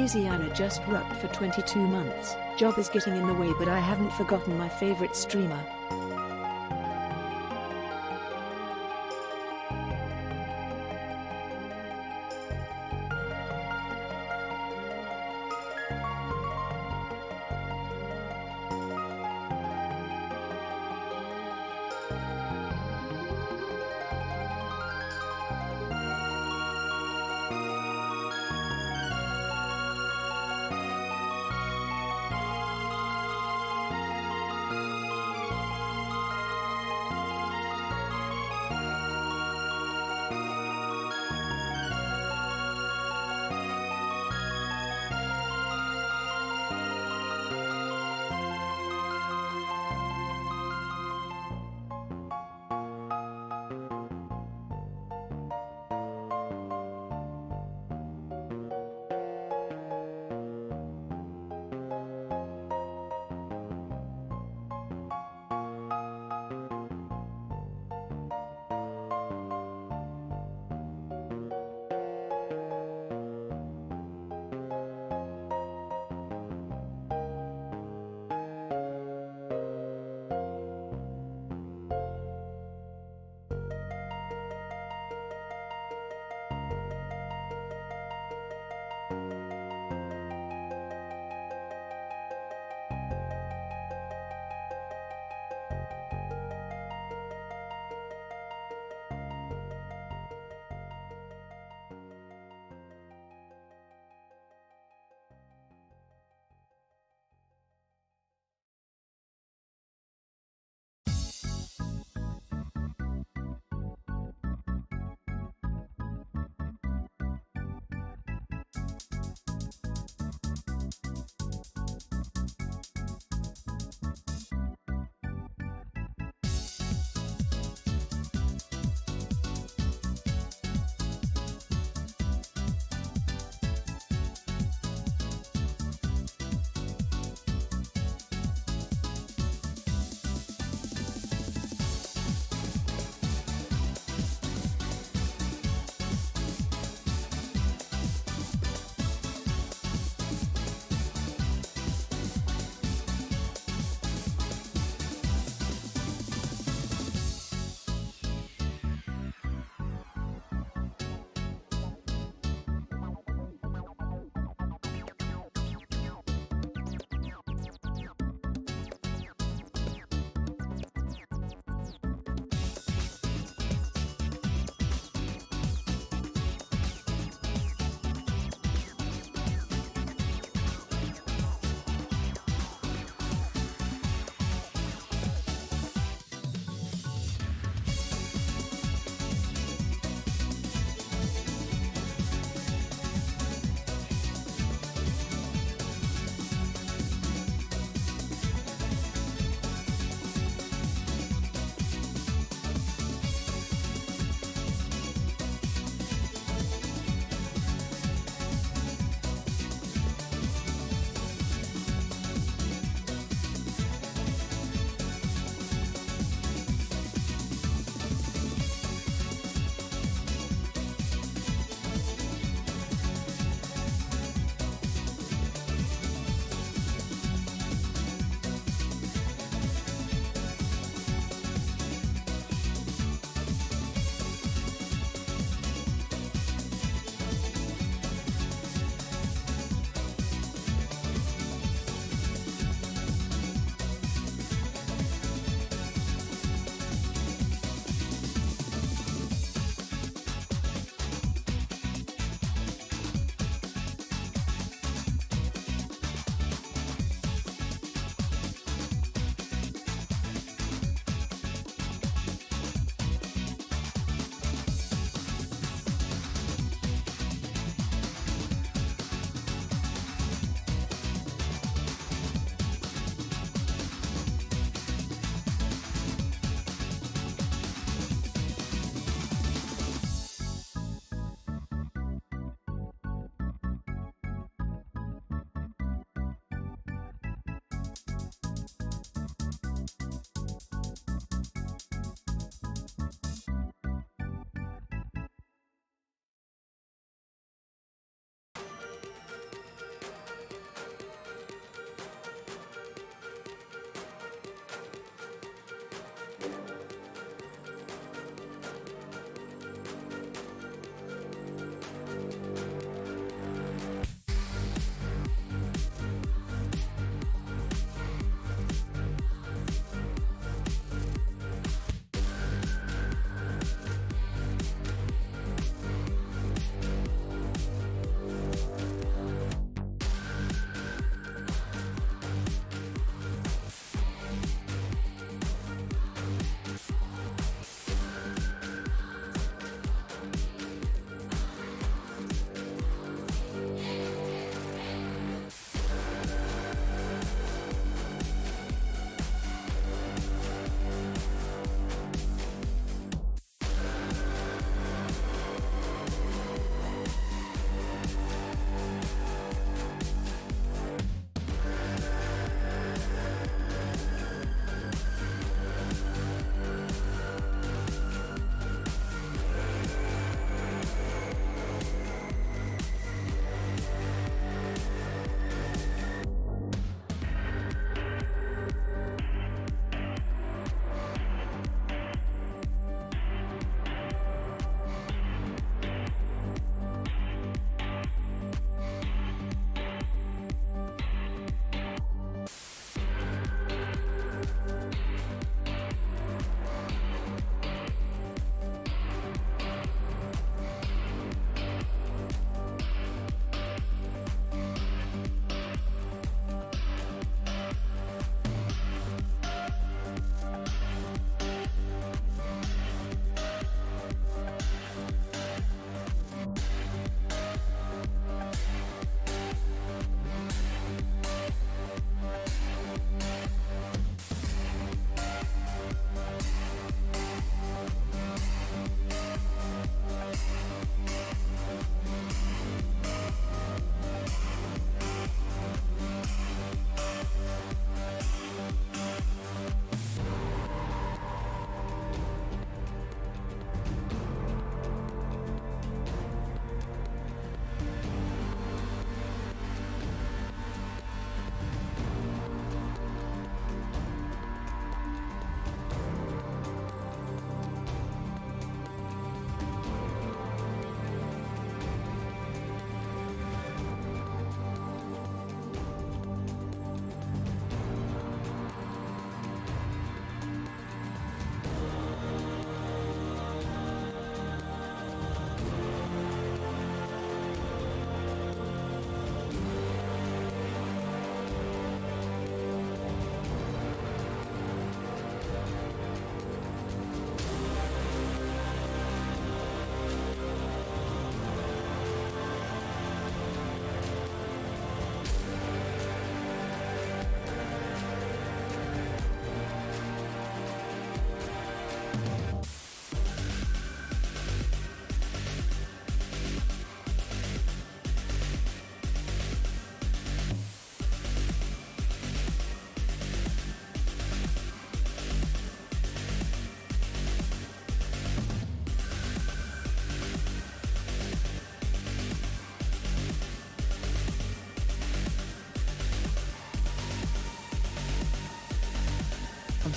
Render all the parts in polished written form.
Louisiana just worked for 22 months. Job is getting in the way, but I haven't forgotten my favorite streamer.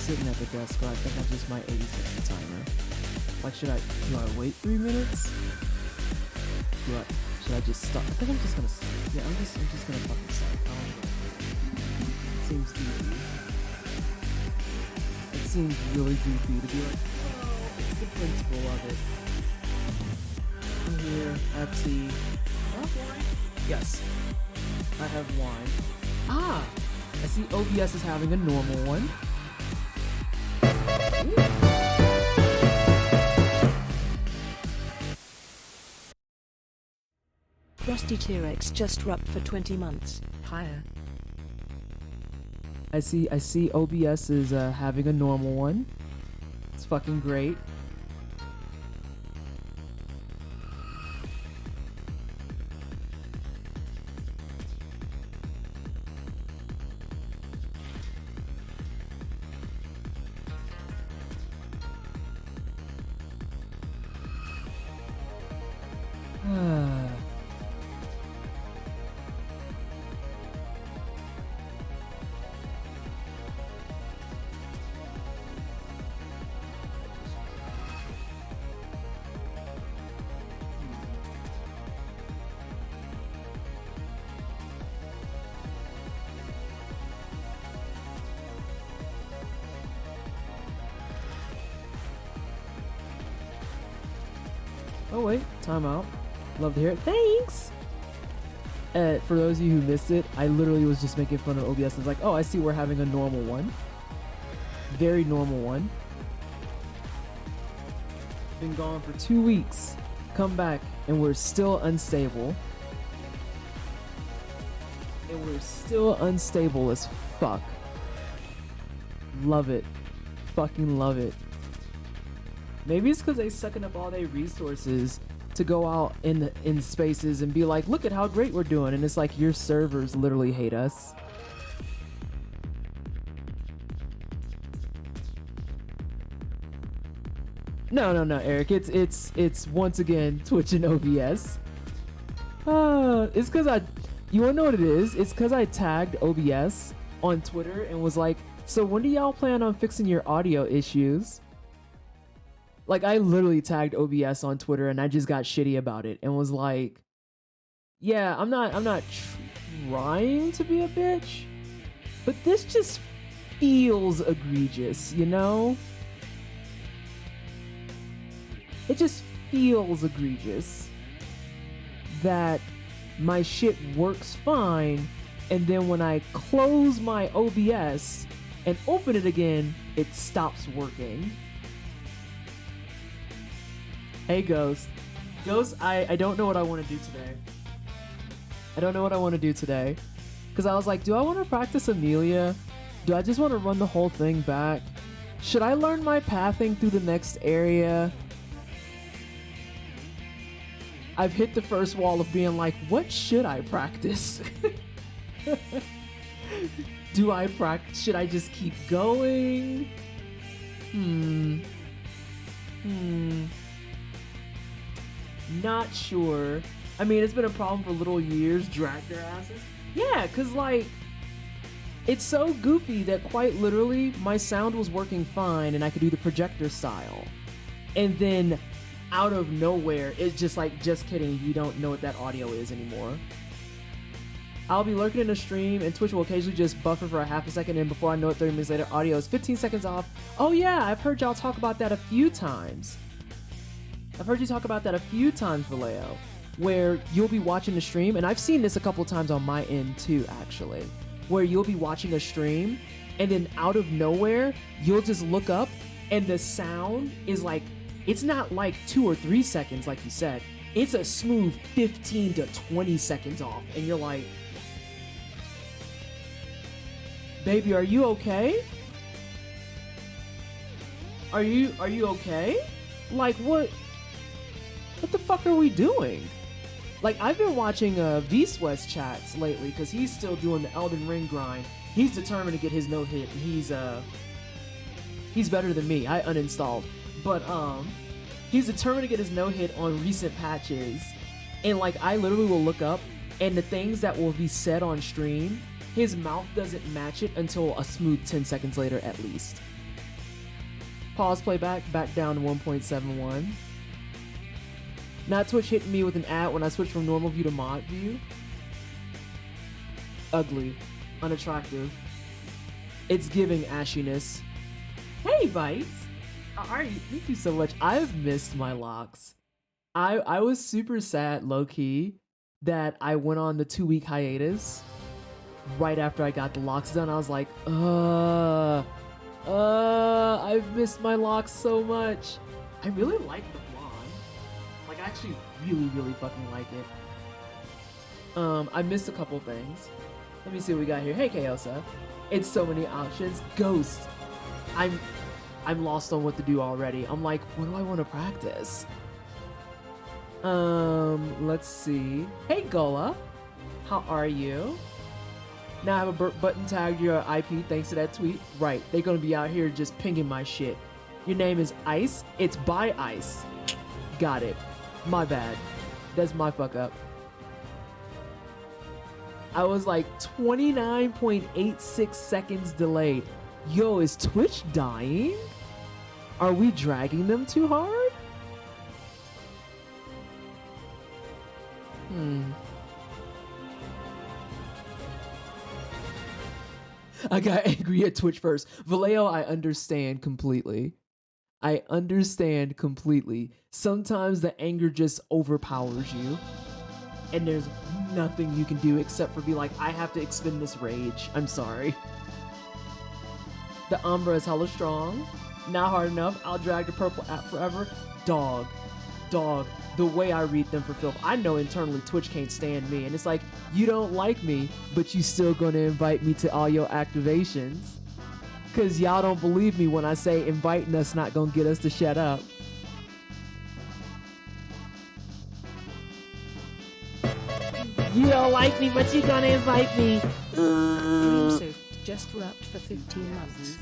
sitting at the desk, but I think I just might reset the timer. Like, do I wait 3 minutes? Should I just stop? I think I'm just gonna stop. Yeah, I'm just gonna fucking stop. It seems goofy. It seems really goofy to be like, oh, it's the principle of it. I'm here, I have tea. I have wine? Yes. I have wine. Ah! I see OBS is having a normal one. Ooh. Rusty T-Rex just rubbed for 20 months. Hiya. I see OBS is having a normal one. It's fucking great. Oh wait, time out. Love to hear it. Thanks! For those of you who missed it, I literally was just making fun of OBS. I was like, oh, I see we're having a normal one. Very normal one. Been gone for 2 weeks. Come back, and we're still unstable. And we're still unstable as fuck. Love it. Fucking love it. Maybe it's because they sucking up all their resources to go out in spaces and be like, look at how great we're doing. And it's like, your servers literally hate us. No, Eric. It's once again Twitch and OBS. It's because you wanna know what it is? It's because I tagged OBS on Twitter and was like, so when do y'all plan on fixing your audio issues? Like, I literally tagged OBS on Twitter and I just got shitty about it and was like, yeah, I'm not trying to be a bitch, but this just feels egregious, you know? It just feels egregious that my shit works fine, and then when I close my OBS and open it again, it stops working. Hey, Ghost. Ghost, I don't know what I want to do today. I don't know what I want to do today. Because I was like, do I want to practice Amelia? Do I just want to run the whole thing back? Should I learn my pathing through the next area? I've hit the first wall of being like, what should I practice? Do I practice? Should I just keep going? Not sure. I mean, it's been a problem for little years. Drag their asses. Yeah, because, like, it's so goofy that quite literally my sound was working fine and I could do the projector style. And then out of nowhere, it's just like, just kidding, you don't know what that audio is anymore. I'll be lurking in a stream and Twitch will occasionally just buffer for a half a second, and before I know it, 30 minutes later, audio is 15 seconds off. Oh yeah, I've heard y'all talk about that a few times. I've heard you talk about that a few times, Vallejo, where you'll be watching the stream, and I've seen this a couple times on my end too, actually, where you'll be watching a stream, and then out of nowhere, you'll just look up, and the sound is like, it's not like 2 or 3 seconds like you said, it's a smooth 15 to 20 seconds off, and you're like, baby, are you okay? Are you okay? Like, what the fuck are we doing? Like, I've been watching V-Sweat's chats lately because he's still doing the Elden Ring grind. He's determined to get his no hit, and he's better than me. I uninstalled, but he's determined to get his no hit on recent patches. And like, I literally will look up, and the things that will be said on stream, his mouth doesn't match it until a smooth 10 seconds later at least. Pause playback, back down to 1.71. Now Twitch hitting me with an ad when I switch from normal view to mod view. Ugly. Unattractive. It's giving ashiness. Hey, Vice! How are you? Thank you so much. I've missed my locks. I was super sad, low-key, that I went on the 2-week hiatus right after I got the locks done. I was like, I've missed my locks so much. I really like the blonde. Like, I actually really, really fucking like it. I missed a couple things. Let me see what we got here. Hey, Kaosa. It's so many options. Ghost. I'm lost on what to do already. I'm like, what do I want to practice? Let's see. Hey, Gola. How are you? Now I have a button tagged your IP thanks to that tweet. Right, they're gonna be out here just pinging my shit. Your name is Ice? It's by Ice. Got it. My bad. That's my fuck up. I was like 29.86 seconds delayed. Yo, is Twitch dying? Are we dragging them too hard? I got angry at Twitch first. Vallejo, I understand completely. I understand completely. Sometimes the anger just overpowers you. And there's nothing you can do except for be like, I have to expend this rage. I'm sorry. The Umbra is hella strong. Not hard enough. I'll drag the purple app forever. Dog. The way I read them for filth. I know internally Twitch can't stand me. And it's like, you don't like me, but you still gonna invite me to all your activations. Cause y'all don't believe me when I say inviting us not gonna get us to shut up. You don't like me, but you gonna invite me. Dreamsoft just wrapped for 15 months.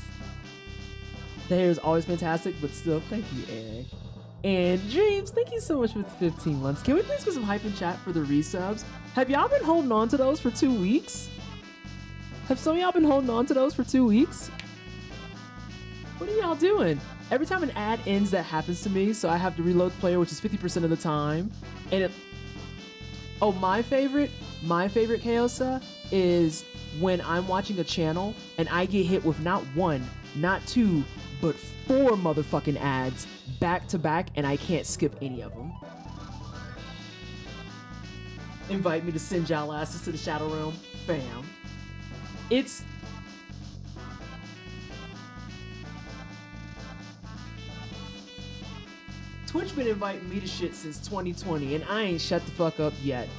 The hair is always fantastic, but still, thank you, Eric. And Dreams, thank you so much for the 15 months. Can we please get some hype in chat for the resubs? Have y'all been holding on to those for 2 weeks? Have some of y'all been holding on to those for 2 weeks? What are y'all doing? Every time an ad ends, that happens to me, so I have to reload the player, which is 50% of the time. And it... Oh, my favorite Kaosa is when I'm watching a channel and I get hit with not one, not two, but 4 motherfucking ads back to back, and I can't skip any of them. Invite me to send y'all asses to the Shadow Realm. Bam. It's... Twitch been inviting me to shit since 2020, and I ain't shut the fuck up yet.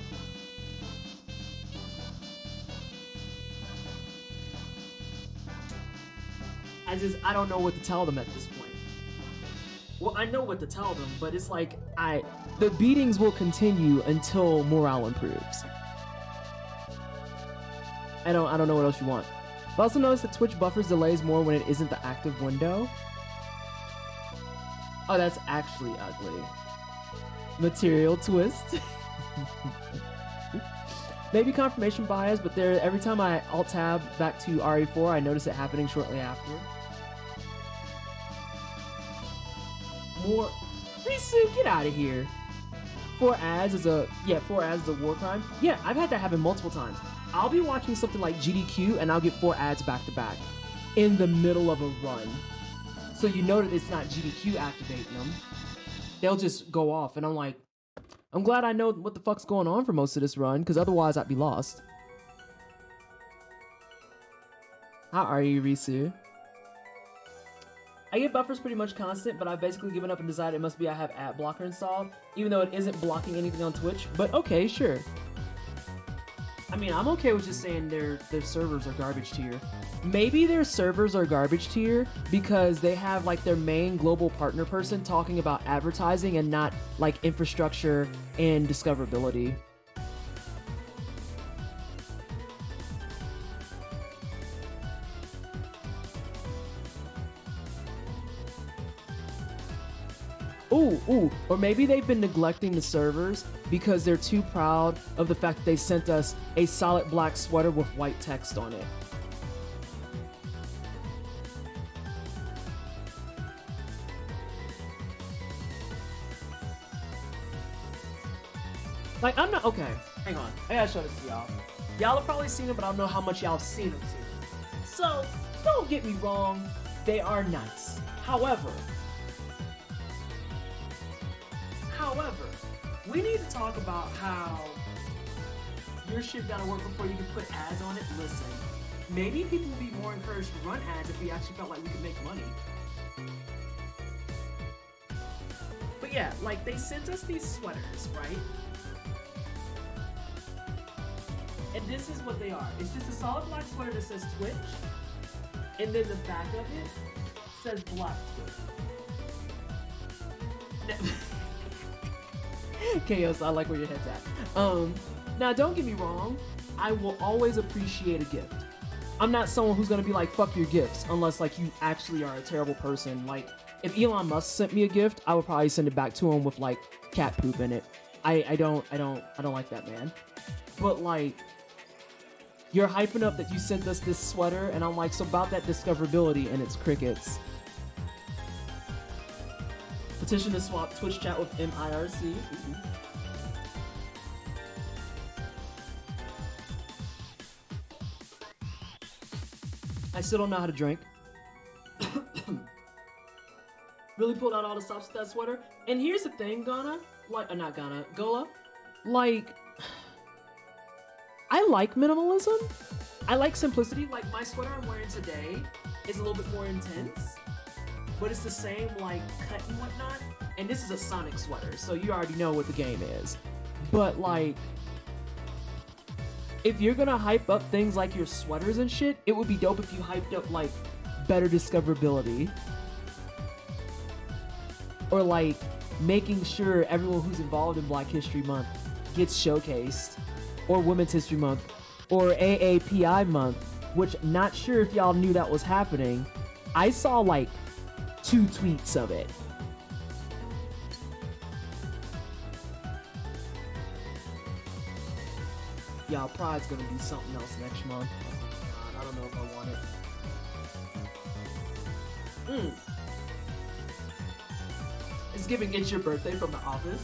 I don't know what to tell them at this point. Well, I know what to tell them, but it's like, the beatings will continue until morale improves. I don't know what else you want. I've also noticed that Twitch buffers delays more when it isn't the active window. Oh, that's actually ugly. Material twist. Maybe confirmation bias, but every time I alt-tab back to RE4, I notice it happening shortly after. More... Risu, get out of here. 4 ads is a war crime. Yeah, I've had that happen multiple times. I'll be watching something like GDQ, and I'll get 4 ads back to back in the middle of a run. So you know that it's not GDQ activating them. They'll just go off, and I'm like, I'm glad I know what the fuck's going on for most of this run, because otherwise I'd be lost. How are you, Risu? I get buffers pretty much constant, but I've basically given up and decided it must be I have ad blocker installed, even though it isn't blocking anything on Twitch, but okay, sure. I mean, I'm okay with just saying their servers are garbage tier. Maybe their servers are garbage tier because they have like their main global partner person talking about advertising and not like infrastructure and discoverability. Ooh, or maybe they've been neglecting the servers because they're too proud of the fact that they sent us a solid black sweater with white text on it. Like, I'm not, okay, hang on. I gotta show this to y'all. Y'all have probably seen it, but I don't know how much y'all have seen them. So, don't get me wrong, they are nice. However, we need to talk about how your shit gotta work before you can put ads on it. Listen, maybe people would be more encouraged to run ads if we actually felt like we could make money. But yeah, like, they sent us these sweaters, right? And this is what they are. It's just a solid black sweater that says Twitch, and then the back of it says Black Twitch. Chaos, I like where your head's at. Now don't get me wrong, I will always appreciate a gift. I'm not someone who's gonna be like, fuck your gifts, unless like you actually are a terrible person. Like, if Elon Musk sent me a gift, I would probably send it back to him with like cat poop in it. I don't like that, man. But like, you're hyping up that you sent us this sweater, and I'm like, so about that discoverability, and it's crickets. Petition to swap Twitch chat with MIRC. I still don't know how to drink. Really pulled out all the stops with that sweater. And here's the thing, Gola. Like, I like minimalism. I like simplicity. Like, my sweater I'm wearing today is a little bit more intense, but it's the same, like, cut and whatnot. And this is a Sonic sweater, so you already know what the game is. But, like, if you're gonna hype up things like your sweaters and shit, it would be dope if you hyped up, like, better discoverability. Or, like, making sure everyone who's involved in Black History Month gets showcased. Or Women's History Month. Or AAPI Month. Which, not sure if y'all knew that was happening. I saw, like, 2 tweets of it. Y'all, Pride's gonna be something else next month. Oh God, I don't know if I want it. It's giving It's Your Birthday from The Office.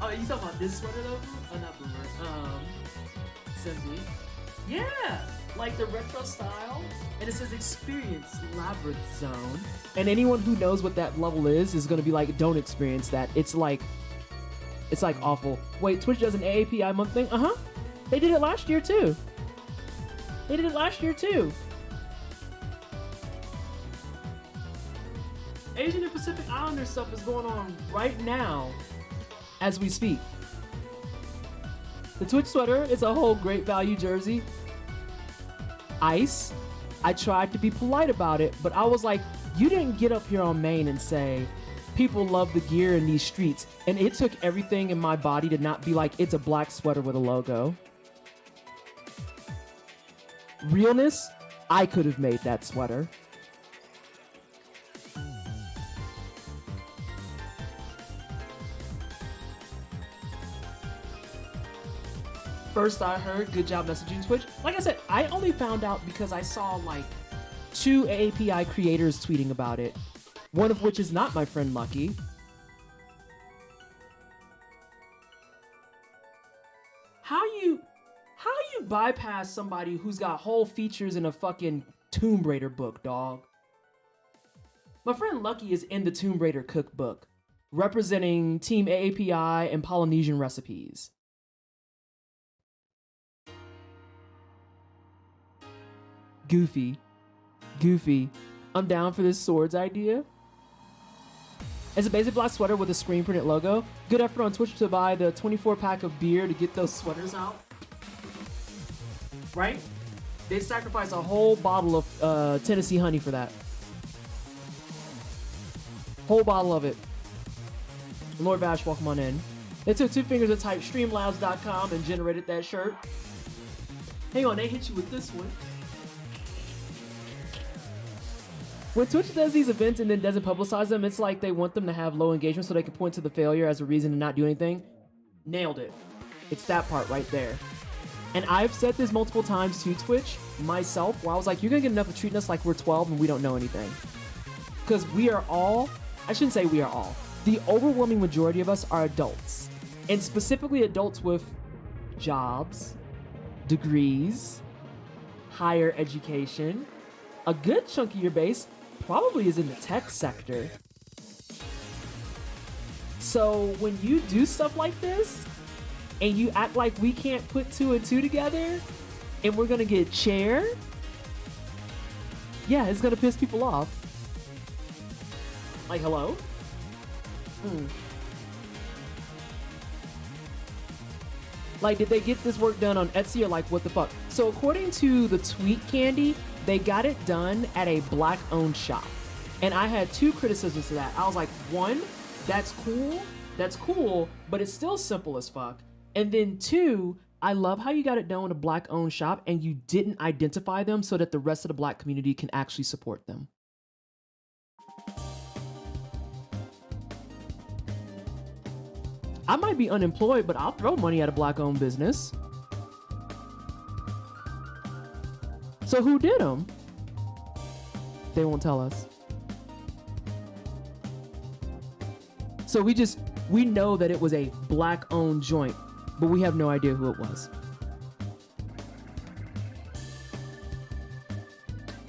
Oh, you talking about this sweater though? Oh, not Boomer. Cindy. Yeah! Like the retro style. And it says Experience Labyrinth Zone. And anyone who knows what that level is gonna be like, don't experience that. It's like awful. Wait, Twitch does an AAPI month thing? Uh-huh. They did it last year too. Asian and Pacific Islander stuff is going on right now as we speak. The Twitch sweater is a whole great value jersey. Ice. I tried to be polite about it, but I was like, you didn't get up here on Maine and say, people love the gear in these streets. And it took everything in my body to not be like, it's a black sweater with a logo. Realness, I could have made that sweater. First I heard, good job messaging Twitch. Like I said, I only found out because I saw like 2 AAPI creators tweeting about it. One of which is not my friend Lucky. How you bypass somebody who's got whole features in a fucking Tomb Raider book, dog? My friend Lucky is in the Tomb Raider cookbook, representing Team AAPI and Polynesian recipes. Goofy. I'm down for this swords idea. It's a basic black sweater with a screen printed logo. Good effort on Twitch to buy the 24-pack of beer to get those sweaters out. Right? They sacrificed a whole bottle of Tennessee honey for that. Whole bottle of it. Lord Vash, welcome on in. They took 2 fingers to type streamlabs.com and generated that shirt. Hang on, they hit you with this one. When Twitch does these events and then doesn't publicize them, it's like they want them to have low engagement so they can point to the failure as a reason to not do anything. Nailed it. It's that part right there. And I've said this multiple times to Twitch, myself, where I was like, you're gonna get enough of treating us like we're 12 and we don't know anything. Because we are all, I shouldn't say we are all, the overwhelming majority of us are adults. and specifically adults with jobs, degrees, higher education. A good chunk of your base probably is in the tech sector. So when you do stuff like this and you act like we can't put 2 and 2 together and we're gonna get chair, yeah, it's gonna piss people off. Like, hello? Like, did they get this work done on Etsy or like what the fuck? So according to the tweet, Candy, they got it done at a black-owned shop. And I had 2 criticisms to that. I was like, 1, that's cool, but it's still simple as fuck. And then 2, I love how you got it done with a black-owned shop and you didn't identify them so that the rest of the black community can actually support them. I might be unemployed, but I'll throw money at a black-owned business. So who did them? They won't tell us. So we know that it was a black-owned joint, but we have no idea who it was.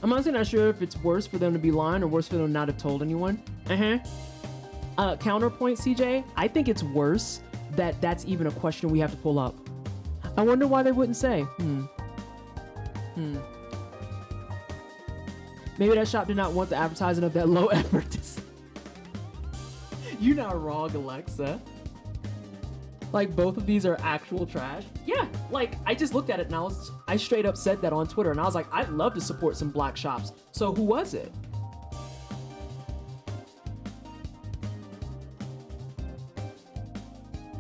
I'm honestly not sure if it's worse for them to be lying or worse for them not to have told anyone. Counterpoint, CJ, I think it's worse that that's even a question we have to pull up. I wonder why they wouldn't say. Maybe that shop did not want the advertising of that low effort. You're not wrong, Alexa. Like, both of these are actual trash. Yeah, like, I just looked at it and I straight up said that on Twitter and I was like, I'd love to support some black shops. So who was it?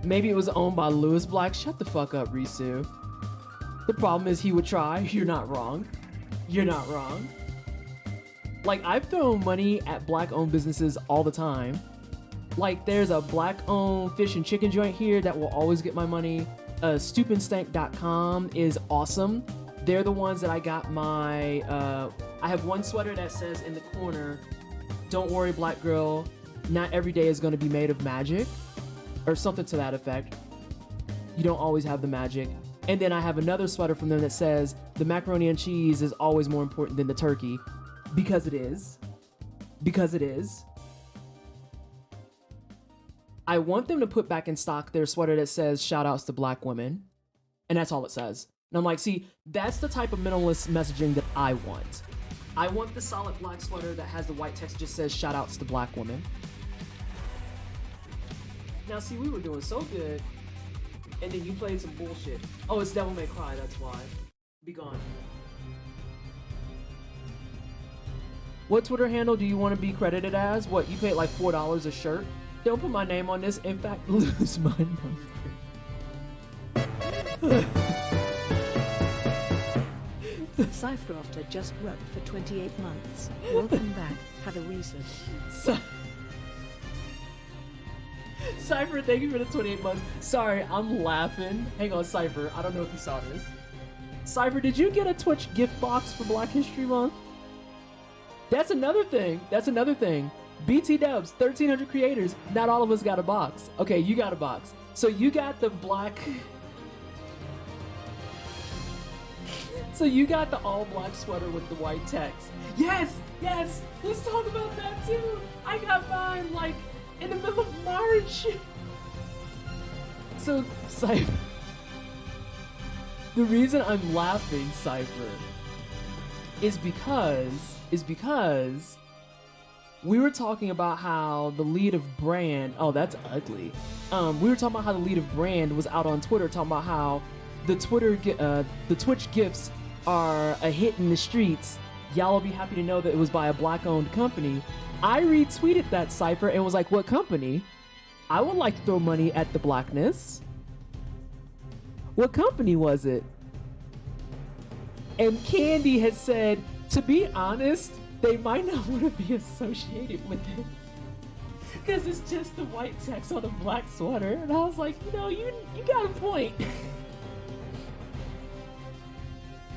Maybe it was owned by Lewis Black. Shut the fuck up, Risu. The problem is he would try. You're not wrong. You're not wrong. Like, I've thrown money at black-owned businesses all the time. Like, there's a black-owned fish and chicken joint here that will always get my money. Stupidstank.com is awesome. They're the ones that I got my... I have one sweater that says in the corner, "Don't worry, black girl, not every day is going to be made of magic." Or something to that effect. You don't always have the magic. And then I have another sweater from them that says, "The macaroni and cheese is always more important than the turkey." Because it is. Because it is. I want them to put back in stock their sweater that says, "Shoutouts to black women." And that's all it says. And I'm like, see, that's the type of minimalist messaging that I want. I want the solid black sweater that has the white text that just says, "Shoutouts to black women." Now, see, we were doing so good, and then you played some bullshit. Oh, it's Devil May Cry, that's why. Be gone. What Twitter handle do you want to be credited as? What, you paid like $4 a shirt? Don't put my name on this. In fact, lose my number. Cypher after just worked for 28 months. Welcome back. Have a reason. Cypher, thank you for the 28 months. Sorry, I'm laughing. Hang on, Cypher. I don't know if you saw this. Cypher, did you get a Twitch gift box for Black History Month? That's another thing. That's another thing. BT Dubs, 1,300 creators. Not all of us got a box. Okay, you got a box. So you got the black... So you got the all-black sweater with the white text. Yes! Yes! Let's talk about that too! I got mine, like, in the middle of March. So, Cypher... The reason I'm laughing, Cypher, is because we were talking about how the lead of Brand... Oh, that's ugly. We were talking about how the lead of Brand was out on Twitter talking about how the Twitch gifts are a hit in the streets. Y'all will be happy to know that it was by a black-owned company. I retweeted that, Cypher, and was like, what company? I would like to throw money at the blackness. What company was it? And Candy has said, to be honest, they might not want to be associated with it. Because it's just the white text on a black sweater. And I was like, you got a point.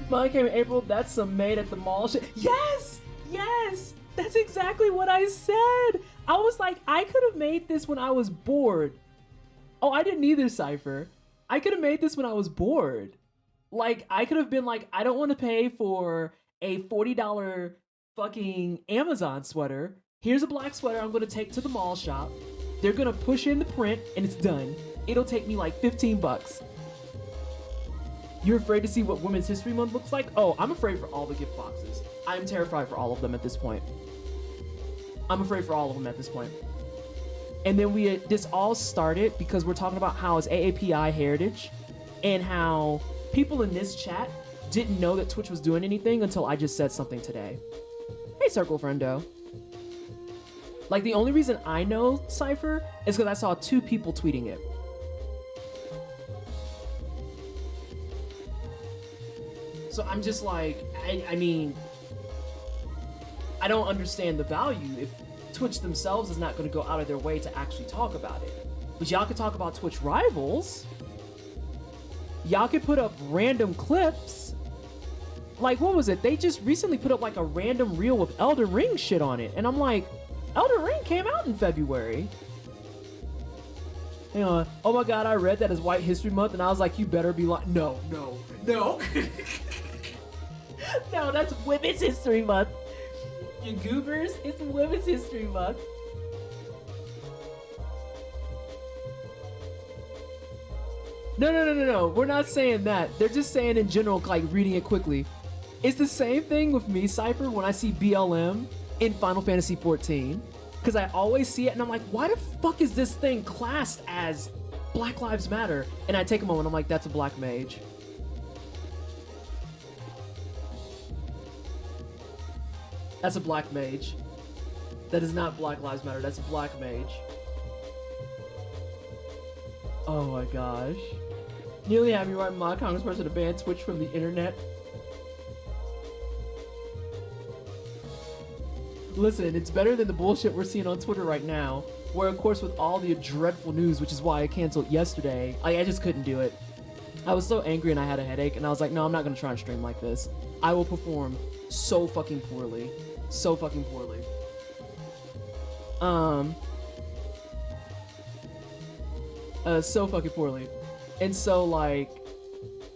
Mine came in April. That's some made at the mall shit. Yes! Yes! That's exactly what I said. I was like, I could have made this when I was bored. Oh, I didn't either, Cypher. I could have made this when I was bored. Like, I could have been like, I don't want to pay for a $40 fucking Amazon sweater. Here's a black sweater I'm going to take to the mall shop. They're going to push in the print and it's done. It'll take me like 15 bucks. You're afraid to see what Women's History Month looks like? Oh, I'm afraid for all the gift boxes. I'm terrified for all of them at this point. I'm afraid for all of them at this point. And then this all started because we're talking about how it's AAPI heritage and how people in this chat didn't know that Twitch was doing anything until I just said something today. Hey, Circle Friendo. Like, the only reason I know Cypher is because I saw 2 people tweeting it. So I'm just like, I mean, I don't understand the value if Twitch themselves is not going to go out of their way to actually talk about it. But y'all could talk about Twitch rivals. Y'all could put up random clips. Like, what was it? They just recently put up like a random reel with Elden Ring shit on it. And I'm like, Elden Ring came out in February. Hang on. Oh my god, I read that as White History Month and I was like, you better be like, no. No, that's Women's History Month. You goobers, it's Women's History Month. No. We're not saying that. They're just saying in general, like reading it quickly. It's the same thing with me, Cypher, when I see BLM in Final Fantasy XIV. Because I always see it and I'm like, why the fuck is this thing classed as Black Lives Matter? And I take a moment, I'm like, that's a black mage. That's a black mage. That is not Black Lives Matter, that's a black mage. Oh my gosh. Nearly had me write my congressperson to ban Twitch from the internet. Listen, it's better than the bullshit we're seeing on Twitter right now, where of course with all the dreadful news, which is why I canceled yesterday, I just couldn't do it. I was so angry and I had a headache and I was like, no, I'm not gonna try and stream like this. I will perform so fucking poorly. So fucking poorly. So fucking poorly. And so like,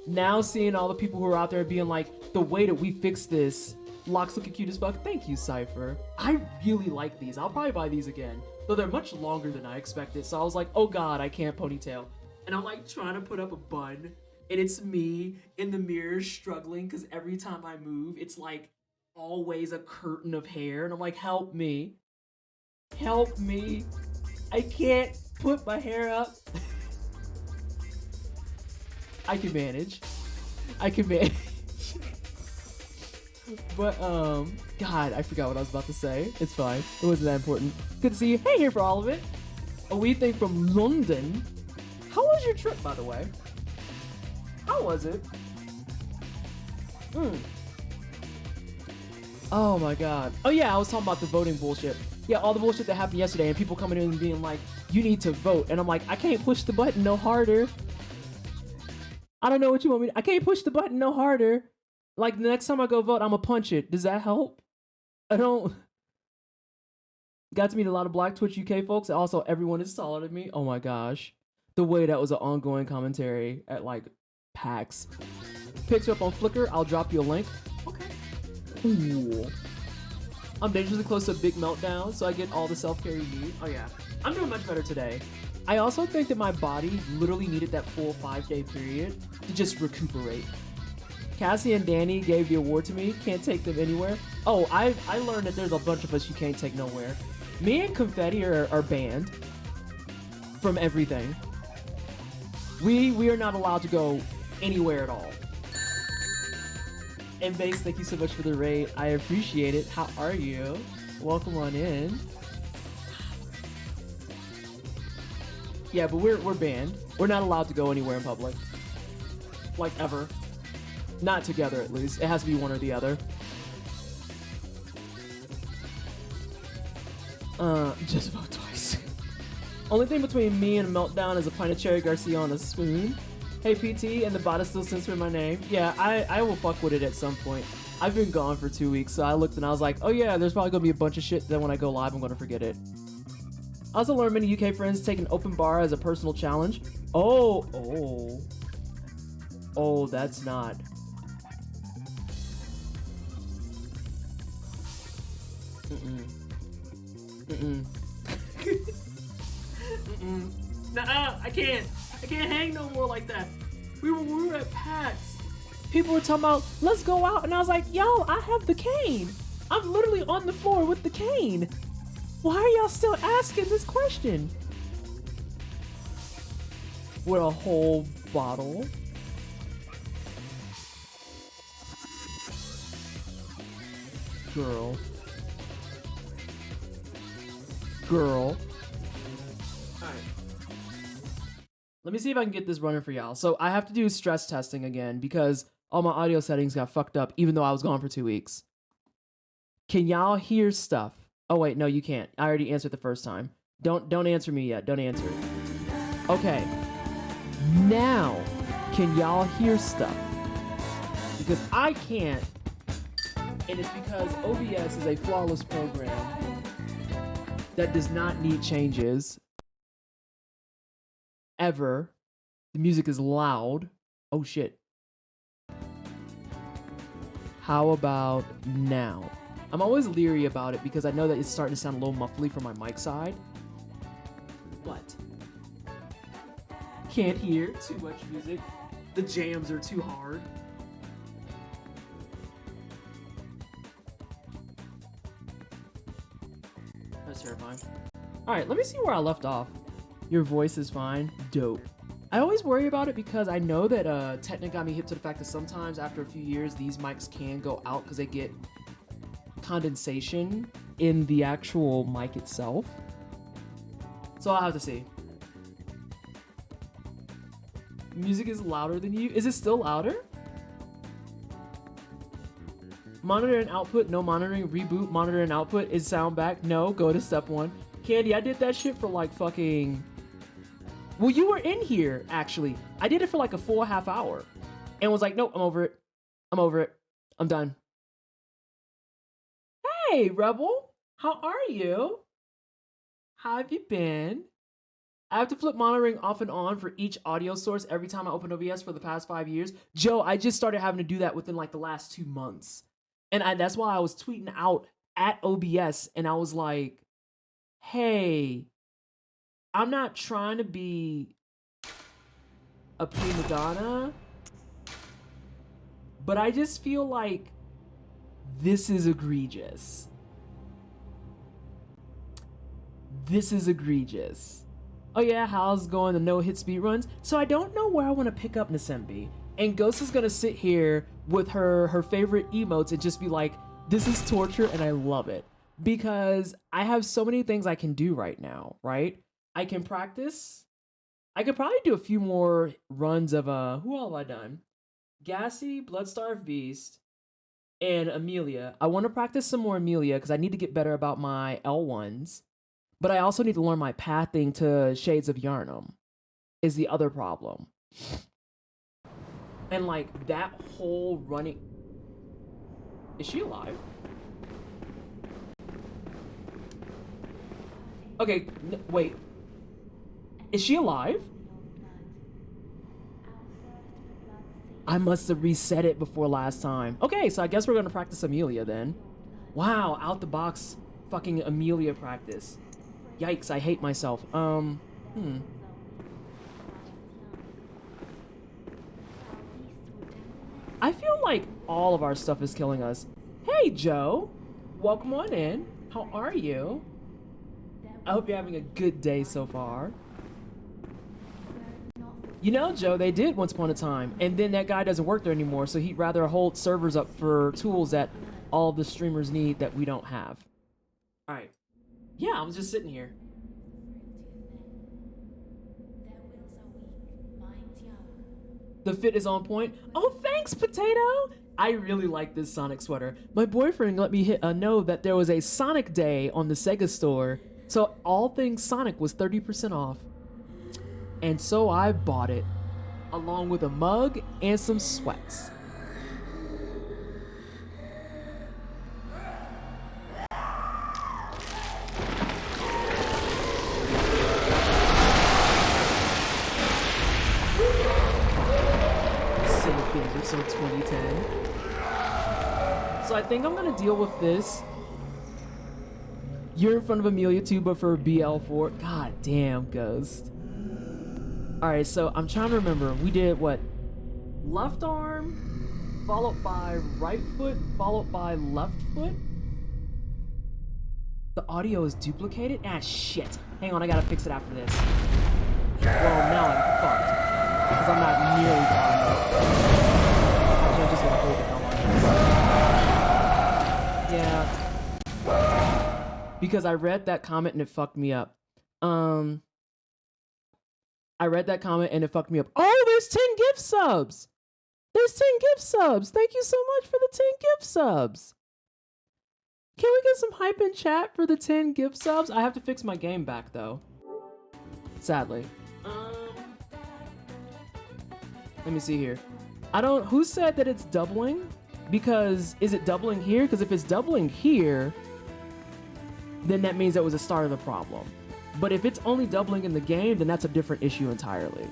now seeing all the people who are out there being like, the way that we fix this, locks looking cute as fuck. Thank you, Cypher. I really like these. I'll probably buy these again. Though they're much longer than I expected. So I was like, oh god, I can't ponytail. And I'm like trying to put up a bun. And it's me in the mirror struggling because every time I move, it's like always a curtain of hair. And I'm like, help me. Help me. I can't put my hair up. I can manage. But, God, I forgot what I was about to say. It's fine. It wasn't that important. Good to see you. Hey, here for all of it. A wee thing from London. How was your trip, by the way? How was it? Oh my god. Oh yeah, I was talking about the voting bullshit. Yeah, all the bullshit that happened yesterday and people coming in and being like, you need to vote. And I'm like, I can't push the button no harder. I don't know what you want me to... I can't push the button no harder. Like, the next time I go vote, I'm gonna punch it. Does that help? I don't... Got to meet a lot of Black Twitch UK folks. Also, everyone is taller than me. Oh my gosh. The way that was an ongoing commentary at, like, PAX. Picks you up on Flickr. I'll drop you a link. Okay. Ooh. I'm dangerously close to a big meltdown, so I get all the self-care you need. Oh yeah. I'm doing much better today. I also think that my body literally needed that full 5-day period to just recuperate. Cassie and Danny gave the award to me. Can't take them anywhere. Oh, I learned that there's a bunch of us you can't take nowhere. Me and Confetti are banned from everything. We are not allowed to go anywhere at all. And Base, thank you so much for the raid. I appreciate it. How are you? Welcome on in. Yeah, but we're banned. We're not allowed to go anywhere in public. Like, ever. Not together, at least. It has to be one or the other. Just about twice. Only thing between me and a meltdown is a pint of Cherry Garcia on a spoon. Hey, PT, and the bot is still censoring my name. Yeah, I will fuck with it at some point. I've been gone for 2 weeks, so I looked and I was like, oh yeah, there's probably gonna be a bunch of shit that when I go live, I'm gonna forget it. I also learned many UK friends take an open bar as a personal challenge. Oh, that's not. Nuh-uh, I can't hang no more like that. We were at PAX. People were talking about, let's go out, and I was like, yo, I have the cane. I'm literally on the floor with the cane. Why are y'all still asking this question? With a whole bottle. Girl. Alright. Let me see if I can get this running for y'all. So I have to do stress testing again because all my audio settings got fucked up even though I was gone for 2 weeks. Can y'all hear stuff? Oh wait, no, you can't. I already answered the first time. Don't answer me yet. Don't answer it. Okay. Now, can y'all hear stuff? Because I can't. And it's because OBS is a flawless program that does not need changes. Ever. The music is loud. Oh shit. How about now? I'm always leery about it because I know that it's starting to sound a little muffly from my mic side. But can't hear too much music. The jams are too hard. That's terrifying. Alright, let me see where I left off. Your voice is fine. Dope. I always worry about it because I know that Technic got me hip to the fact that sometimes after a few years these mics can go out because they get condensation in the actual mic itself. So I'll have to see. Music is louder than you. Is it still louder? Monitor and output, no monitoring. Reboot, monitor and output. Is sound back? No, go to step 1. Candy, I did that shit for like fucking... Well, you were in here, actually. I did it for like a full half hour. And was like, nope, I'm over it. I'm over it. I'm done. Hey, Rebel. How are you? How have you been? I have to flip monitoring off and on for each audio source every time I open OBS for the past 5 years. Joe, I just started having to do that within like the last 2 months. And that's why I was tweeting out at OBS and I was like, hey, I'm not trying to be a prima donna, but I just feel like this is egregious. This is egregious. Oh yeah, how's going the no-hit speedruns? So I don't know where I want to pick up Nasembi. And Ghost is gonna sit here with her favorite emotes and just be like, this is torture and I love it. Because I have so many things I can do right now, right? I can practice. I could probably do a few more runs of, who all have I done? Gassy, Bloodstarved Beast, and Amelia. I want to practice some more Amelia because I need to get better about my L1s. But I also need to learn my pathing to Shades of Yarnum is the other problem. And like that whole running... Is she alive? Okay, wait. Is she alive? I must have reset it before last time. Okay, so I guess we're gonna practice Amelia then. Wow, out the box fucking Amelia practice. Yikes, I hate myself. I feel like all of our stuff is killing us. Hey, Joe. Welcome on in. How are you? I hope you're having a good day so far. You know, Joe, they did once upon a time, and then that guy doesn't work there anymore, so he'd rather hold servers up for tools that all the streamers need that we don't have. Alright. Yeah, I was just sitting here. The fit is on point. Oh, thanks, Potato! I really like this Sonic sweater. My boyfriend let me know that there was a Sonic Day on the Sega store, so all things Sonic was 30% off. And so I bought it, along with a mug and some sweats. episode 2010. So I think I'm gonna deal with this. You're in front of Amelia too, but for BL4. God damn, Ghost. Alright, so I'm trying to remember. We did what? Left arm, followed by right foot, followed by left foot? The audio is duplicated? Ah, shit. Hang on, I gotta fix it after this. Well, now I'm fucked. Because I'm not nearly far enough. Actually, I just want to hold it how long it is. Yeah. Because I read that comment and it fucked me up. I read that comment and it fucked me up. Oh, there's 10 gift subs! There's 10 gift subs! Thank you so much for the 10 gift subs! Can we get some hype in chat for the 10 gift subs? I have to fix my game back though. Sadly. Let me see here. Who said that it's doubling? Because, is it doubling here? Because if it's doubling here, then that means that was the start of the problem. But if it's only doubling in the game, then that's a different issue entirely.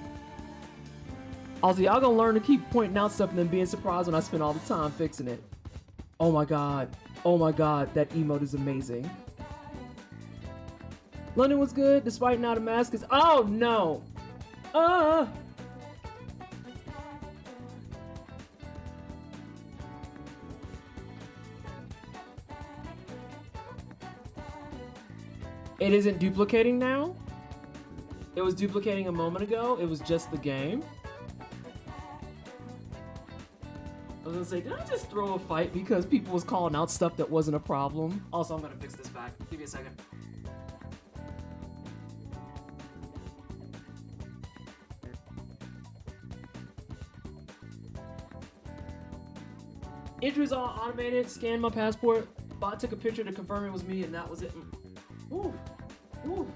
Also, y'all gonna learn to keep pointing out stuff and then being surprised when I spend all the time fixing it. Oh my god. Oh my god, that emote is amazing. London was good, despite not a mask is— oh no! It isn't duplicating now? It was duplicating a moment ago, it was just the game. I was gonna say, did I just throw a fight because people was calling out stuff that wasn't a problem? Also, I'm gonna fix this back. Give me a second. Entries all automated, scanned my passport, bot took a picture to confirm it was me, and that was it. Ooh. Ooh.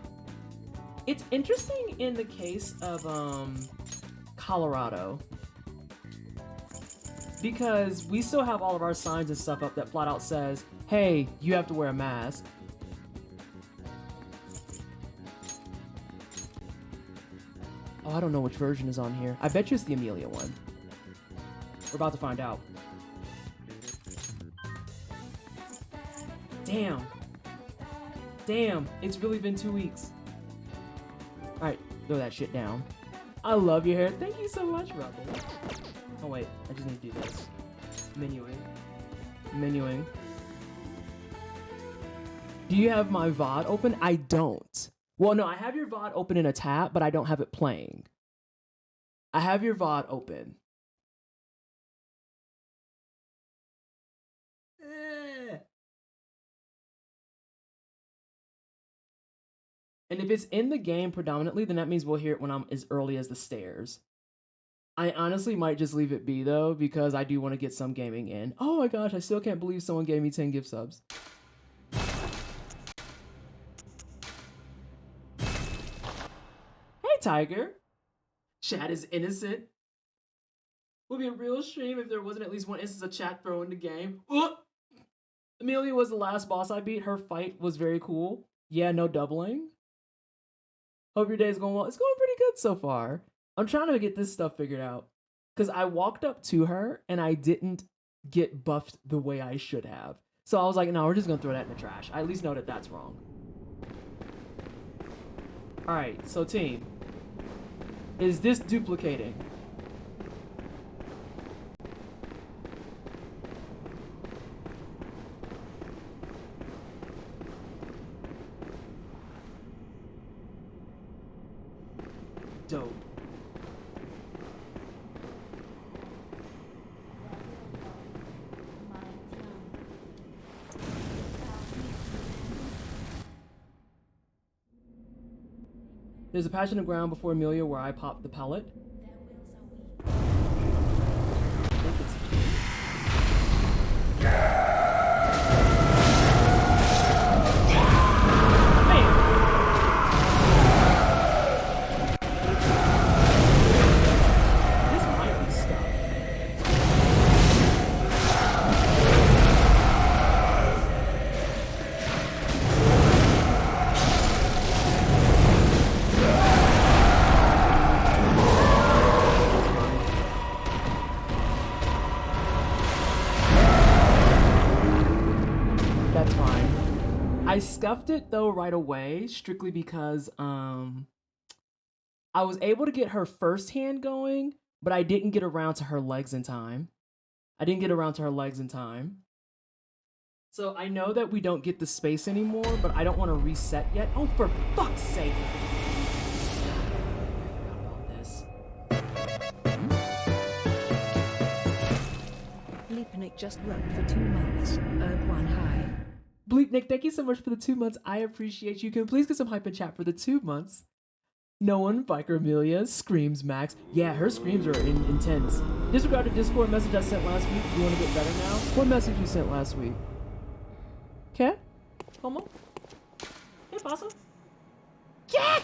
It's interesting in the case of Colorado, because we still have all of our signs and stuff up that flat out says, hey, you have to wear a mask. Oh, I don't know which version is on here. I bet you it's the Amelia one. We're about to find out. Damn. Damn, it's really been 2 weeks. Alright, throw that shit down. I love your hair. Thank you so much, brother. Oh wait, I just need to do this. Menuing. Menuing. Do you have my VOD open? I don't. Well, no, I have your VOD open in a tab, but I don't have it playing. I have your VOD open. And if it's in the game predominantly, then that means we'll hear it when I'm as early as the stairs. I honestly might just leave it be though, because I do want to get some gaming in. Oh my gosh, I still can't believe someone gave me 10 gift subs. Hey Tiger. Chat is innocent. Would be a real stream if there wasn't at least one instance of chat throwing the game. Amelia was the last boss I beat. Her fight was very cool. Yeah, no doubling. Hope your day's going well. It's going pretty good so far. I'm trying to get this stuff figured out. Because I walked up to her and I didn't get buffed the way I should have. So I was like, no, we're just going to throw that in the trash. I at least know that that's wrong. Alright, so team. Is this duplicating? Dope. There's a patch in the ground before Amelia where I popped the pellet. I think it's I scuffed it though right away, strictly because I was able to get her first hand going, but I didn't get around to her legs in time. So I know that we don't get the space anymore, but I don't want to reset yet. Oh, for fuck's sake! I forgot about this. Bleepnik just worked for 2 months. One high. Bleepnik, thank you so much for the 2 months. I appreciate you. Can we please get some hype in chat for the 2 months? No one, Biker Amelia, Screams Max. Yeah, her screams are intense. Disregard the Discord message I sent last week. You want to get better now? What message you sent last week? Okay? Come on. Hey, Possum. Yeah!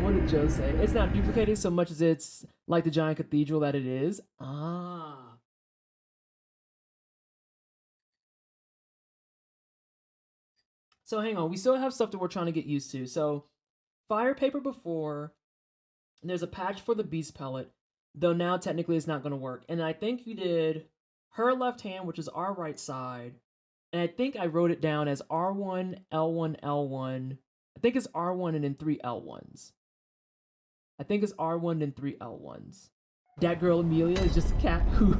What did Joe say? It's not duplicated so much as it's like the giant cathedral that it is. Ah. So hang on, we still have stuff that we're trying to get used to. So fire paper before, and there's a patch for the beast pellet, though now technically it's not going to work. And I think you did her left hand, which is our right side, and I think I wrote it down as R1, L1, L1. I think it's R1 and then 3 L1s. I think it's R1 and 3 L1s. That girl Amelia is just a cat who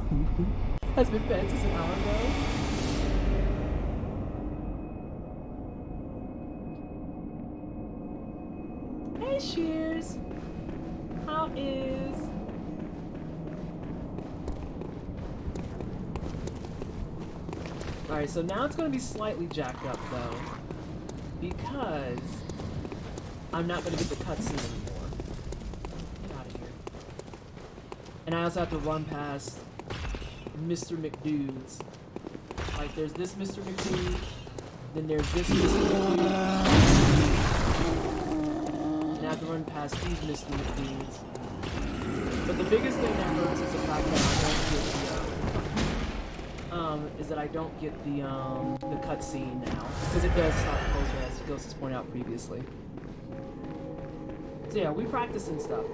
has been fed since an hour ago. Hey Shears, how is? Alright, so now it's going to be slightly jacked up though, because I'm not going to get the cutscene anymore. Get out of here. And I also have to run past Mr. McDudes. Like there's this Mr. McDude, then there's this Mr. McDude. I have to run past these Misty McDudes. But the biggest thing that hurts is the fact that I don't get the cutscene now, because it does stop closer, as Ghost has pointed out previously. So yeah, we practicing stuff.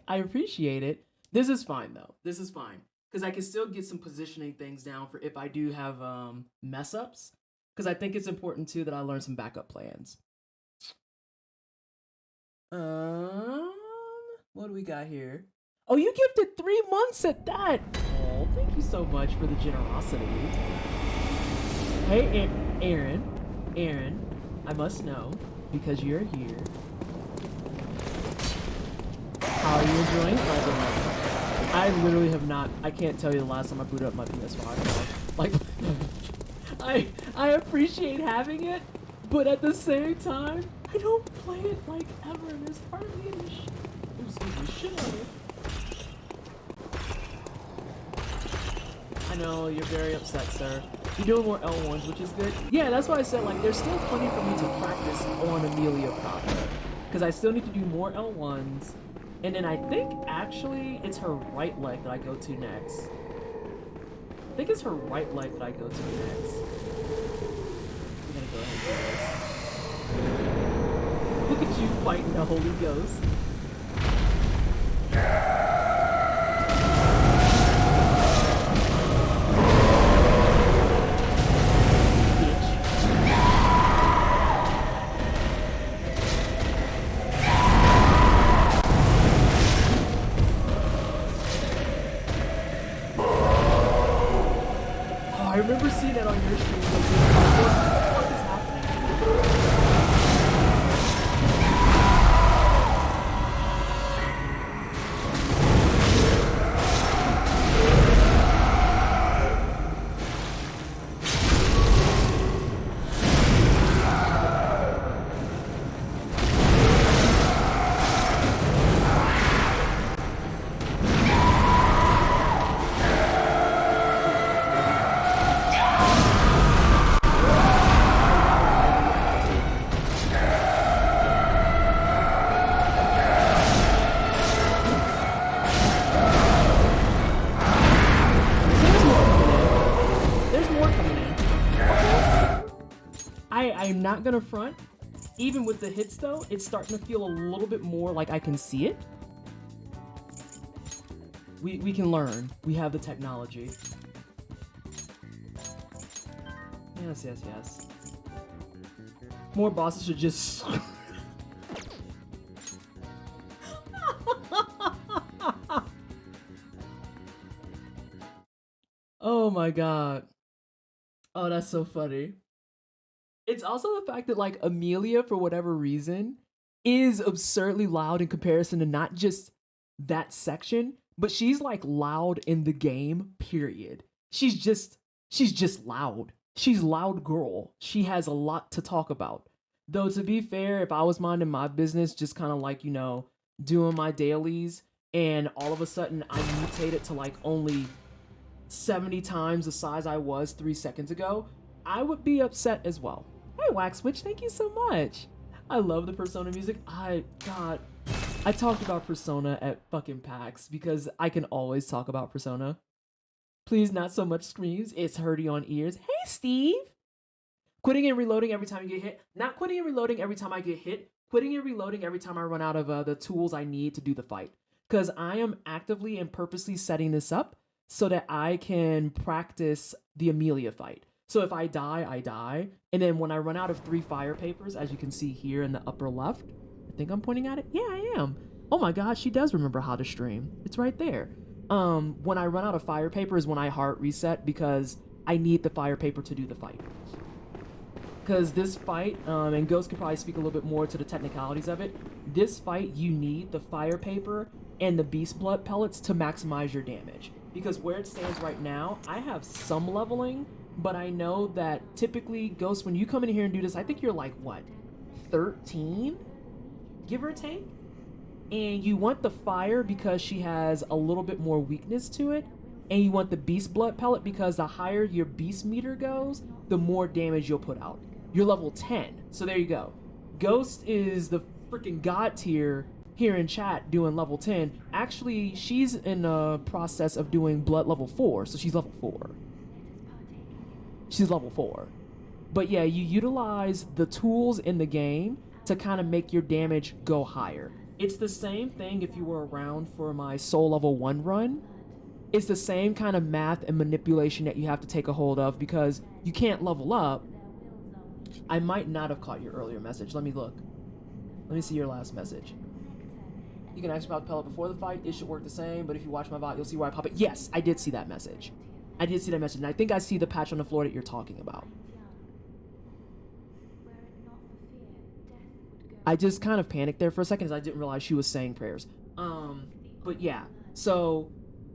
I appreciate it. This is fine though. This is fine. Because I can still get some positioning things down for if I do have mess ups. Because I think it's important too that I learn some backup plans. What do we got here? Oh, you gifted 3 months at that. Oh, thank you so much for the generosity. Hey, Aaron, I must know because you're here. How are you enjoying Bloodborne? I literally have not. I can't tell you the last time I booted up my PS5. Like, I appreciate having it, but at the same time, I don't play it like ever. There's hardly any shit on it. I know you're very upset, sir. You're doing more L1s, which is good. Yeah, that's why I said like there's still plenty for me to practice on Amelia proper, because I still need to do more L1s. And then I think, actually, it's her right leg that I go to next. I think it's her right leg that I go to next. I'm gonna go ahead and do this. Look at you fighting the Holy Ghost. I remember seeing that on your stream. Like, what is happening? I'm not gonna front. Even with the hits though, it's starting to feel a little bit more like I can see it. We can learn. We have the technology. Yes, yes, yes. More bosses should just... Oh my god. Oh, that's so funny. It's also the fact that, like, Amelia, for whatever reason, is absurdly loud in comparison to not just that section, but she's, like, loud in the game, period. She's just loud. She's loud girl. She has a lot to talk about. Though, to be fair, if I was minding my business, just kind of like, you know, doing my dailies, and all of a sudden I mutated to, like, only 70 times the size I was 3 seconds ago, I would be upset as well. Hey, Waxwitch, thank you so much. I love the Persona music. God, I talked about Persona at fucking PAX because I can always talk about Persona. Please, not so much screams. It's hurty on ears. Hey, Steve. Quitting and reloading every time you get hit. Not quitting and reloading every time I get hit. Quitting and reloading every time I run out of the tools I need to do the fight. Because I am actively and purposely setting this up so that I can practice the Amelia fight. So if I die, I die. And then when I run out of 3 fire papers, as you can see here in the upper left, I think I'm pointing at it. Yeah, I am. Oh my god, she does remember how to stream. It's right there. When I run out of fire paper is when I hard reset because I need the fire paper to do the fight. Because this fight, and Ghost could probably speak a little bit more to the technicalities of it, this fight you need the fire paper and the beast blood pellets to maximize your damage. Because where it stands right now, I have some leveling, but I know that typically, Ghost, when you come in here and do this, I think you're like, what, 13? Give or take? And you want the fire because she has a little bit more weakness to it, and you want the beast blood pellet because the higher your beast meter goes, the more damage you'll put out. You're level 10, so there you go. Ghost is the freaking god tier here in chat doing level 10. Actually, she's in the process of doing blood level 4, so she's level 4. She's level 4. But yeah, you utilize the tools in the game to kind of make your damage go higher. It's the same thing if you were around for my soul level 1 run. It's the same kind of math and manipulation that you have to take a hold of because you can't level up. I might not have caught your earlier message. Let me look. Let me see your last message. You can ask about the pellet before the fight. It should work the same, but if you watch my VOD, you'll see where I pop it. Yes, I did see that message. I did see that message, and I think I see the patch on the floor that you're talking about. I just kind of panicked there for a second as I didn't realize she was saying prayers. But yeah, so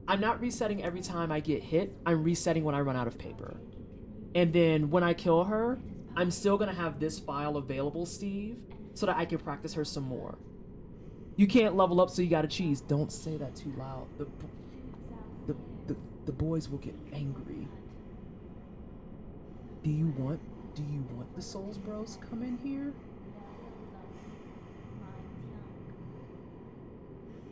I'm not resetting every time I get hit. I'm resetting when I run out of paper. And then when I kill her, I'm still going to have this file available, Steve, so that I can practice her some more. You can't level up, so you got to cheese. Don't say that too loud. The boys will get angry. Do you want the Souls Bros come in here?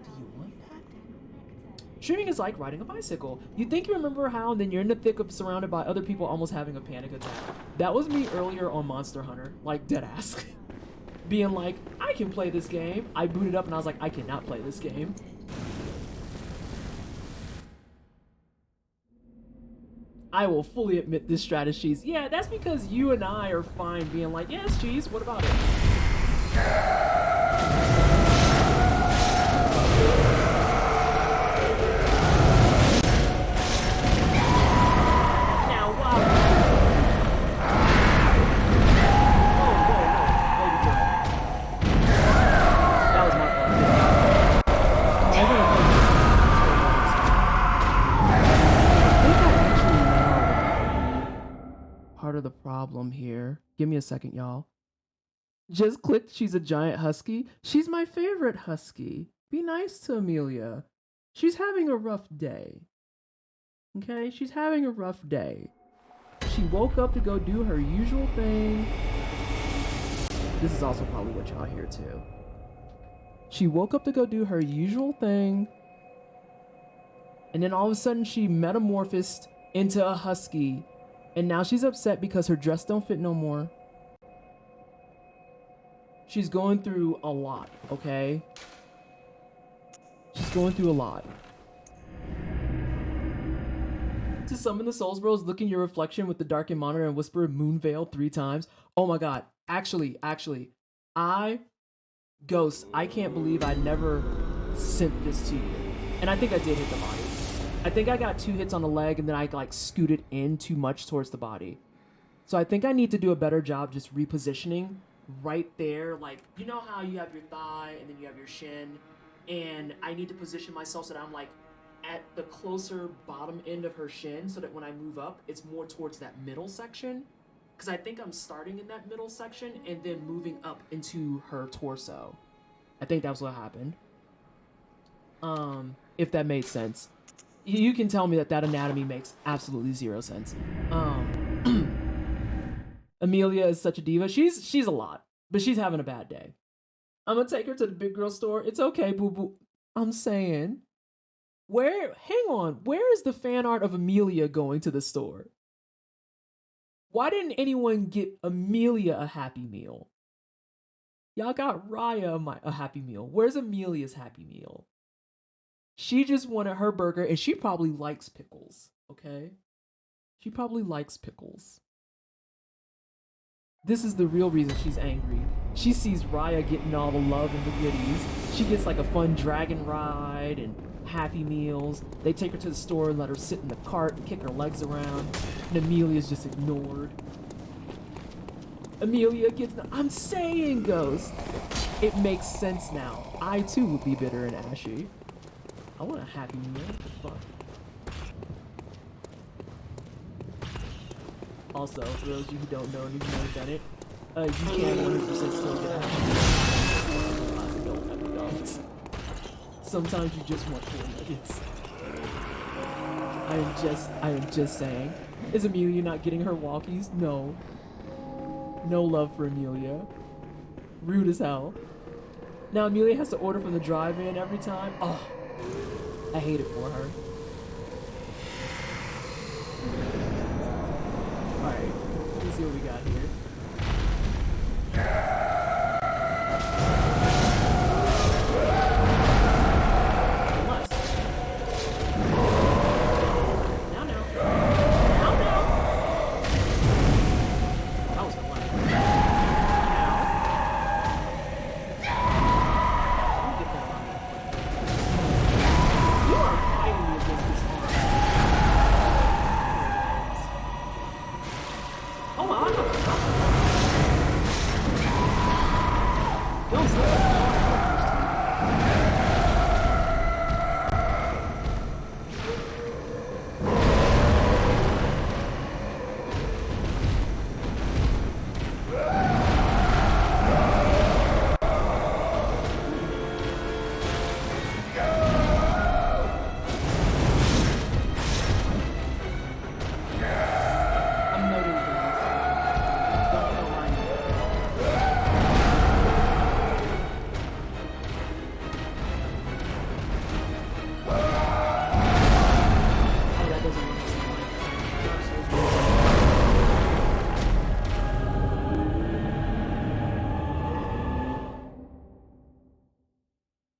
Do you want that? Streaming is like riding a bicycle. You think you remember how, and then you're in the thick of surrounded by other people almost having a panic attack. That was me earlier on Monster Hunter, like deadass. Being like, I can play this game. I booted up and I was like, I cannot play this game. I will fully admit this strategy. Yeah, that's because you and I are fine being like, yes, cheese, what about it? Part of the problem here. Give me a second, y'all. Just clicked she's a giant husky. She's my favorite husky. Be nice to Amelia. She's having a rough day. Okay? She's having a rough day. She woke up to go do her usual thing. This is also probably what y'all hear too. She woke up to go do her usual thing. And then all of a sudden she metamorphosed into a husky. And now she's upset because her dress don't fit no more. She's going through a lot, okay? She's going through a lot. To summon the Souls Bros, look in your reflection with the darkened monitor and whisper Moonveil 3 times. Oh my god. Actually, Ghost, I can't believe I never sent this to you. And I think I did hit the body. I think I got 2 hits on the leg and then I like scooted in too much towards the body. So I think I need to do a better job just repositioning right there. Like, you know how you have your thigh and then you have your shin? And I need to position myself so that I'm like at the closer bottom end of her shin so that when I move up, it's more towards that middle section. Because I think I'm starting in that middle section and then moving up into her torso. I think that's what happened. If that made sense. You can tell me that anatomy makes absolutely 0 sense. Amelia is such a diva. She's a lot, but she's having a bad day. I'm gonna take her to the big girl store. It's okay, boo boo. I'm saying, hang on, where is the fan art of Amelia going to the store? Why didn't anyone get Amelia a Happy Meal? Y'all got Raya a Happy Meal. Where's Amelia's Happy Meal? She just wanted her burger, and she probably likes pickles, okay? She probably likes pickles. This is the real reason she's angry. She sees Raya getting all the love and the goodies. She gets like a fun dragon ride and Happy Meals. They take her to the store and let her sit in the cart and kick her legs around. And Amelia's just ignored. Amelia gets... I'm saying, Ghost. It makes sense now. I too would be bitter and ashy. I want a Happy Meal. Fuck. Also, for those of you who don't know and you've never done it, you can 100% still get a Happy Meal. Sometimes you just want 4 nuggets. I am just saying. Is Amelia not getting her walkies? No. No love for Amelia. Rude as hell. Now Amelia has to order from the drive-in every time. Oh, I hate it for her. Alright, let's see what we got here.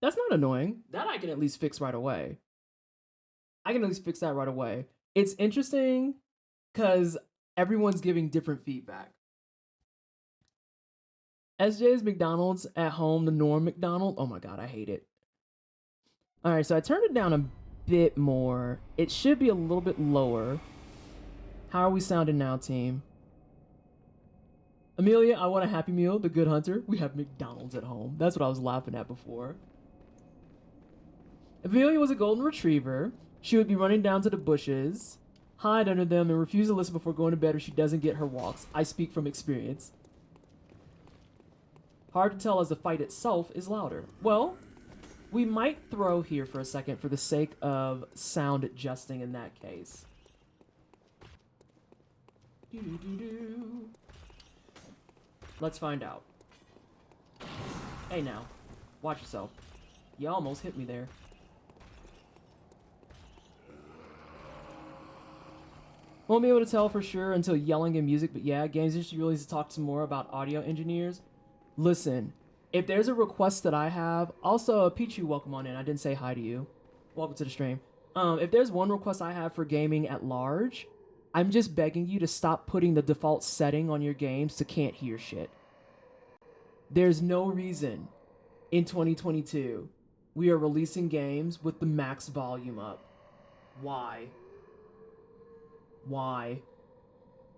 That's not annoying. That I can at least fix right away. I can at least fix that right away. It's interesting because everyone's giving different feedback. SJ's McDonald's at home, the Norm McDonald. Oh my god, I hate it. Alright, so I turned it down a bit more. It should be a little bit lower. How are we sounding now, team? Amelia, I want a Happy Meal, the Good Hunter. We have McDonald's at home. That's what I was laughing at before. If Amelia was a golden retriever, she would be running down to the bushes, hide under them, and refuse to listen before going to bed if she doesn't get her walks. I speak from experience. Hard to tell as the fight itself is louder. Well, we might throw here for a second for the sake of sound adjusting in that case. Let's find out. Hey now, watch yourself. You almost hit me there. Won't be able to tell for sure until yelling and music, but yeah, games industry really needs to talk some more about audio engineers. Listen, if there's a request that I have, also Pichu, welcome on in. I didn't say hi to you. Welcome to the stream. If there's one request I have for gaming at large, I'm just begging you to stop putting the default setting on your games to can't hear shit. There's no reason in 2022 we are releasing games with the max volume up. Why? Why?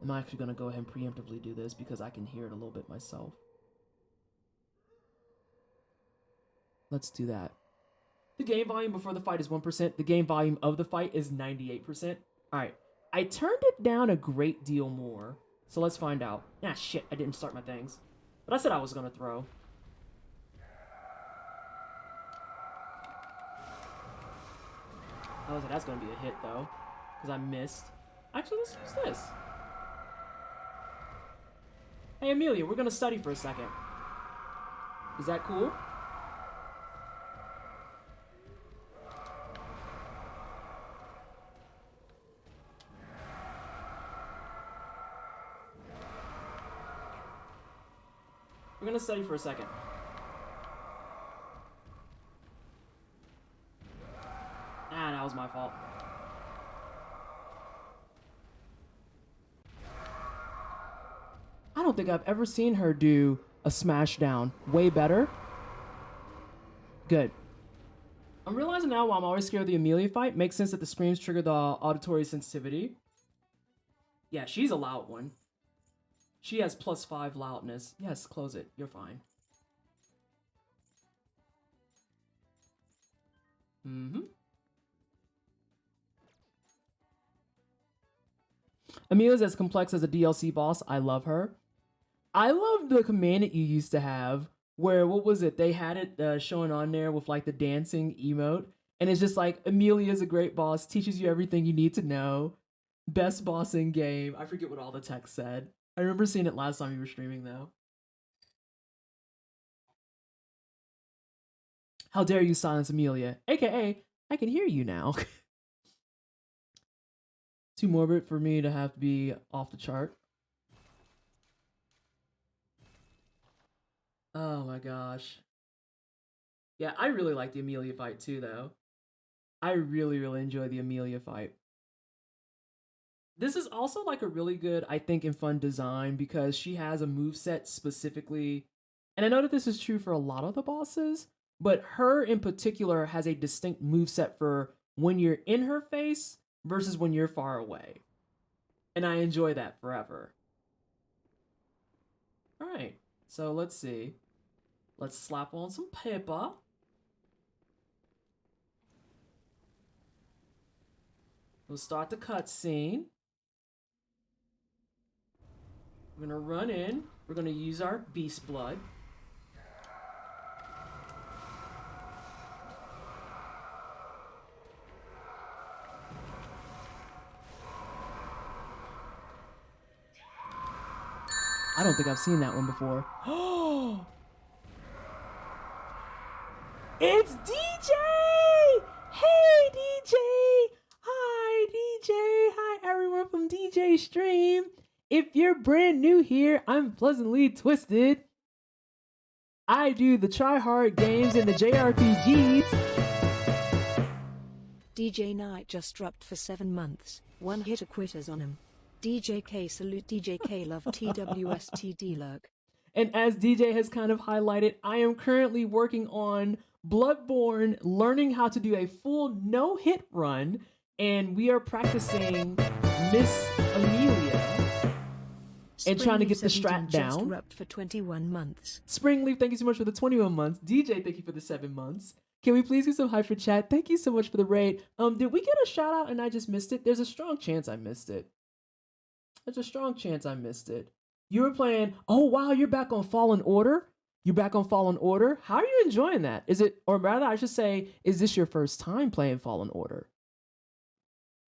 I'm actually going to go ahead and preemptively do this because I can hear it a little bit myself. Let's do that. The game volume before the fight is 1%. The game volume of the fight is 98%. All right. I turned it down a great deal more. So let's find out. Ah, shit. I didn't start my things. But I said I was going to throw. I was like, that's going to be a hit, though. Because I missed. Actually, let's use this. Hey, Amelia, we're going to study for a second. Is that cool? We're going to study for a second. Ah, that was my fault. I don't think I've ever seen her do a smash down. Way better. Good. I'm realizing now why I'm always scared of the Amelia fight. Makes sense that the screams trigger the auditory sensitivity. Yeah, she's a loud one. She has +5 loudness. Yes, close it. You're fine. Mm-hmm. Amelia's as complex as a DLC boss. I love her. I love the command that you used to have where, what was it? They had it showing on there with like the dancing emote. And it's just like, Amelia's a great boss, teaches you everything you need to know. Best boss in game. I forget what all the text said. I remember seeing it last time you were streaming though. How dare you silence Amelia? AKA, I can hear you now. Too morbid for me to have to be off the chart. Oh my gosh. Yeah, I really like the Amelia fight too, though. I really, really enjoy the Amelia fight. This is also like a really good, I think, and fun design because she has a moveset specifically. And I know that this is true for a lot of the bosses, but her in particular has a distinct moveset for when you're in her face versus when you're far away. And I enjoy that forever. All right, so let's see. Let's slap on some pepper. We'll start the cutscene. We're gonna run in. We're gonna use our beast blood. I don't think I've seen that one before. Oh! It's DJ! Hey, DJ! Hi, DJ! Hi, everyone from DJ Stream. If you're brand new here, I'm Pleasantly Twisted. I do the try-hard games and the JRPGs. DJ Knight just dropped for 7 months. One hitter quitters on him. DJ K salute DJ K love TWSTD lurk. And as DJ has kind of highlighted, I am currently working on Bloodborne, learning how to do a full no-hit run, and we are practicing Miss Amelia and trying to get the strat down. Just for 21 months. Springleaf, thank you so much for the 21 months. DJ, thank you for the 7 months. Can we please get some hype for chat? Thank you so much for the raid. Did we get a shout out and I just missed it? There's a strong chance I missed it. There's a strong chance I missed it. You were playing, oh wow, you're back on Fallen Order? You're back on Fallen Order? How are you enjoying that? Is it, or rather I should say, is this your first time playing Fallen Order?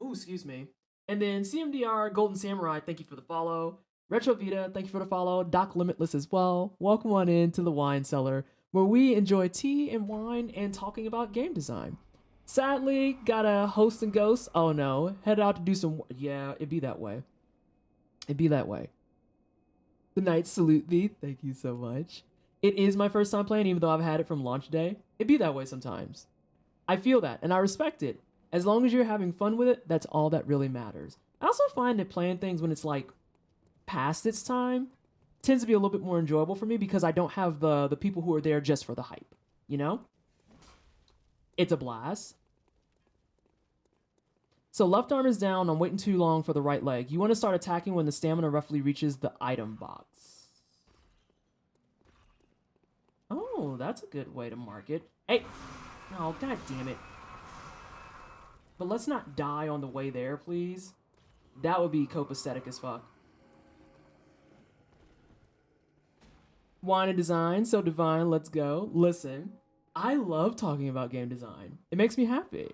Ooh, excuse me. And then CMDR, Golden Samurai, thank you for the follow. Retro Vita, thank you for the follow. Doc Limitless as well. Welcome on in to the Wine Cellar, where we enjoy tea and wine and talking about game design. Sadly, gotta host and ghost. Oh no, headed out to do some, yeah, it'd be that way. It'd be that way. The Knights salute thee. Thank you so much. It is my first time playing, even though I've had it from launch day. It'd be that way sometimes. I feel that, and I respect it. As long as you're having fun with it, that's all that really matters. I also find that playing things when it's like past its time tends to be a little bit more enjoyable for me because I don't have the people who are there just for the hype, you know? It's a blast. So left arm is down. I'm waiting too long for the right leg. You want to start attacking when the stamina roughly reaches the item box. Oh, that's a good way to mark it. Hey! Oh, god damn it. But let's not die on the way there, please. That would be copacetic as fuck. Wine and design, so divine, let's go. Listen, I love talking about game design. It makes me happy.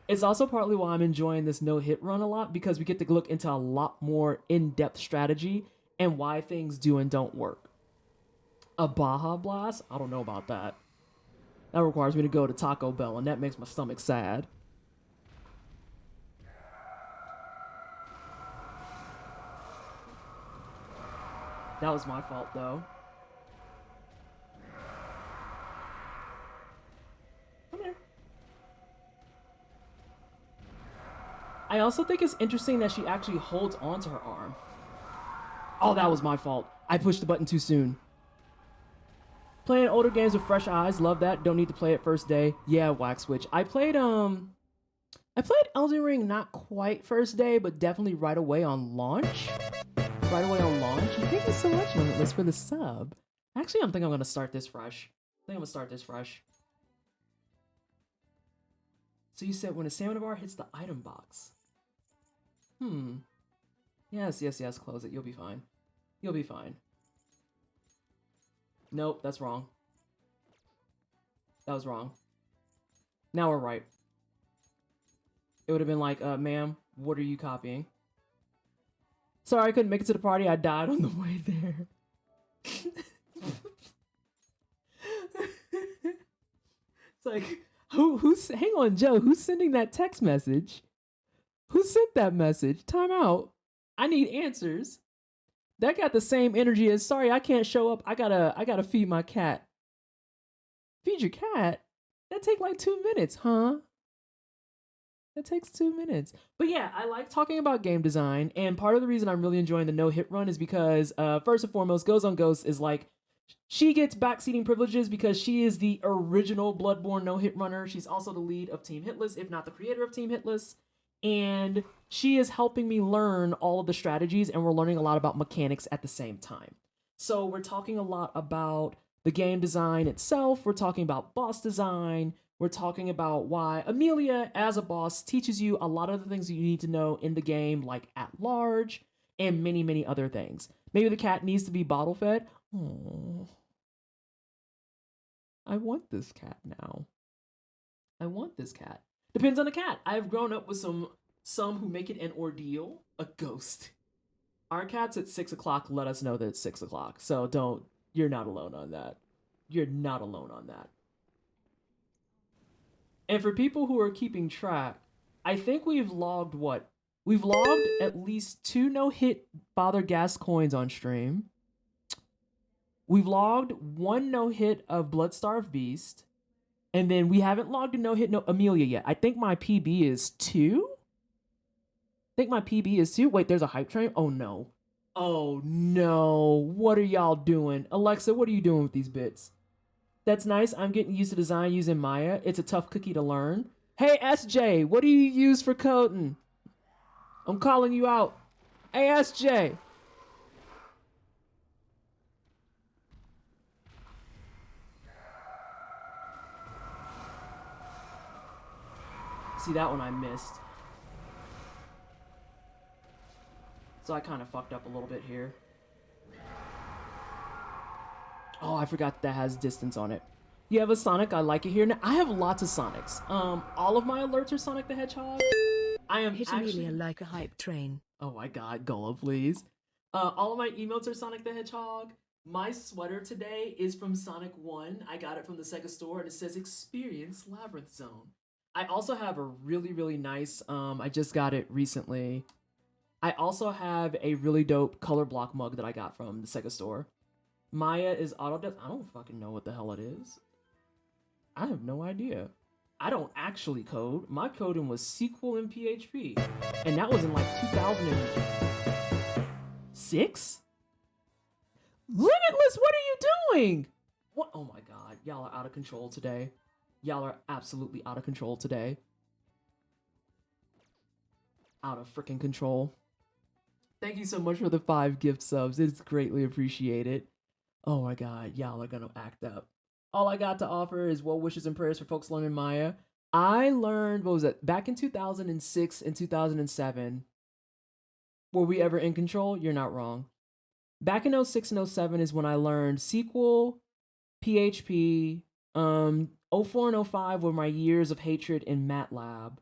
It's also partly why I'm enjoying this no-hit run a lot, because we get to look into a lot more in-depth strategy and why things do and don't work. A Baja Blast? I don't know about that. That requires me to go to Taco Bell, and that makes my stomach sad. That was my fault, though. Come here. I also think it's interesting that she actually holds onto her arm. Oh, that was my fault. I pushed the button too soon. Playing older games with fresh eyes, love that. Don't need to play it first day. Yeah, Wax Switch. I played Elden Ring not quite first day, but definitely right away on launch. Thank you so much, Limitless, for the sub. Actually, I'm gonna start this fresh. So you said when a stamina bar hits the item box. Yes, close it. You'll be fine. Nope, that's wrong. That was wrong. Now we're right. It would have been like, ma'am, what are you copying? Sorry, I couldn't make it to the party. I died on the way there. It's like, hang on, Joe, who's sending that text message? Who sent that message? Time out. I need answers. That got the same energy as, sorry, I can't show up. I gotta feed my cat. Feed your cat? That take like 2 minutes, huh? That takes 2 minutes. But yeah, I like talking about game design, and part of the reason I'm really enjoying the no-hit run is because, first and foremost, Goes on Ghost is like, she gets backseating privileges because she is the original Bloodborne no-hit runner. She's also the lead of Team Hitless, if not the creator of Team Hitless. And she is helping me learn all of the strategies, and we're learning a lot about mechanics at the same time. So we're talking a lot about the game design itself. We're talking about boss design. We're talking about why Amelia, as a boss, teaches you a lot of the things you need to know in the game, like at large, and many, many other things. Maybe the cat needs to be bottle fed. Oh, I want this cat now. Depends on the cat. I've grown up with some who make it an ordeal. A ghost. Our cats at 6 o'clock let us know that it's 6 o'clock. So you're not alone on that. And for people who are keeping track, I think we've logged what? We've logged at least 2 no-hit Father Gas coins on stream. We've logged 1 no-hit of Bloodstarved Beast. And then we haven't logged a no-hit Amelia yet. I think my PB is 2? Wait, there's a hype train? Oh no. What are y'all doing? Alexa, what are you doing with these bits? That's nice. I'm getting used to design using Maya. It's a tough cookie to learn. Hey, SJ, what do you use for coding? I'm calling you out. Hey, SJ. See, that one I missed. So I kind of fucked up a little bit here. Oh, I forgot that has distance on it. You have a Sonic, I like it here. Now, I have lots of Sonics. All of my alerts are Sonic the Hedgehog. I am Hit Amelia like a hype train. Oh my god, Gola, please. All of my emotes are Sonic the Hedgehog. My sweater today is from Sonic 1. I got it from the Sega store, and it says Experience Labyrinth Zone. I also have a really, really nice, I just got it recently. I also have a really dope color block mug that I got from the Sega store. Maya is Autodesk. I don't fucking know what the hell it is. I have no idea. I don't actually code. My coding was SQL and PHP. And that was in like 2006? Limitless, what are you doing? What? Oh my god. Y'all are out of control today. Y'all are absolutely out of control today. Out of freaking control. Thank you so much for the 5 gift subs. It's greatly appreciated. Oh my god, y'all are gonna act up. All I got to offer is well wishes and prayers for folks learning Maya. I learned, what was it, back in 2006 and 2007. Were we ever in control? You're not wrong. Back in 06 and 07 is when I learned SQL, PHP, 04 and 05 were my years of hatred in MATLAB.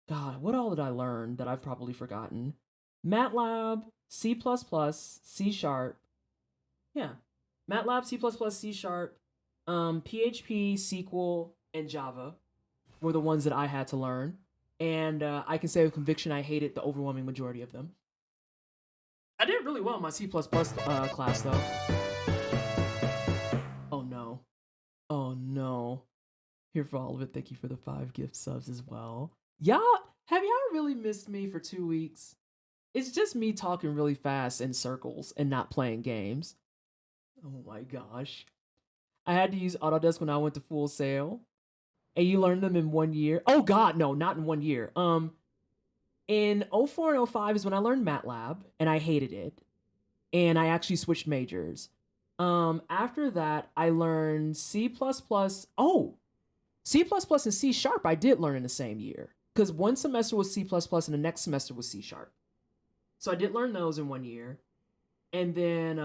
God, what all did I learn that I've probably forgotten? MATLAB, C++, C Sharp. Yeah. MATLAB, C++, C Sharp, PHP, SQL, and Java were the ones that I had to learn. And I can say with conviction I hated the overwhelming majority of them. I did really well in my C++ class, though. Oh, no. Oh, no. Here for all of it. Thank you for the 5 gift subs as well. Y'all, have y'all really missed me for 2 weeks? It's just me talking really fast in circles and not playing games. Oh my gosh. I had to use Autodesk when I went to Full Sail. And you learned them in 1 year. Oh god, no, not in 1 year. In 04 and 05 is when I learned MATLAB, and I hated it. And I actually switched majors. After that, I learned C++. Oh, C++ and C Sharp I did learn in the same year. Because one semester was C++ and the next semester was C Sharp. So I did learn those in 1 year. And then,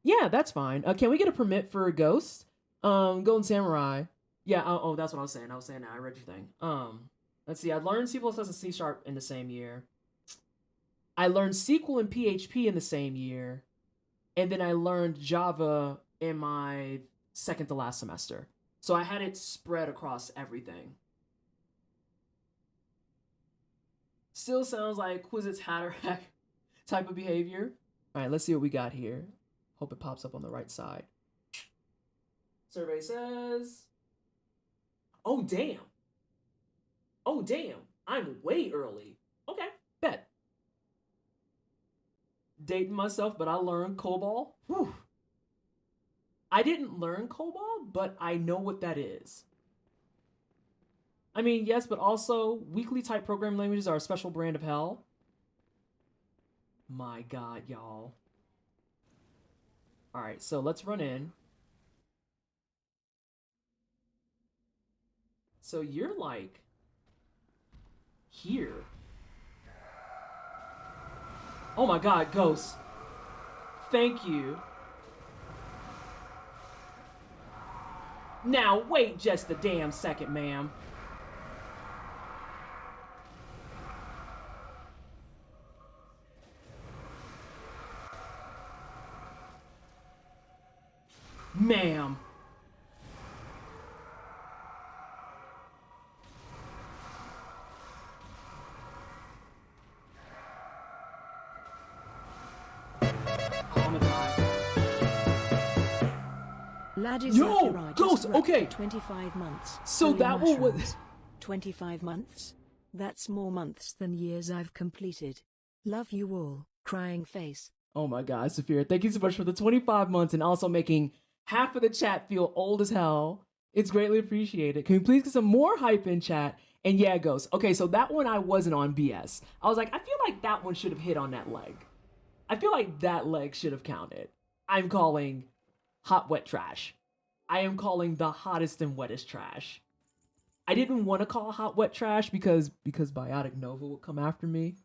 yeah, that's fine. Can we get a permit for a Ghost? Golden Samurai. Yeah, oh, that's what I was saying. That. I read your thing. Let's see. I learned C++ and C Sharp in the same year. I learned SQL and PHP in the same year. And then I learned Java in my second to last semester. So I had it spread across everything. Still sounds like Quizits Hatterack type of behavior. All right, let's see what we got here. Hope it pops up on the right side. Survey says, oh, damn. Oh, damn. I'm way early. Okay, bet. Dating myself, but I learned COBOL. Whew. I didn't learn COBOL, but I know what that is. I mean, yes, but also weakly type programming languages are a special brand of hell. My god, y'all. All right, so let's run in. So you're like here. Oh my god, Ghost. Thank you. Now wait just a damn second, ma'am. Ma'am. Yo, Ghost, okay. 25 months. So that one was 25 months? That's more months than years I've completed. Love you all, crying face. Oh my god, Saphira, thank you so much for the 25 months and also making half of the chat feel old as hell. It's greatly appreciated. Can we please get some more hype in chat? And yeah, Ghost. Okay, so that one I wasn't on BS. I was like, I feel like that one should have hit on that leg. I feel like that leg should have counted. I'm calling hot, wet trash. I am calling the hottest and wettest trash. I didn't want to call hot, wet trash because Biotic Nova would come after me.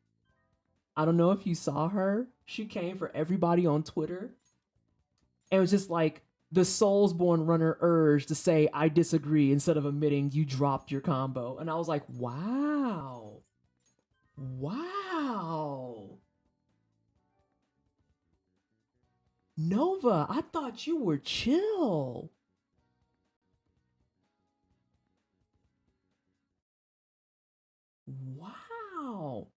I don't know if you saw her. She came for everybody on Twitter. And it was just like the Soulsborne runner urge to say, I disagree, instead of admitting you dropped your combo. And I was like, wow. Wow. Nova, I thought you were chill. Wow.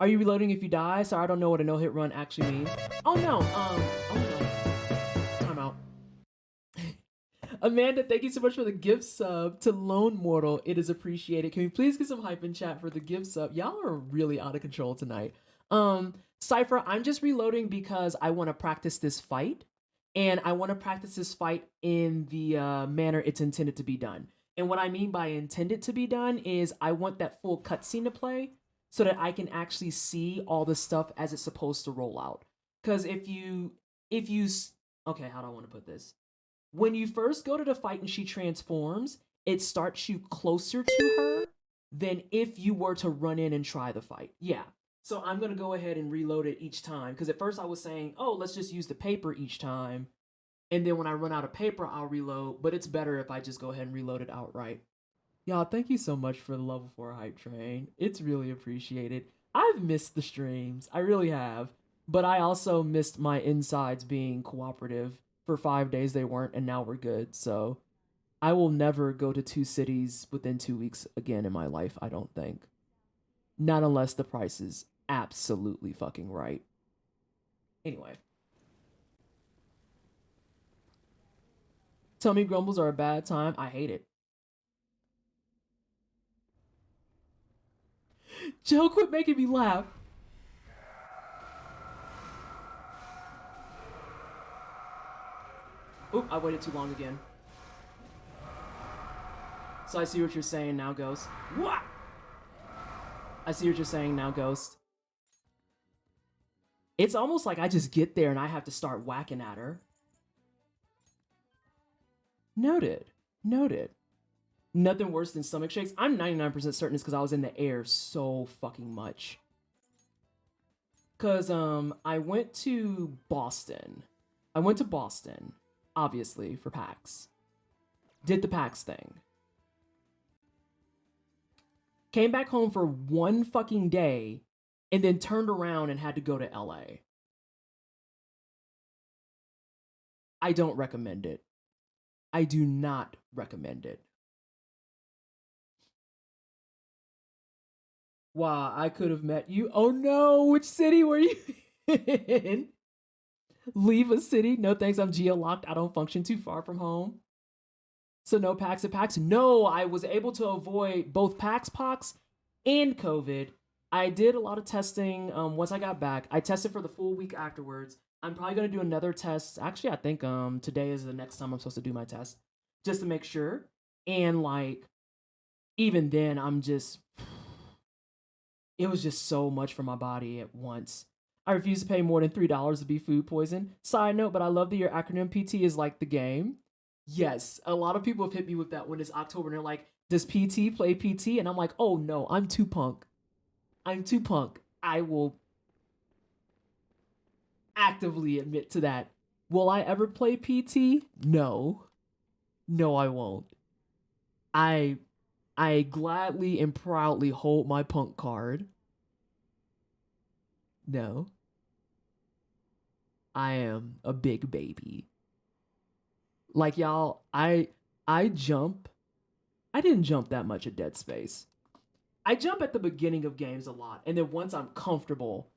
Are you reloading if you die? Sorry, I don't know what a no-hit run actually means. Oh no, oh no. Time out. Amanda, thank you so much for the gift sub to Lone Mortal. It is appreciated. Can we please get some hype in chat for the gift sub? Y'all are really out of control tonight. Cypher, I'm just reloading because I want to practice this fight. And I want to practice this fight in the manner it's intended to be done. And what I mean by intended to be done is I want that full cutscene to play so that I can actually see all the stuff as it's supposed to roll out. Because if you, okay, how do I want to put this? When you first go to the fight and she transforms, it starts you closer to her than if you were to run in and try the fight. Yeah. So I'm going to go ahead and reload it each time. Because at first I was saying, oh, let's just use the paper each time. And then when I run out of paper, I'll reload. But it's better if I just go ahead and reload it outright. Y'all, thank you so much for the level 4 hype train. It's really appreciated. I've missed the streams. I really have. But I also missed my insides being cooperative. For 5 days they weren't, and now we're good. So I will never go to 2 cities within 2 weeks again in my life, I don't think. Not unless the price is absolutely fucking right. Anyway. Tummy grumbles are a bad time. I hate it. Joe, quit making me laugh. Oop, I waited too long again. So I see what you're saying now, Ghost. What? I see what you're saying now, Ghost. It's almost like I just get there and I have to start whacking at her. Noted. Noted. Nothing worse than stomach shakes. I'm 99% certain it's because I was in the air so fucking much. Because I went to Boston. Obviously, for PAX. Did the PAX thing. Came back home for 1 fucking day and then turned around and had to go to LA. I don't recommend it. I do not recommend it. Wow, I could have met you. Oh no, which city were you in? Leave a city? No thanks, I'm geo-locked. I don't function too far from home. So no PAX at PAX? No, I was able to avoid both PAX Pox and COVID. I did a lot of testing once I got back. I tested for the full week afterwards. I'm probably going to do another test. Actually, I think today is the next time I'm supposed to do my test. Just to make sure. And like, even then, it was just so much for my body at once. I refuse to pay more than $3 to be food poisoned. Side note, but I love that your acronym PT is like the game. Yes, a lot of people have hit me with that when it's October and they're like, does PT play PT? And I'm like, oh no, I'm too punk. I will actively admit to that. Will I ever play PT? No. No, I won't. I gladly and proudly hold my punk card. No. I am a big baby. Like y'all, I jump. I didn't jump that much at Dead Space. I jump at the beginning of games a lot, and then once I'm comfortable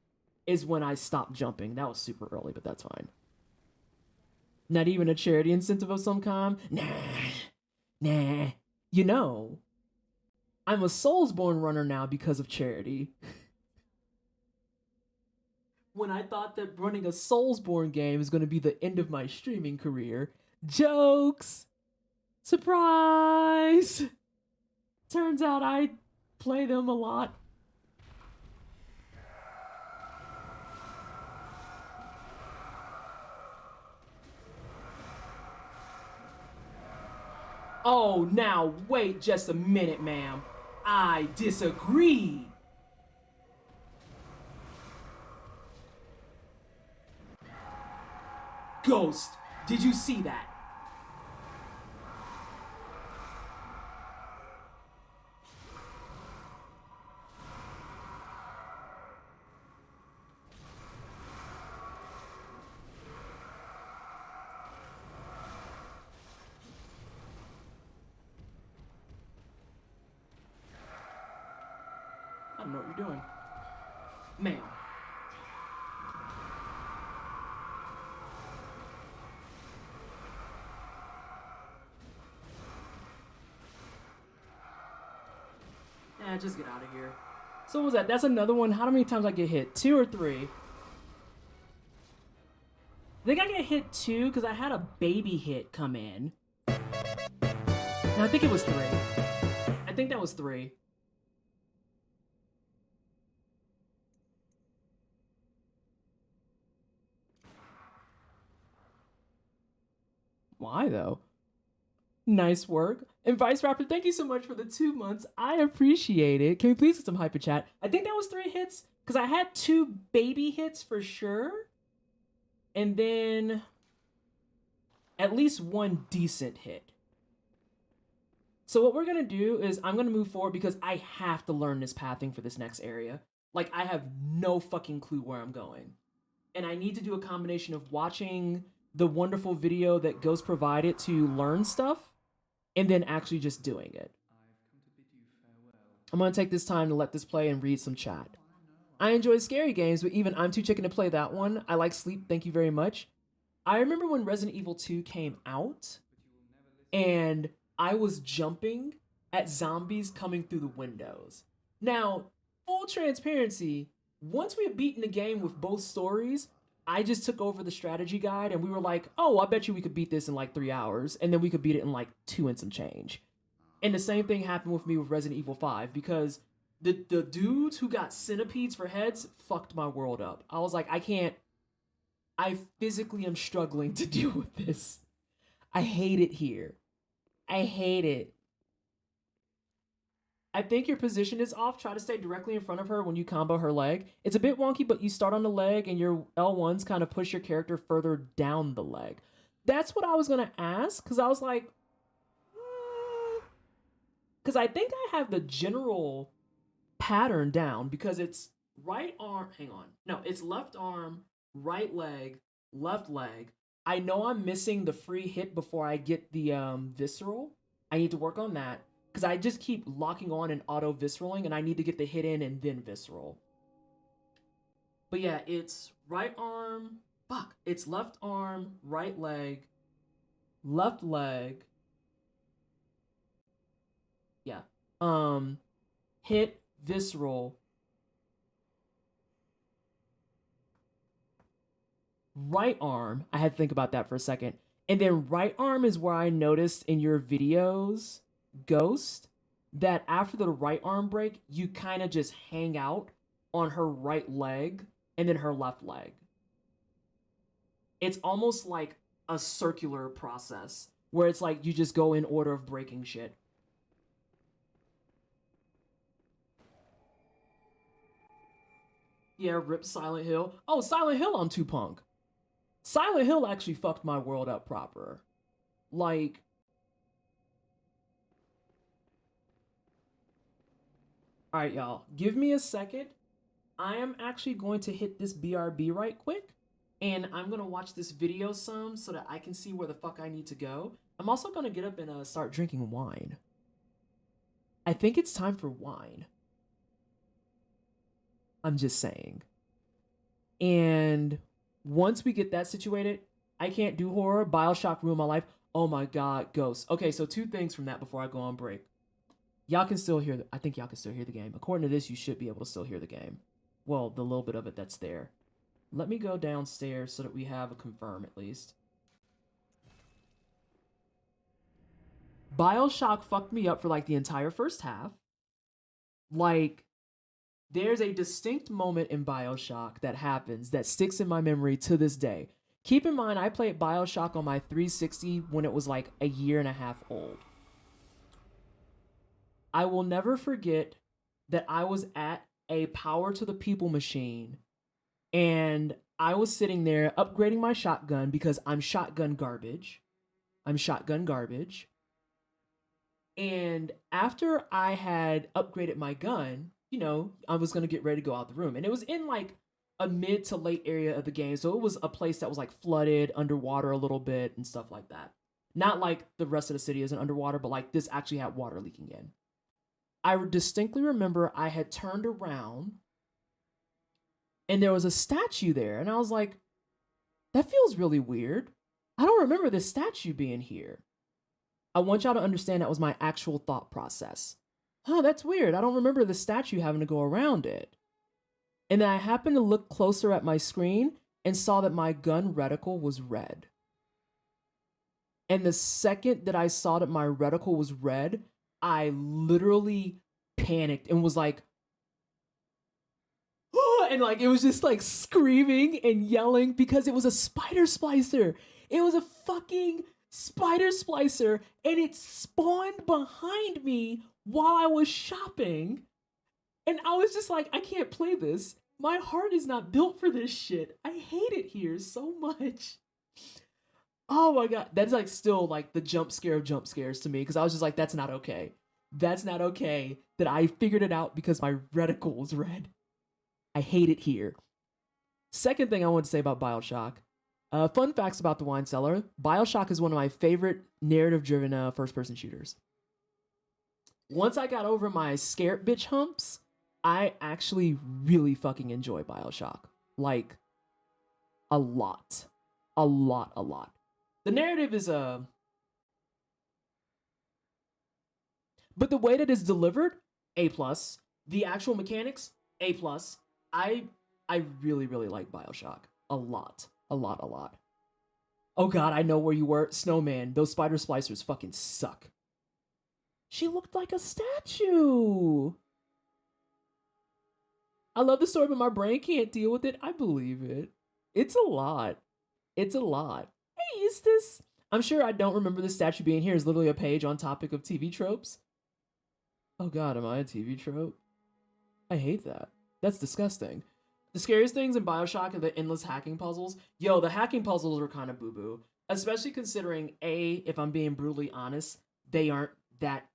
is when I stop jumping. That was super early, but that's fine. Not even a charity incentive of some kind? Nah. You know, I'm a Soulsborne runner now because of charity. When I thought that running a Soulsborne game is going to be the end of my streaming career. Jokes! Surprise! Turns out I play them a lot. Oh, now wait just a minute, ma'am. I disagree. Ghost, did you see that? I don't know what you're doing. Ma'am. Yeah, just get out of here. So what was that? That's another one. How many times I get hit? 2 or 3? I think I get hit 2 because I had a baby hit come in. And I think it was 3. I think that was 3. Why though? Nice work. And Vice Rapper, thank you so much for the 2 months. I appreciate it. Can we please get some hyper chat? I think that was 3 hits because I had 2 baby hits for sure. And then at least 1 decent hit. So what we're going to do is I'm going to move forward because I have to learn this pathing for this next area. Like, I have no fucking clue where I'm going. And I need to do a combination of watching the wonderful video that Ghost provided to learn stuff and then actually just doing it. I'm going to take this time to let this play and read some chat. I enjoy scary games, but even I'm too chicken to play that one. I like Sleep, thank you very much. I remember when Resident Evil 2 came out, and I was jumping at zombies coming through the windows. Now, full transparency, once we had beaten the game with both stories, I just took over the strategy guide, and we were like, oh, I bet you we could beat this in like 3 hours, and then we could beat it in like 2 and some change. And the same thing happened with me with Resident Evil 5, because the dudes who got centipedes for heads fucked my world up. I was like, I physically am struggling to deal with this. I hate it here. I hate it. I think your position is off. Try to stay directly in front of her when you combo her leg. It's a bit wonky, but you start on the leg and your L1s kind of push your character further down the leg. That's what I was going to ask, because I was like, because I think I have the general pattern down, because it's right arm, hang on. No, it's left arm, right leg, left leg. I know I'm missing the free hit before I get the visceral. I need to work on that, because I just keep locking on and auto visceraling, and I need to get the hit in and then visceral. But yeah, it's right arm, fuck, it's left arm, right leg, left leg. Yeah. Hit, visceral, right arm. I had to think about that for a second. And then right arm is where I noticed in your videos, Ghost, that after the right arm break, you kind of just hang out on her right leg and then her left leg. It's almost like a circular process where it's like you just go in order of breaking shit. Yeah, rip Silent Hill. Oh, Silent Hill on 2Punk. Silent Hill actually fucked my world up proper. Like, alright, y'all. Give me a second. I am actually going to hit this BRB right quick. And I'm going to watch this video some so that I can see where the fuck I need to go. I'm also going to get up and start drinking wine. I think it's time for wine. I'm just saying. And once we get that situated, I can't do horror. BioShock ruined my life. Oh my god, Ghost. Okay, so 2 things from that before I go on break. Y'all can still hear, I think y'all can still hear the game. According to this, you should be able to still hear the game. Well, the little bit of it that's there. Let me go downstairs so that we have a confirm at least. BioShock fucked me up for like the entire first half. Like, there's a distinct moment in BioShock that happens that sticks in my memory to this day. Keep in mind, I played BioShock on my 360 when it was like a year and a half old. I will never forget that I was at a Power to the People machine and I was sitting there upgrading my shotgun because I'm shotgun garbage. And after I had upgraded my gun, you know, I was going to get ready to go out the room. And it was in like a mid to late area of the game. So it was a place that was like flooded, underwater a little bit and stuff like that. Not like the rest of the city isn't underwater, but like this actually had water leaking in. I distinctly remember I had turned around and there was a statue there, and I was like, that feels really weird. I don't remember this statue being here. I want y'all to understand that was my actual thought process. Huh, that's weird. I don't remember the statue having to go around it. And then I happened to look closer at my screen and saw that my gun reticle was red. And the second that I saw that my reticle was red, I literally panicked and was like, oh, and like it was just like screaming and yelling because it was a spider splicer. It was a fucking spider splicer, and it spawned behind me while I was shopping. And I was just like, I can't play this. My heart is not built for this shit. I hate it here so much. Oh my god, that's like still like the jump scare of jump scares to me, because I was just like, that's not okay. That's not okay that I figured it out because my reticle was red. I hate it here. Second thing I want to say about BioShock. Fun facts about the wine cellar. BioShock is one of my favorite narrative-driven first-person shooters. Once I got over my scared bitch humps, I actually really fucking enjoy BioShock. Like, a lot. A lot, a lot. The narrative is but the way that it's delivered, A+. The actual mechanics, A+. I really, really like BioShock. A lot. A lot, a lot. Oh god, I know where you were. Snowman, those spider splicers fucking suck. She looked like a statue. I love the story, but my brain can't deal with it. I believe it. It's a lot. It's a lot. Hey, is this... I'm sure I don't remember the statue being here. It's literally a page on topic of TV tropes. Oh god, am I a TV trope? I hate that. That's disgusting. The scariest things in BioShock are the endless hacking puzzles. Yo, the hacking puzzles are kind of boo-boo. Especially considering, A, if I'm being brutally honest, they aren't that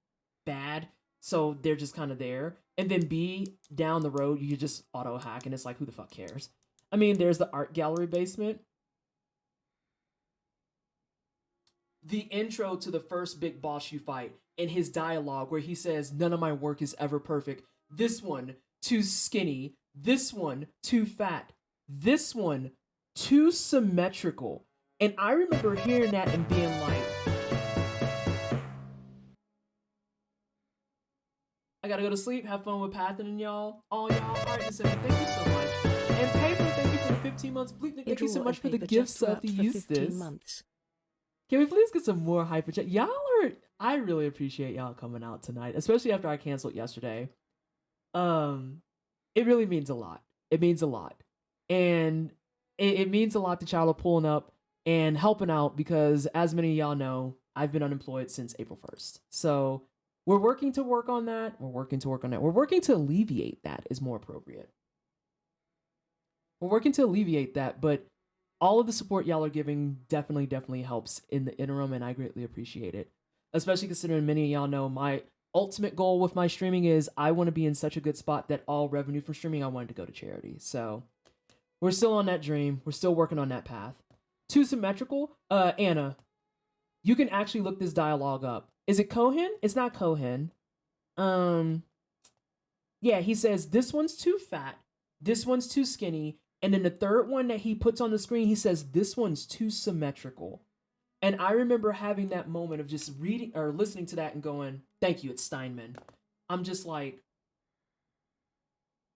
bad. So they're just kind of there. And then B, down the road, you just auto-hack, and it's like, who the fuck cares? I mean, there's the art gallery basement. The intro to the first big boss you fight, and his dialogue where he says, none of my work is ever perfect. This one, too skinny. This one, too fat. This one, too symmetrical. And I remember hearing that and being like, I gotta go to sleep. Have fun with Pathin and y'all. All y'all. All right, December, thank you so much. And Paper, thank you for the 15 months. Bleak, thank you so much for the gifts of the Eustace. Can we please get some more hyper chat? Y'all are... I really appreciate y'all coming out tonight, especially after I canceled yesterday. It really means a lot. It means a lot. And it means a lot that y'all are pulling up and helping out because, as many of y'all know, I've been unemployed since April 1st. So we're working to work on that. We're working to alleviate that is more appropriate. We're working to alleviate that, but all of the support y'all are giving definitely helps in the interim, and I greatly appreciate it. Especially considering many of y'all know my ultimate goal with my streaming is I want to be in such a good spot that all revenue from streaming I wanted to go to charity. So we're still on that dream. We're still working on that path. Too symmetrical? Anna, you can actually look this dialogue up. Is it Cohen? It's not Cohen. Yeah, he says, this one's too fat. This one's too skinny. And then the third one that he puts on the screen, he says, this one's too symmetrical. And I remember having that moment of just reading or listening to that and going, thank you, it's Steinman. I'm just like,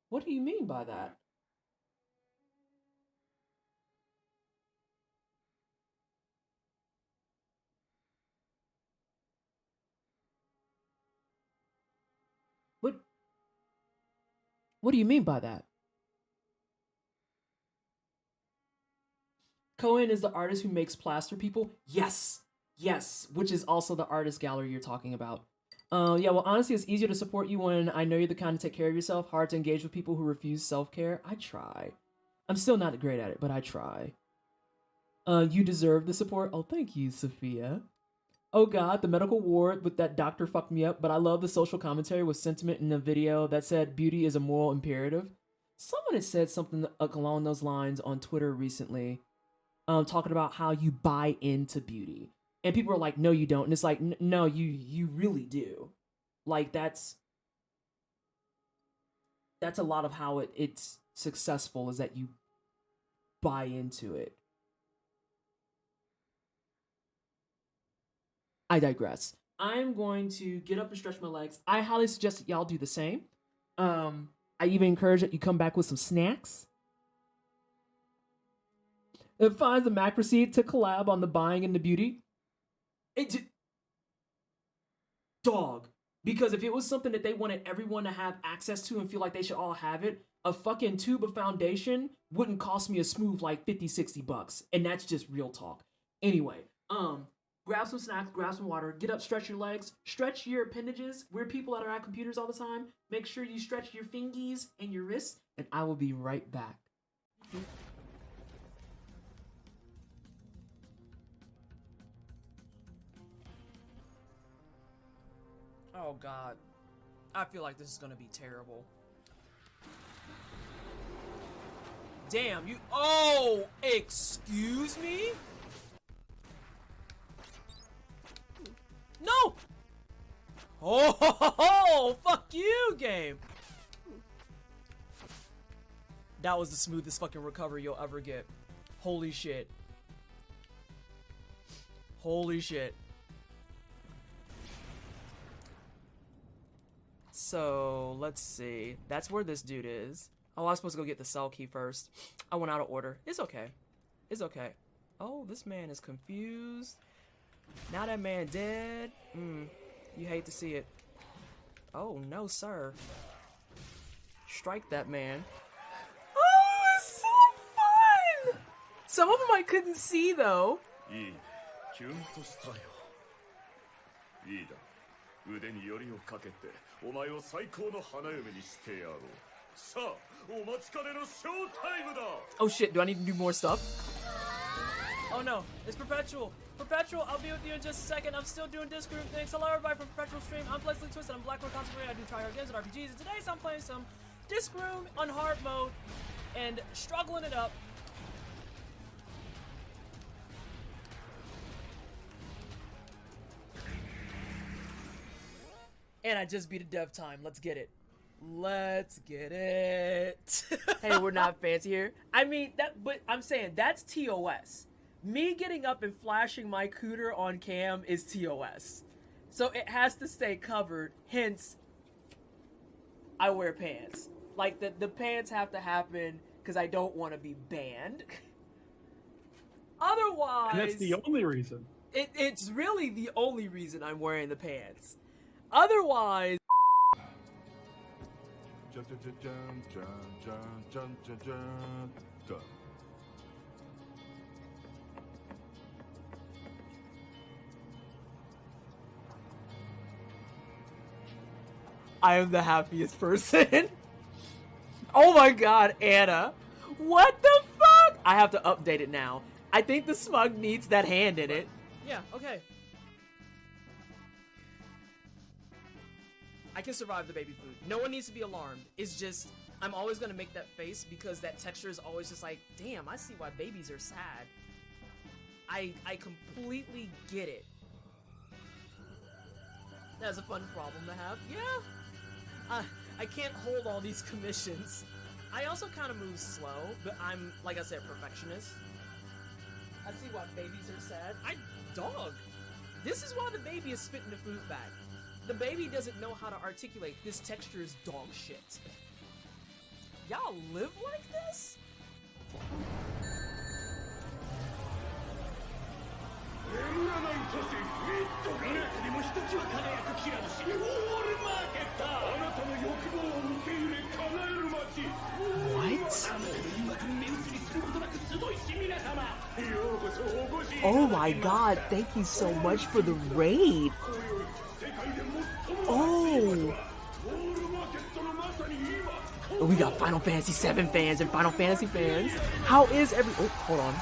what do you mean by that? What do you mean by that? Cohen is the artist who makes plaster people? Yes, which is also the artist gallery you're talking about. Yeah, well, honestly, it's easier to support you when I know you're the kind to take care of yourself. Hard to engage with people who refuse self-care. I try. I'm still not great at it, but I try. You deserve the support. Oh, thank you, Sophia. Oh god, the medical ward with that doctor fucked me up, but I love the social commentary with sentiment in the video that said beauty is a moral imperative. Someone has said something along those lines on Twitter recently. Talking about how you buy into beauty, and people are like, no you don't, and it's like, no, you really do. Like that's a lot of how it's successful is that you buy into it. I digress. I'm going to get up and stretch my legs. I highly suggest that y'all do the same. I even encourage that you come back with some snacks. It finds the Macroseed to collab on the buying and the beauty. Dog. Because if it was something that they wanted everyone to have access to and feel like they should all have it, a fucking tube of foundation wouldn't cost me a smooth like 50, 60 bucks. And that's just real talk. Anyway, grab some snacks, grab some water, get up, stretch your legs, stretch your appendages. We're people that are at computers all the time. Make sure you stretch your fingies and your wrists, and I will be right back. Oh God, I feel like this is gonna be terrible. Damn, you, oh, excuse me? No! Oh, fuck you, game! That was the smoothest fucking recovery you'll ever get. Holy shit. Holy shit. So, let's see. That's where this dude is. Oh, I was supposed to go get the cell key first. I went out of order. It's okay. It's okay. Oh, this man is confused. Now that man dead. You hate to see it. Oh, no, sir. Strike that man. Oh, it's so fun! Some of them I couldn't see, though. Oh shit, do I need to do more stuff? Oh no, it's Perpetual. Perpetual, I'll be with you in just a second. I'm still doing disc group things. Hello everybody from Perpetual Stream. I'm Leslie Twisted. I'm Blackwood Concentrate. I do tryhard games and RPGs. And today I'm playing some disc room on hard mode and struggling it up. And I just beat a dev time. Let's get it. Let's get it. Hey, we're not fancy here. I mean, but I'm saying that's TOS. Me getting up and flashing my cooter on cam is TOS. So it has to stay covered. Hence, I wear pants. Like, the pants have to happen because I don't want to be banned. Otherwise... And that's the only reason. It's really the only reason I'm wearing the pants. Otherwise... I am the happiest person. Oh my god, Anna. What the fuck? I have to update it now. I think the smug needs that hand in it. Yeah, okay. I can survive the baby food. No one needs to be alarmed. It's just, I'm always gonna make that face because that texture is always just like, damn, I see why babies are sad. I completely get it. That's a fun problem to have. Yeah. I can't hold all these commissions. I also kind of move slow, but I'm, like I said, perfectionist. I see why babies are sad. Dog. This is why the baby is spitting the food back. The baby doesn't know how to articulate this texture is dog shit. Y'all live like this? What? Oh my god, thank you so much for the raid. Oh. We got Final Fantasy VII fans and Final Fantasy fans. How is oh, hold on.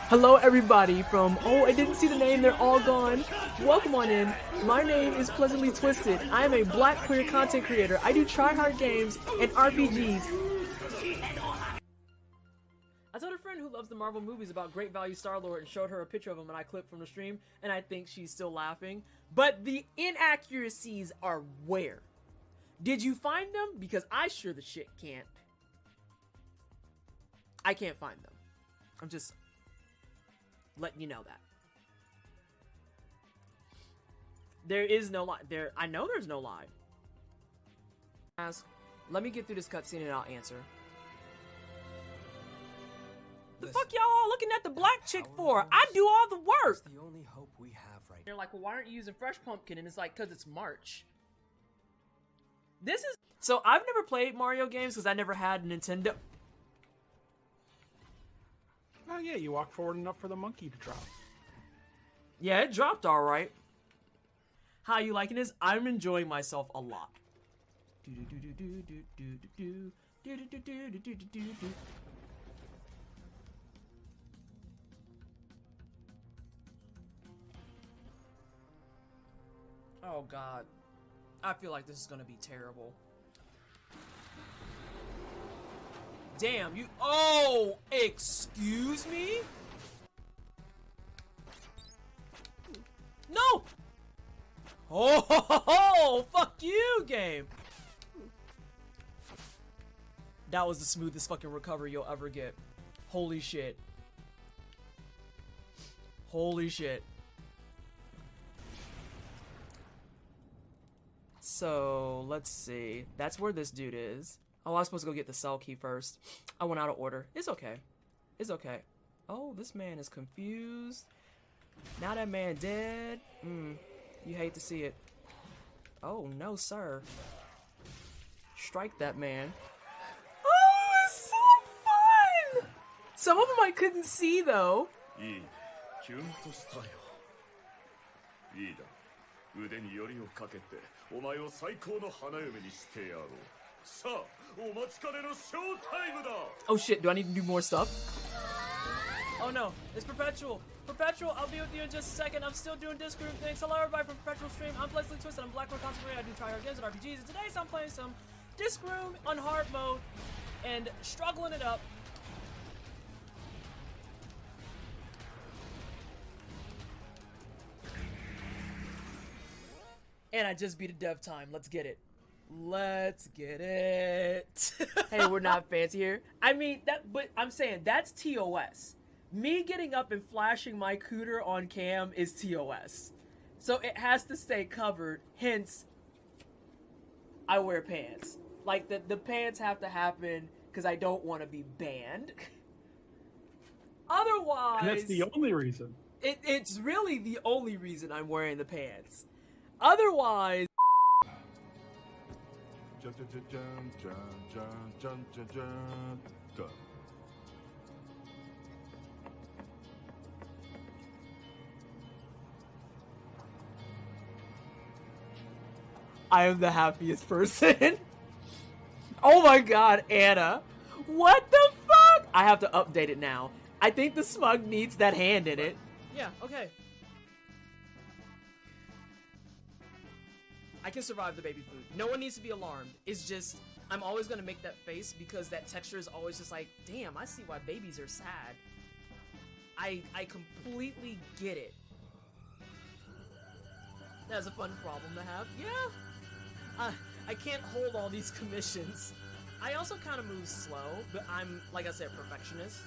Hello everybody from, oh, I didn't see the name, they're all gone. Welcome on in. My name is Pleasantly Twisted. I am a black queer content creator. I do tryhard games and RPGs. I told a friend who loves the Marvel movies about Great Value Star-Lord and showed her a picture of him and I clipped from the stream, and I think she's still laughing. But the inaccuracies are where? Did you find them? Because I sure the shit can't. I can't find them. I'm just letting you know that. There is no lie. I know there's no lie. Let me get through this cutscene and I'll answer. The fuck y'all all looking at the black chick for? I do all the work. The only hope we have right now. They're like, well, why aren't you using Fresh Pumpkin? And it's like, cause it's March. This is so I've never played Mario games because I never had a Nintendo. Oh yeah, you walk forward enough for the monkey to drop. Yeah, it dropped all right. How you liking this? I'm enjoying myself a lot. Oh god. I feel like this is gonna be terrible. Damn, you. Oh, excuse me? No! Oh, fuck you, game! That was the smoothest fucking recovery you'll ever get. Holy shit. Holy shit. So, let's see. That's where this dude is. Oh, I was supposed to go get the cell key first. I went out of order. It's okay. It's okay. Oh, this man is confused. Now that man dead. You hate to see it. Oh, no, sir. Strike that man. Oh, it's so fun! Some of them I couldn't see, though. 腕によりをかけてお前を最高の花嫁にしてやろう。さあ、お待ちかねのショータイムだ。 Oh shit, do I need to do more stuff? Oh no, it's Perpetual. Perpetual, I'll be with you in just a second. I'm still doing disc group things. Hello everybody from Perpetual Stream. I'm Leslie Twisted. I'm Black Rock Constantly. I do try hard games and RPGs. And today I'm playing some disc room on hard mode and struggling it up. And I just beat a dev time. Let's get it. Let's get it. Hey, we're not fancy here. I mean, but I'm saying that's TOS. Me getting up and flashing my cooter on cam is TOS. So it has to stay covered. Hence, I wear pants. Like, the pants have to happen because I don't want to be banned. Otherwise... And that's the only reason. It's really the only reason I'm wearing the pants. Otherwise... I am the happiest person. Oh my god, Anna. What the fuck? I have to update it now. I think the smug needs that hand in it. Yeah, okay. I can survive the baby food. No one needs to be alarmed. It's just, I'm always gonna make that face because that texture is always just like, damn, I see why babies are sad. I completely get it. That's a fun problem to have. Yeah. I can't hold all these commissions. I also kind of move slow, but I'm, like I said, perfectionist.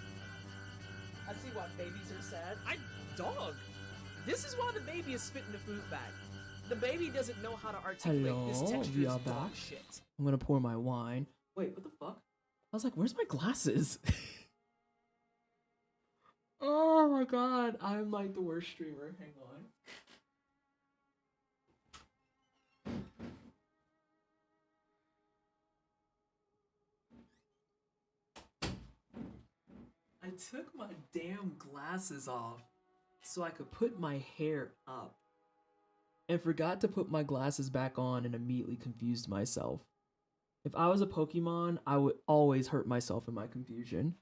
I see why babies are sad. Dog. This is why the baby is spitting the food back. The baby doesn't know how to articulate this texture is dog shit. I'm gonna pour my wine. Wait, what the fuck? I was like, where's my glasses? Oh my god, I'm like the worst streamer. Hang on. I took my damn glasses off so I could put my hair up. And forgot to put my glasses back on and immediately confused myself. If I was a Pokemon, I would always hurt myself in my confusion.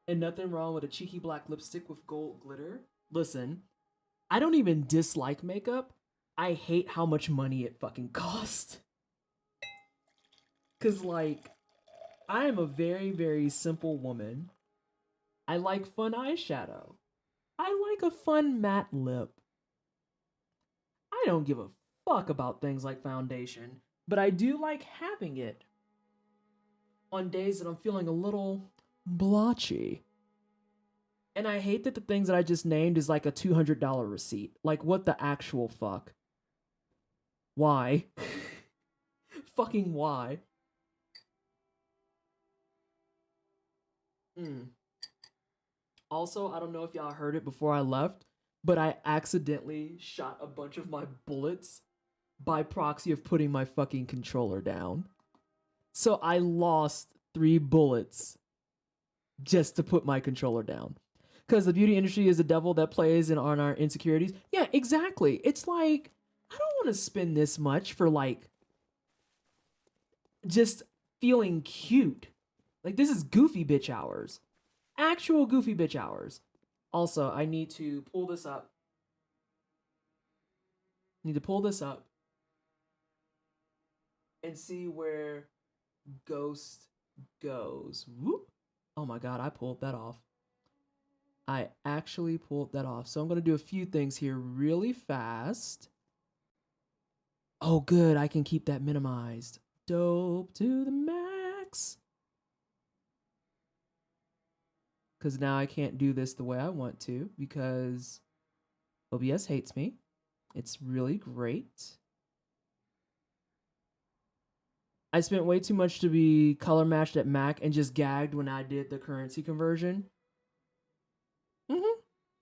And nothing wrong with a cheeky black lipstick with gold glitter. Listen, I don't even dislike makeup. I hate how much money it fucking costs. Cause like, I am a very, very simple woman. I like fun eyeshadow. I like a fun matte lip. I don't give a fuck about things like foundation. But I do like having it on days that I'm feeling a little blotchy. And I hate that the things that I just named is like a $200 receipt. Like, what the actual fuck? Why? Fucking why? Also, I don't know if y'all heard it before I left, but I accidentally shot a bunch of my bullets by proxy of putting my fucking controller down. So I lost 3 bullets just to put my controller down. Because the beauty industry is the devil that plays in on our insecurities. Yeah, exactly. It's like, I don't want to spend this much for like just feeling cute. Like, this is goofy bitch hours. Actual goofy bitch hours. Also, I need to pull this up. Need to pull this up and see where Ghost goes. Whoop. Oh my god, I pulled that off. I actually pulled that off. So I'm going to do a few things here really fast. Oh, good. I can keep that minimized. Dope to the max. Because now I can't do this the way I want to because OBS hates me. It's really great. I spent way too much to be color matched at Mac and just gagged when I did the currency conversion.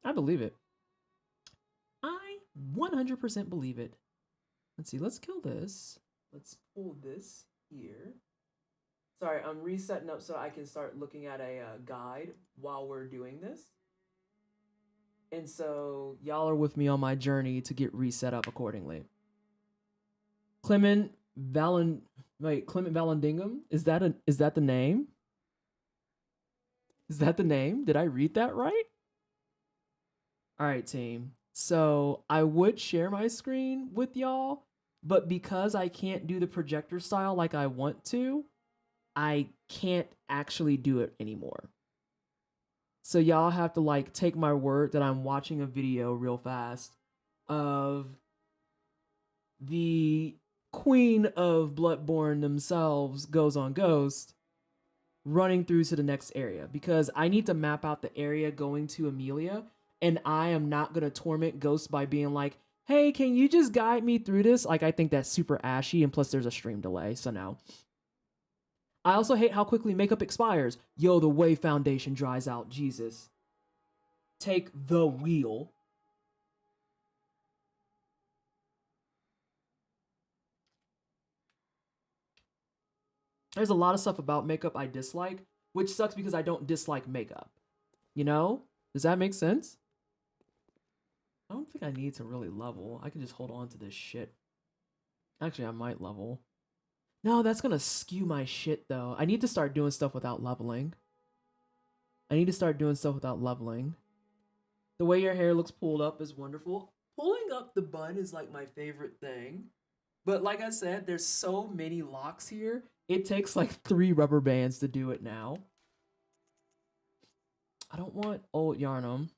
I believe it. I 100% believe it. Let's see. Let's kill this. Let's pull this here. Sorry, I'm resetting up so I can start looking at a guide while we're doing this. And so y'all are with me on my journey to get reset up accordingly. Clement Vallandigham? Is that the name? Is that the name? Did I read that right? All right, team. So I would share my screen with y'all, but because I can't do the projector style like I want to, I can't actually do it anymore. So y'all have to like take my word that I'm watching a video real fast of the queen of Bloodborne themselves goes on Ghost running through to the next area because I need to map out the area going to Amelia, and I am not going to torment Ghost by being like, hey, can you just guide me through this? Like, I think that's super ashy, and plus there's a stream delay, so no. I also hate how quickly makeup expires. Yo, the way foundation dries out, Jesus. Take the wheel. There's a lot of stuff about makeup I dislike, which sucks because I don't dislike makeup. You know? Does that make sense? I don't think I need to really level. I can just hold on to this shit. Actually, I might level. No, that's gonna skew my shit, though. I need to start doing stuff without leveling. The way your hair looks pulled up is wonderful. Pulling up the bun is like my favorite thing. But like I said, there's so many locks here. It takes like 3 rubber bands to do it now. I don't want old Yarnum.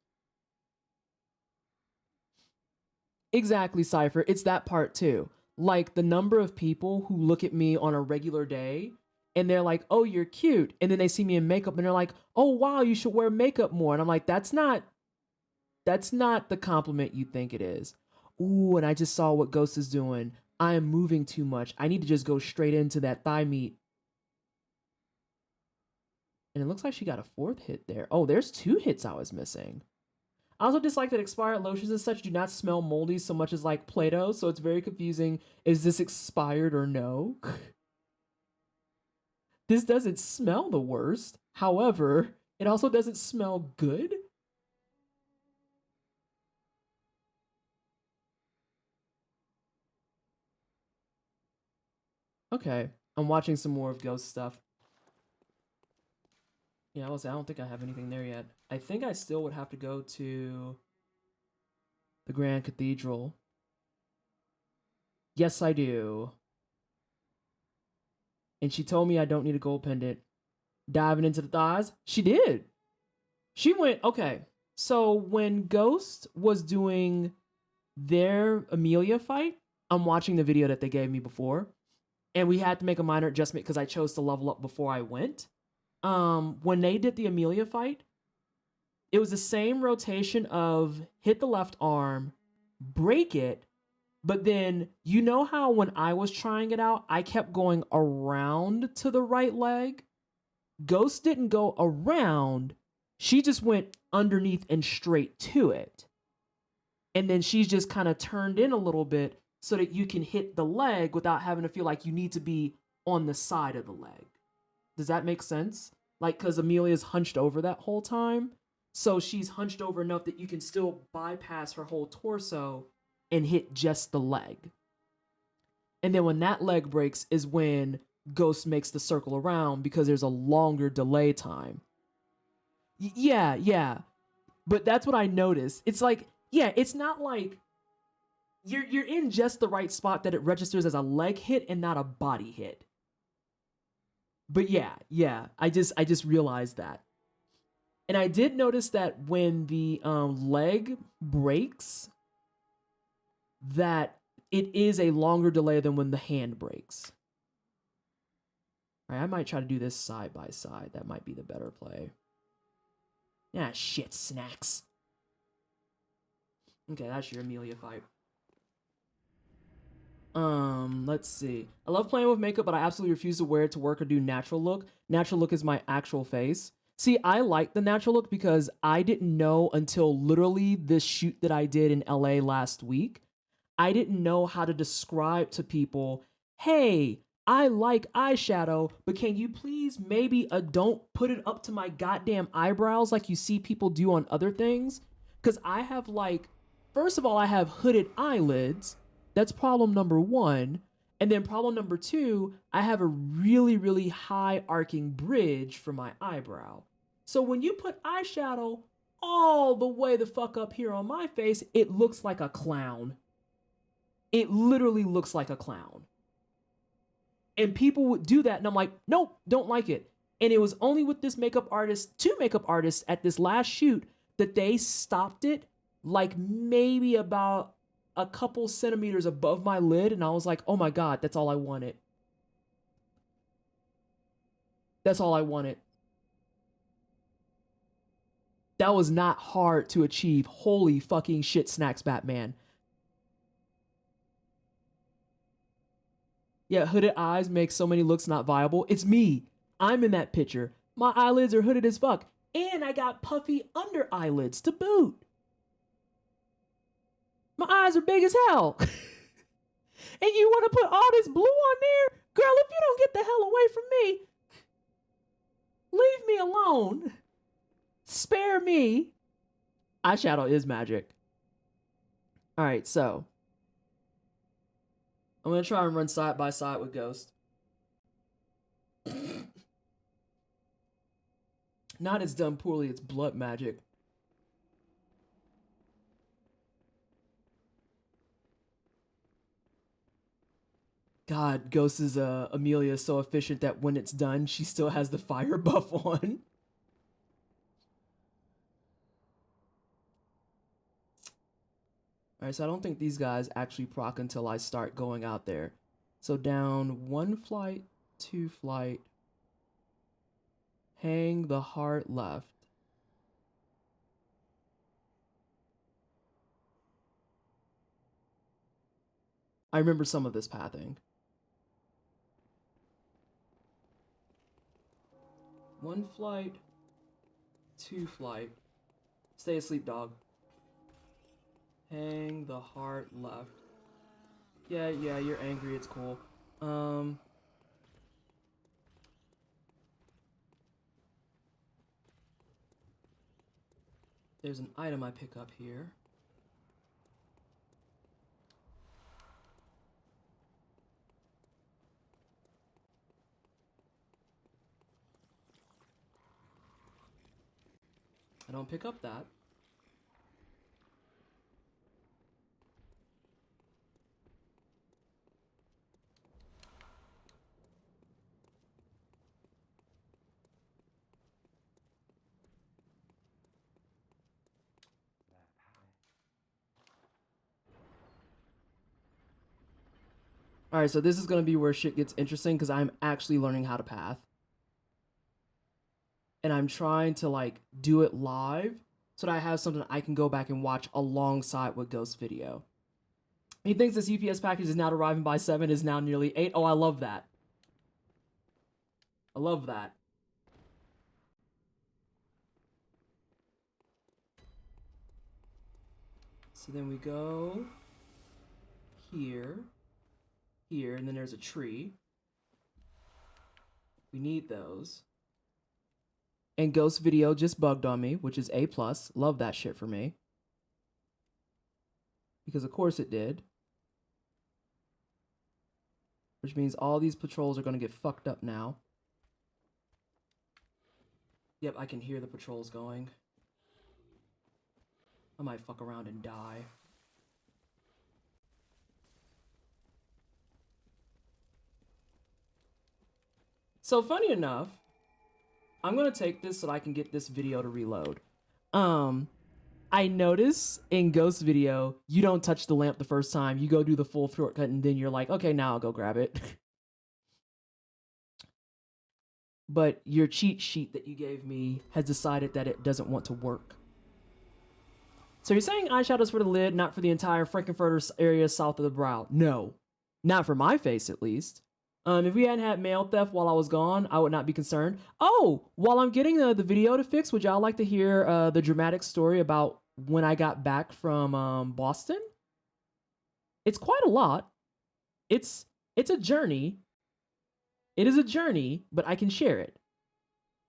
Exactly, Cypher. It's that part too. Like the number of people who look at me on a regular day and they're like, oh, you're cute. And then they see me in makeup and they're like, oh, wow, you should wear makeup more. And I'm like, that's not the compliment you think it is. Ooh, and I just saw what Ghost is doing. I am moving too much. I need to just go straight into that thigh meat. And it looks like she got a 4th hit there. Oh, there's 2 hits I was missing. I also dislike that expired lotions and such do not smell moldy so much as like Play-Doh, so it's very confusing. Is this expired or no? This doesn't smell the worst. However, it also doesn't smell good. Okay, I'm watching some more of Ghost stuff. Yeah, I don't think I have anything there yet. I think I still would have to go to the Grand Cathedral. Yes, I do. And she told me I don't need a gold pendant. Diving into the thighs? She did. She went, okay. So when Ghost was doing their Amelia fight, I'm watching the video that they gave me before. and we had to make a minor adjustment because I chose to level up before I went. When they did the Amelia fight, it was the same rotation of hit the left arm, break it, but then you know how when I was trying it out, I kept going around to the right leg? Ghost didn't go around. She just went underneath and straight to it. And then she's just kind of turned in a little bit so that you can hit the leg without having to feel like you need to be on the side of the leg. Does that make sense? Like, because Amelia's hunched over that whole time. So she's hunched over enough that you can still bypass her whole torso and hit just the leg. And then when that leg breaks is when Ghost makes the circle around because there's a longer delay time. Yeah. But that's what I noticed. It's like, yeah, it's not like you're in just the right spot that it registers as a leg hit and not a body hit. But yeah, I just realized that. And I did notice that when the leg breaks, that it is a longer delay than when the hand breaks. All right, I might try to do this side by side. That might be the better play. Ah, shit, snacks. Okay, that's your Amelia fight. Let's see. I love playing with makeup, but I absolutely refuse to wear it to work or do natural look. Natural look is my actual face. See, I like the natural look because I didn't know until literally this shoot that I did in LA last week. I didn't know how to describe to people, hey, I like eyeshadow, but can you please maybe don't put it up to my goddamn eyebrows like you see people do on other things? Because I have first of all, I have hooded eyelids. That's problem number one. And then problem number two, I have a really, really high arcing bridge for my eyebrow. So when you put eyeshadow all the way the fuck up here on my face, it looks like a clown. It literally looks like a clown. And people would do that, and I'm like, nope, don't like it. And it was only with this two makeup artists at this last shoot that they stopped it like maybe about a couple centimeters above my lid, and I was like, oh my God, that's all I wanted. That's all I wanted. That was not hard to achieve. Holy fucking shit, Snacks Batman. Yeah, hooded eyes make so many looks not viable. It's me. I'm in that picture. My eyelids are hooded as fuck. And I got puffy under eyelids to boot. My eyes are big as hell. And you want to put all this blue on there? Girl, if you don't get the hell away from me, leave me alone. Spare me. Eyeshadow is magic. All right, so I'm going to try and run side by side with Ghost. Not it's done poorly, it's blood magic. God, Ghost's Amelia is so efficient that when it's done, she still has the fire buff on. Alright, so I don't think these guys actually proc until I start going out there. So down 1 flight, 2 flight. Hang the heart left. I remember some of this pathing. 1 flight, 2 flight. Stay asleep, dog. Hang the heart left. Yeah, you're angry, it's cool. There's an item I pick up here. I don't pick up that. All right, so this is going to be where shit gets interesting because I'm actually learning how to path. And I'm trying to like do it live so that I have something I can go back and watch alongside with Ghost video. He thinks this UPS package is now arriving by 7, is now nearly 8. Oh, I love that. I love that. So then we go here, here, and then there's a tree. We need those. And Ghost Video just bugged on me, which is A+. Love that shit for me. Because of course it did. Which means all these patrols are going to get fucked up now. Yep, I can hear the patrols going. I might fuck around and die. So funny enough, I'm gonna take this so that I can get this video to reload. I notice in Ghost Video, you don't touch the lamp the first time. You go do the full shortcut and then you're like, okay, now I'll go grab it. But your cheat sheet that you gave me has decided that it doesn't want to work. So you're saying eyeshadows for the lid, not for the entire Frankenfurter area south of the brow? No, not for my face at least. If we hadn't had mail theft while I was gone, I would not be concerned. Oh, while I'm getting the video to fix, would y'all like to hear the dramatic story about when I got back from Boston? It's quite a lot. It's a journey. It is a journey, but I can share it.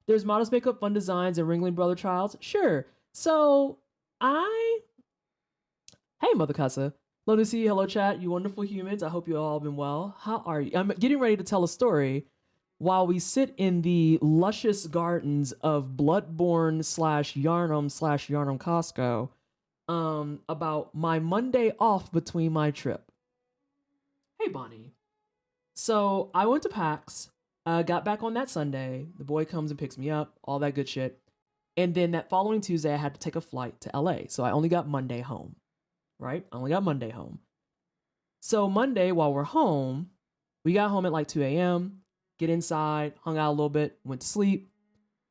There's Modest Makeup, Fun Designs, and Ringling Brother Trials. Sure. So, Hey, Mother Casa. Love to see you. Hello, chat. You wonderful humans. I hope you all been well. How are you? I'm getting ready to tell a story while we sit in the luscious gardens of Bloodborne /Yarnum Costco about my Monday off between my trip. Hey, Bonnie. So I went to PAX, got back on that Sunday. The boy comes and picks me up, all that good shit. And then that following Tuesday, I had to take a flight to LA. So I only got Monday home. Right? I only got Monday home. So Monday, while we're home, we got home at like 2 a.m., get inside, hung out a little bit, went to sleep.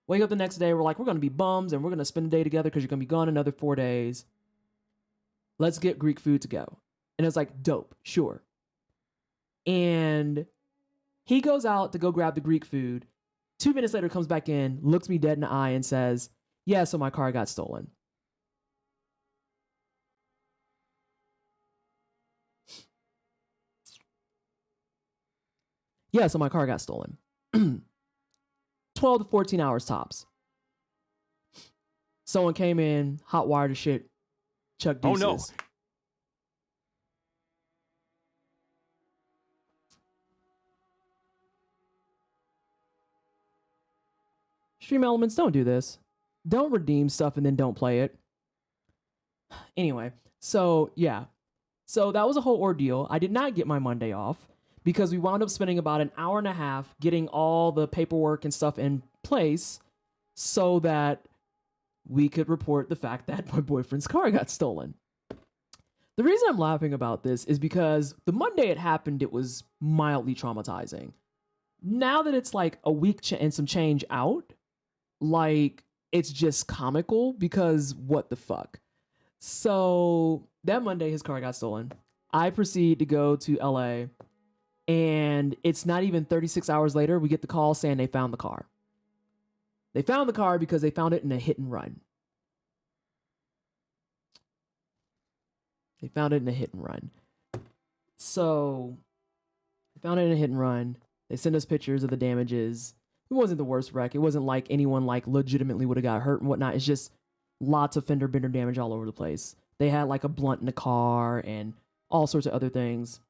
Wake up the next day, we're like, we're going to be bums and we're going to spend the day together because you're going to be gone another 4 days. Let's get Greek food to go. And it's like, dope, sure. And he goes out to go grab the Greek food. 2 minutes later, comes back in, looks me dead in the eye and says, yeah, so my car got stolen. Yeah, so my car got stolen. 12 to 14 hours tops. Someone came in, hot wired the shit, Chuck deuces. Oh no. Stream Elements, don't do this. Don't redeem stuff and then don't play it. Anyway, so yeah. So that was a whole ordeal. I did not get my Monday off because we wound up spending about an hour and a half getting all the paperwork and stuff in place so that we could report the fact that my boyfriend's car got stolen. The reason I'm laughing about this is because the Monday it happened, it was mildly traumatizing. Now that it's like a week and some change out, like it's just comical because what the fuck. So that Monday his car got stolen. I proceed to go to LA. And it's not even 36 hours later, we get the call saying they found the car. They found the car because they found it in a hit and run. They found it in a hit and run. So, they found it in a hit and run. They sent us pictures of the damages. It wasn't the worst wreck. It wasn't like anyone like legitimately would have got hurt and whatnot. It's just lots of fender bender damage all over the place. They had like a blunt in the car and all sorts of other things.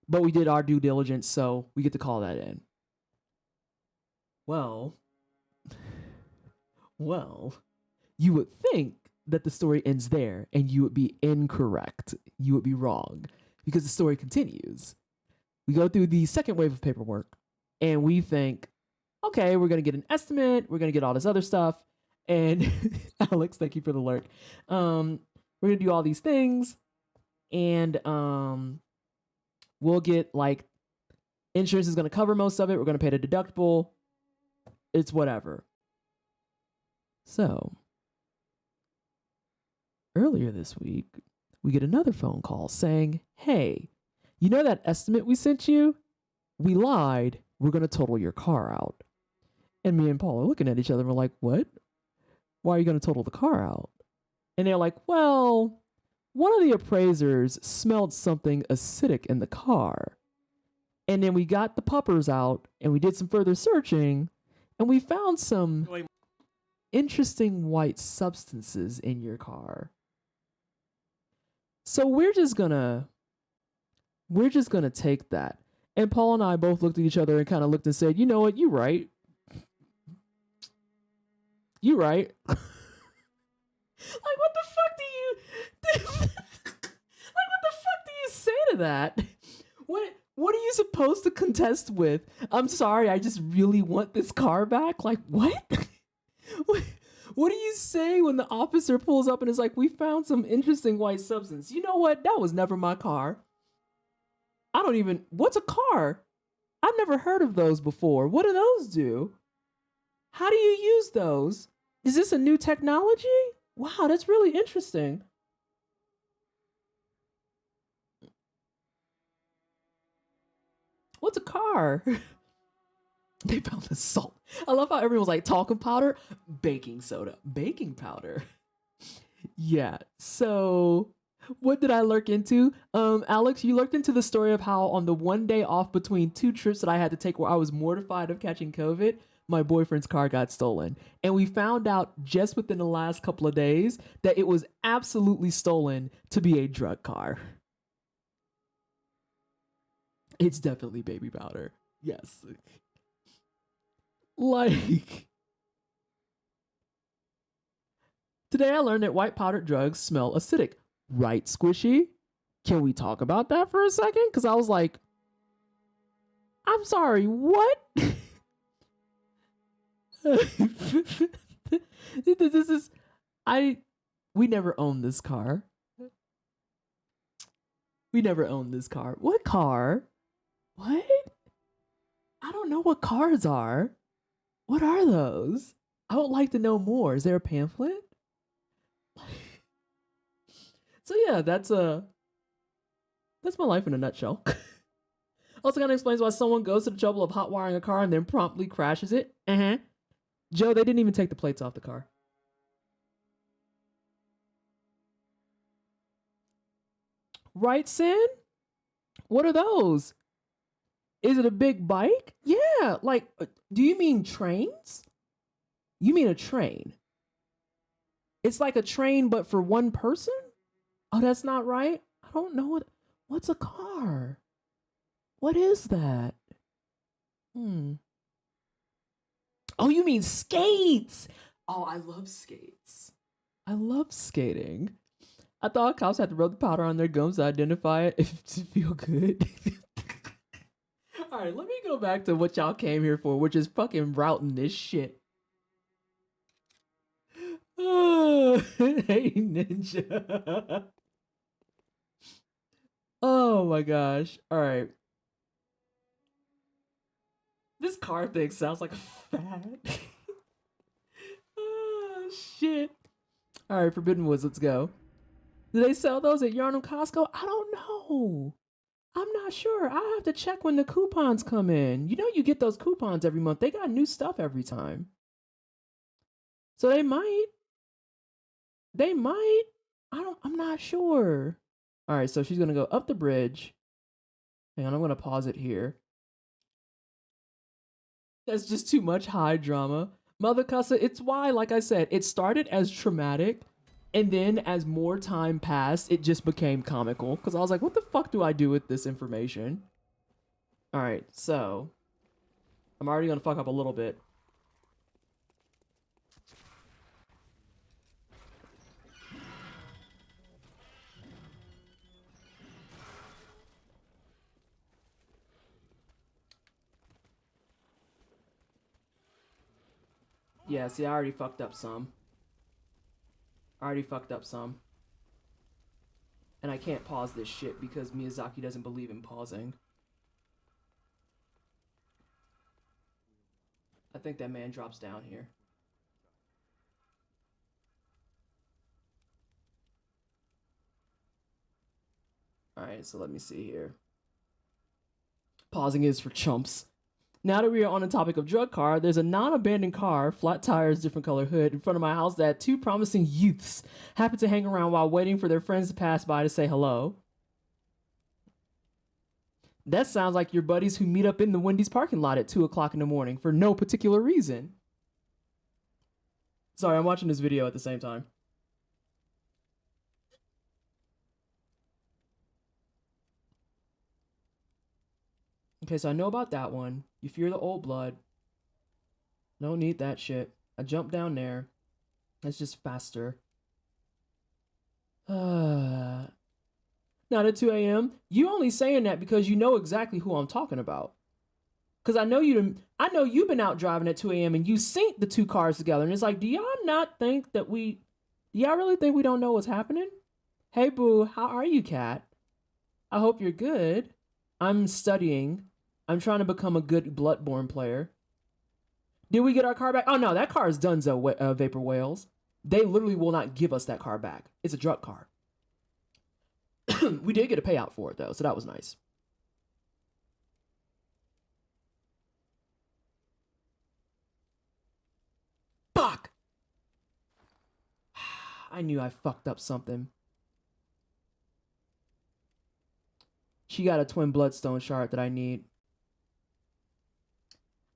But we did our due diligence, so we get to call that in. Well, you would think that the story ends there, and you would be incorrect. You would be wrong, because the story continues. We go through the second wave of paperwork, and we think, okay, we're going to get an estimate, we're going to get all this other stuff, and Alex, thank you for the lurk. We're going to do all these things, and We'll get like insurance is going to cover most of it. We're going to pay the deductible. It's whatever. So earlier this week, we get another phone call saying, hey, you know that estimate we sent you? We lied. We're going to total your car out. And me and Paul are looking at each other and we're like, what? Why are you going to total the car out? And they're like, well, one of the appraisers smelled something acidic in the car. And then we got the puppers out and we did some further searching and we found some interesting white substances in your car. So we're just gonna take that. And Paul and I both looked at each other and kind of looked and said, you know what, you're right. You're right. Like, what the fuck do you say to that? What are you supposed to contest with? I'm sorry, I just really want this car back. Like, what? What do you say when the officer pulls up and is like, we found some interesting white substance? You know what? That was never my car. What's a car? I've never heard of those before. What do those do? How do you use those? Is this a new technology? Wow, that's really interesting. What's a car? They found the salt. I love how everyone was like talcum powder, baking soda, baking powder. Yeah. So what did I lurk into? Alex, you lurked into the story of how on the one day off between two trips that I had to take where I was mortified of catching COVID, my boyfriend's car got stolen. And we found out just within the last couple of days that it was absolutely stolen to be a drug car. It's definitely baby powder. Yes. Like, today I learned that white powdered drugs smell acidic. Right, Squishy? Can we talk about that for a second? Because I was like, I'm sorry, what? We never owned this car. We never owned this car. What car? What? I don't know what cars are. What are those? I would like to know more. Is there a pamphlet? So yeah, that's my life in a nutshell. Also kind of explains why someone goes to the trouble of hot wiring a car and then promptly crashes it. Joe, they didn't even take the plates off the car. Right, Sin? What are those? Is it a big bike? Yeah, like, do you mean trains? You mean a train? It's like a train, but for one person? Oh, that's not right? I don't know what's a car? What is that? Oh, you mean skates? Oh, I love skates. I love skating. I thought cops had to rub the powder on their gums to identify it if to feel good. All right, let me go back to what y'all came here for, which is fucking routing this shit. Hey, Ninja. Oh my gosh. All right. This car thing sounds like a fad. Oh, shit. All right, Forbidden Woods, let's go. Do they sell those at Yarnum Costco? I don't know. I'm not sure. I have to check when the coupons come in. You know you get those coupons every month. They got new stuff every time. So they might. I'm not sure. All right, so she's going to go up the bridge. Hang on, I'm going to pause it here. That's just too much high drama. Mother Cussa, it's why, like I said, it started as traumatic. And then as more time passed, it just became comical. Because I was like, what the fuck do I do with this information? All right, so I'm already going to fuck up a little bit. Yeah, see, I already fucked up some. And I can't pause this shit because Miyazaki doesn't believe in pausing. I think that man drops down here. Alright, so let me see here. Pausing is for chumps. Now that we are on the topic of drug car, there's a non-abandoned car, flat tires, different color hood, in front of my house that two promising youths happen to hang around while waiting for their friends to pass by to say hello. That sounds like your buddies who meet up in the Wendy's parking lot at 2 o'clock in the morning for no particular reason. Sorry, I'm watching this video at the same time. Okay, so I know about that one. You fear the old blood. Don't need that shit. I jump down there. It's just faster. Not at 2 a.m. You only saying that because you know exactly who I'm talking about. Because I know you've been out driving at 2 a.m. and you synced the two cars together. And it's like, do y'all not think that do y'all really think we don't know what's happening? Hey, boo, how are you, cat? I hope you're good. I'm studying. I'm trying to become a good Bloodborne player. Did we get our car back? Oh, no, that car is donezo, Vapor Whales. They literally will not give us that car back. It's a drug car. We did get a payout for it, though, so that was nice. Fuck! I knew I fucked up something. She got a twin bloodstone shard that I need.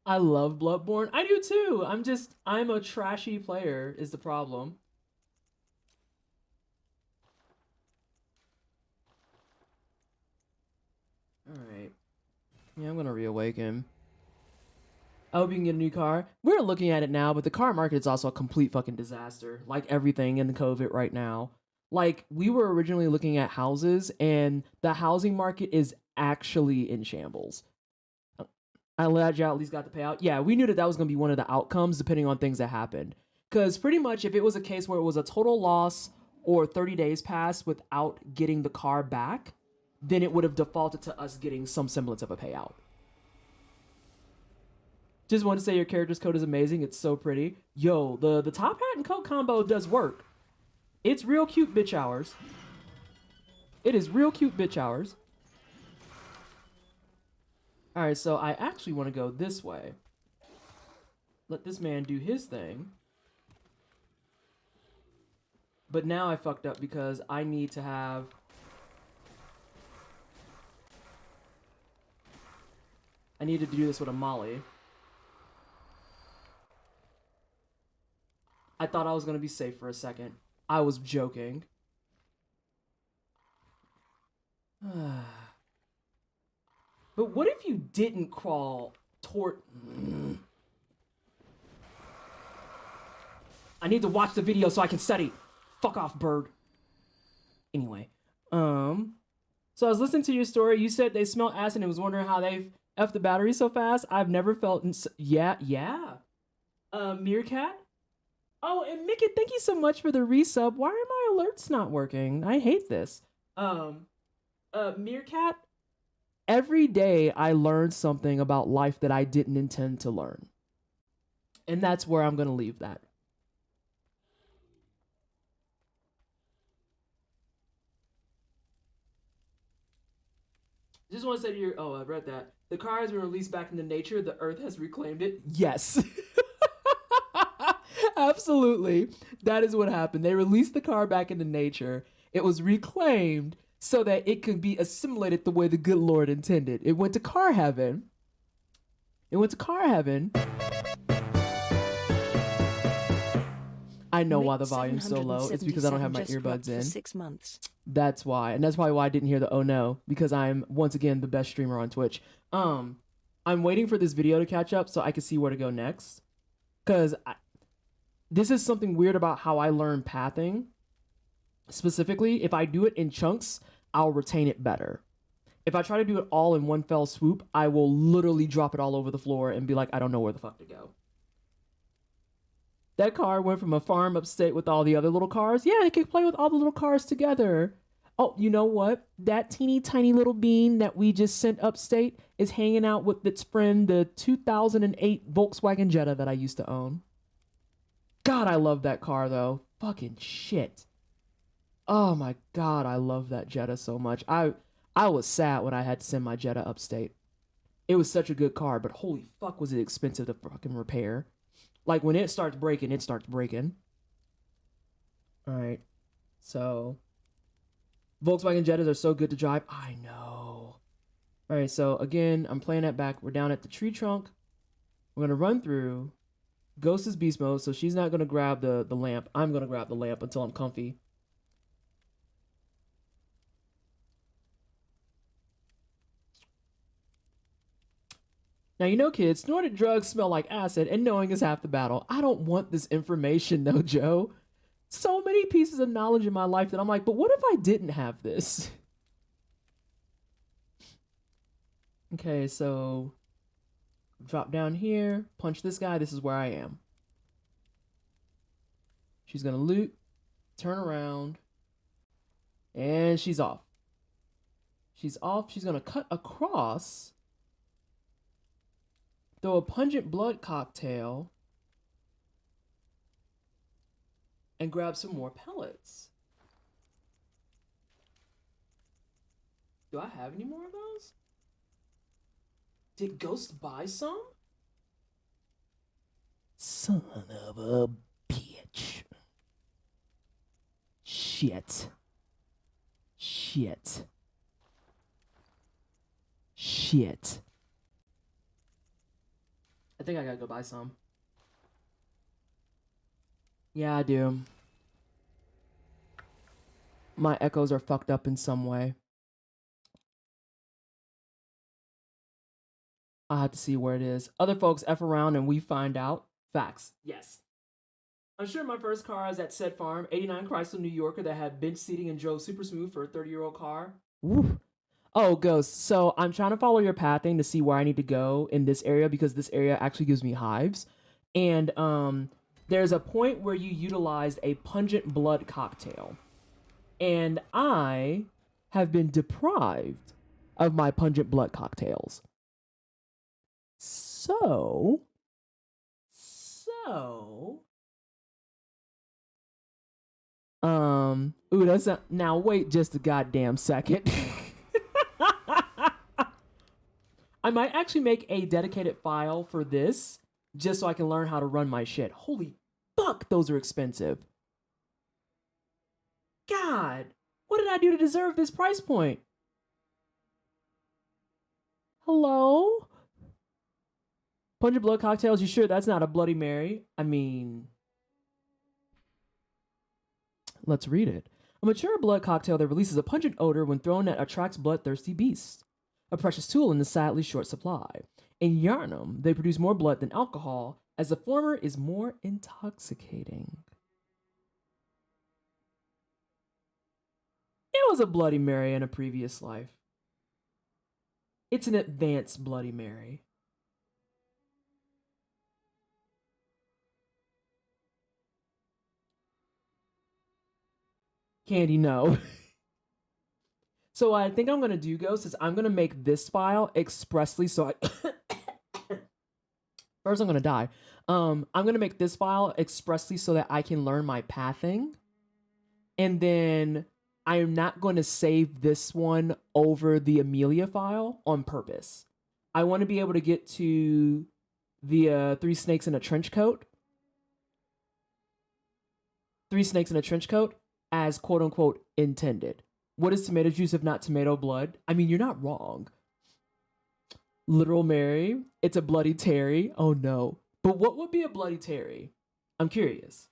I love Bloodborne. I do too. I'm a trashy player is the problem. Alright. Yeah, I'm gonna reawaken. I hope you can get a new car. We're looking at it now, but the car market is also a complete fucking disaster. Like everything in the COVID right now. Like, we were originally looking at houses, and the housing market is actually in shambles. I'm glad you at least got the payout. Yeah, we knew that was going to be one of the outcomes, depending on things that happened. Because pretty much, if it was a case where it was a total loss or 30 days passed without getting the car back, then it would have defaulted to us getting some semblance of a payout. Just want to say your character's coat is amazing. It's so pretty. Yo, the top hat and coat combo does work. It's real cute bitch hours. It is real cute bitch hours. Alright, so I actually want to go this way. Let this man do his thing. But now I fucked up because I need to have... I needed to do this with a molly. I thought I was going to be safe for a second. I was joking. But what if you didn't crawl toward... I need to watch the video so I can study. Fuck off, bird. Anyway. So I was listening to your story. You said they smelled acid and was wondering how they F the battery so fast. I've never felt... Yeah. Meerkat? Oh, and Mickey, thank you so much for the resub. Why are my alerts not working? I hate this. Meerkat, every day I learn something about life that I didn't intend to learn. And that's where I'm going to leave that. Just want to say to your... Oh, I read that. The car has been released back into nature. The earth has reclaimed it. Yes. Absolutely. That is what happened. They released the car back into nature. It was reclaimed so that it could be assimilated the way the good Lord intended. It went to car heaven. It went to car heaven. I know why the volume's so low. It's because I don't have my earbuds in. 6 months. That's why. And that's probably why I didn't hear the oh no. Because I'm, once again, the best streamer on Twitch. I'm waiting for this video to catch up so I can see where to go next. Because this is something weird about how I learn pathing. Specifically, if I do it in chunks, I'll retain it better. If I try to do it all in one fell swoop, I will literally drop it all over the floor and be like, I don't know where the fuck to go. That car went from a farm upstate with all the other little cars. Yeah, it could play with all the little cars together. Oh, you know what? That teeny tiny little bean that we just sent upstate is hanging out with its friend, the 2008 Volkswagen Jetta that I used to own. God, I love that car though. Fucking shit. Oh my God, I love that Jetta so much. I was sad when I had to send my Jetta upstate. It was such a good car, but holy fuck was it expensive to fucking repair. Like when it starts breaking, it starts breaking. All right. So Volkswagen Jettas are so good to drive. I know. All right, so again, I'm playing that back. We're down at the tree trunk. We're gonna run through. Ghost is beast mode, so she's not gonna grab the lamp. I'm gonna grab the lamp until I'm comfy. Now, you know, kids, snorted drugs smell like acid, and knowing is half the battle. I don't want this information, though, Joe. So many pieces of knowledge in my life that I'm like, but what if I didn't have this? Okay, so drop down here, punch this guy. This is where I am. She's gonna loot, turn around, and she's off. She's off. She's gonna cut across, throw a pungent blood cocktail, and grab some more pellets. Do I have any more of those? Did Ghost buy some? Son of a bitch. Shit. Shit. Shit. I think I gotta go buy some. Yeah, I do. My echoes are fucked up in some way. I have to see where it is. Other folks F around and we find out. Facts. Yes. I'm sure my first car is at said farm, 89 Chrysler New Yorker that had bench seating and drove super smooth for a 30-year-old car. Woo. Oh, Ghost. So I'm trying to follow your pathing to see where I need to go in this area because this area actually gives me hives. And there's a point where you utilized a pungent blood cocktail. And I have been deprived of my pungent blood cocktails. So, ooh, that's a, now wait just a goddamn second. I might actually make a dedicated file for this just so I can learn how to run my shit. Holy fuck, those are expensive. God, what did I do to deserve this price point? Hello? Pungent blood cocktails, you sure that's not a Bloody Mary? I mean, let's read it. A mature blood cocktail that releases a pungent odor when thrown that attracts bloodthirsty beasts. A precious tool in the sadly short supply. In Yarnum, they produce more blood than alcohol, as the former is more intoxicating. It was a Bloody Mary in a previous life. It's an advanced Bloody Mary. Candy, no. So what I think I'm going to do, Ghost, is I'm going to make this file expressly so I... First, I'm going to die. I'm going to make this file expressly so that I can learn my pathing. And then I'm not going to save this one over the Amelia file on purpose. I want to be able to get to the 3 snakes in a trench coat. 3 snakes in a trench coat as quote-unquote intended. What is tomato juice if not tomato blood? I mean, you're not wrong. Literal Mary, it's a Bloody Terry. Oh no. But what would be a Bloody Terry? I'm curious.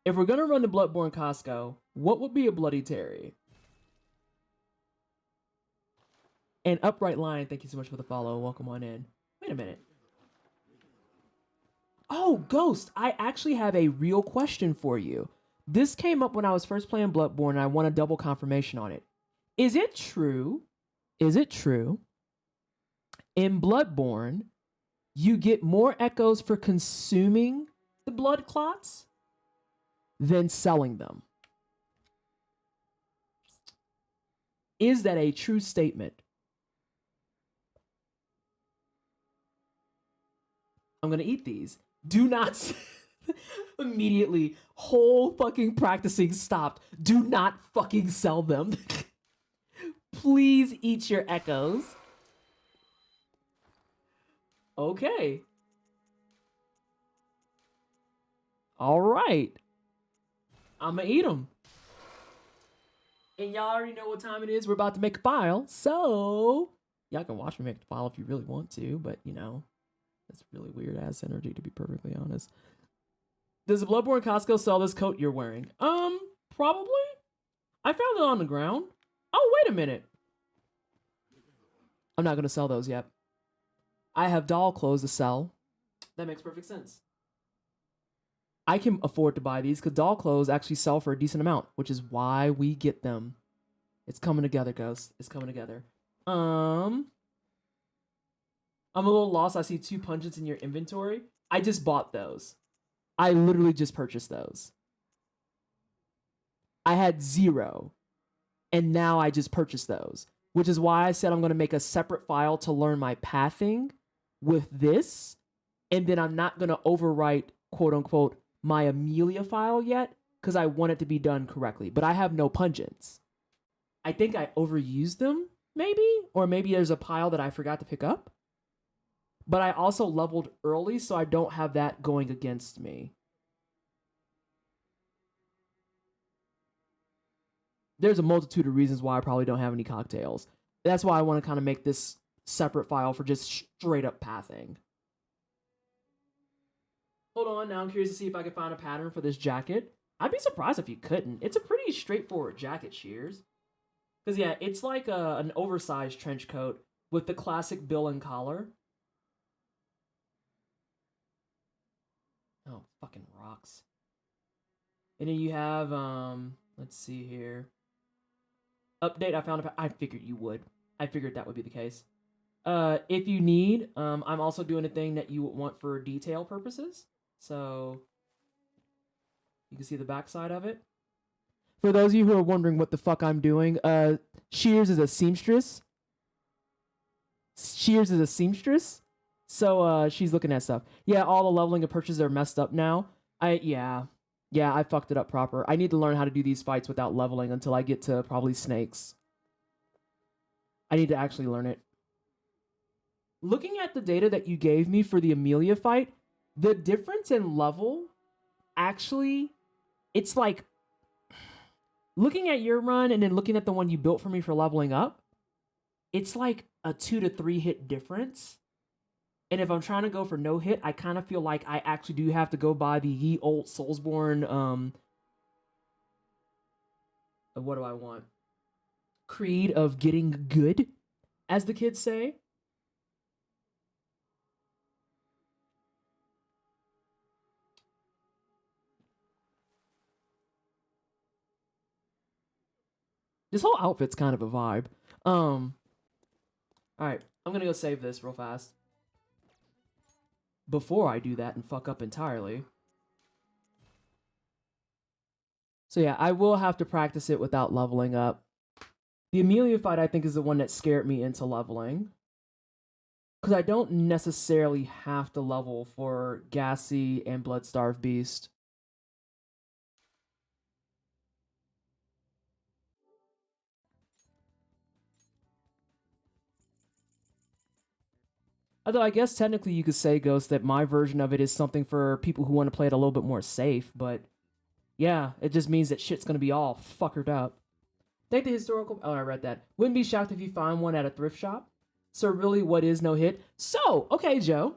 If we're gonna run the Bloodborne Costco, what would be a Bloody Terry? And Upright Lion, thank you so much for the follow. Welcome on in. Wait a minute. Oh, Ghost, I actually have a real question for you. This came up when I was first playing Bloodborne and I want a double confirmation on it. Is it true in Bloodborne you get more echoes for consuming the blood clots than selling them? Is that a true statement? I'm gonna eat these. Do not immediately. Whole fucking practicing stopped. Do not fucking sell them. Please eat your echoes. Okay. All right. I'm gonna eat them. And y'all already know what time it is. We're about to make a file. So y'all can watch me make the file if you really want to, but you know, that's really weird ass energy, to be perfectly honest. Does the Bloodborne Costco sell this coat you're wearing? Probably. I found it on the ground. Oh, wait a minute. I'm not gonna sell those yet. I have doll clothes to sell. That makes perfect sense. I can afford to buy these because doll clothes actually sell for a decent amount, which is why we get them. It's coming together, Ghost. It's coming together. I'm a little lost. I see 2 pungents in your inventory. I just bought those. I literally just purchased those. I had 0. And now I just purchased those. Which is why I said I'm going to make a separate file to learn my pathing with this. And then I'm not going to overwrite, quote unquote, my Amelia file yet. Because I want it to be done correctly. But I have no pungents. I think I overused them, maybe? Or maybe there's a pile that I forgot to pick up. But I also leveled early, so I don't have that going against me. There's a multitude of reasons why I probably don't have any cocktails. That's why I want to kind of make this separate file for just straight up pathing. Hold on, now I'm curious to see if I can find a pattern for this jacket. I'd be surprised if you couldn't. It's a pretty straightforward jacket, Shears. Because yeah, it's like an oversized trench coat with the classic bill and collar. Oh, fucking rocks. And then you have, let's see here. Update, I found I figured you would. I figured that would be the case. If you need, I'm also doing a thing that you want for detail purposes. So, you can see the backside of it. For those of you who are wondering what the fuck I'm doing, Shears is a seamstress. Shears is a seamstress. So, she's looking at stuff. Yeah, all the leveling and purchases are messed up now. Yeah, I fucked it up proper. I need to learn how to do these fights without leveling until I get to probably snakes. I need to actually learn it. Looking at the data that you gave me for the Amelia fight, the difference in level, actually, it's like, looking at your run and then looking at the one you built for me for leveling up, it's like a 2 to 3 hit difference. And if I'm trying to go for no hit, I kind of feel like I actually do have to go by the ye old Soulsborne, what do I want? Creed of getting good, as the kids say. This whole outfit's kind of a vibe. Alright, I'm gonna go save this real fast. Before I do that and fuck up entirely. So yeah, I will have to practice it without leveling up. The Amelia fight, I think, is the one that scared me into leveling. Because I don't necessarily have to level for Gassy and Bloodstarved Beast. Although I guess technically you could say, Ghost, that my version of it is something for people who want to play it a little bit more safe, but yeah, it just means that shit's gonna be all fuckered up. Thank the historical... Oh, I read that. Wouldn't be shocked if you find one at a thrift shop. So really, what is no hit? So, okay, Joe.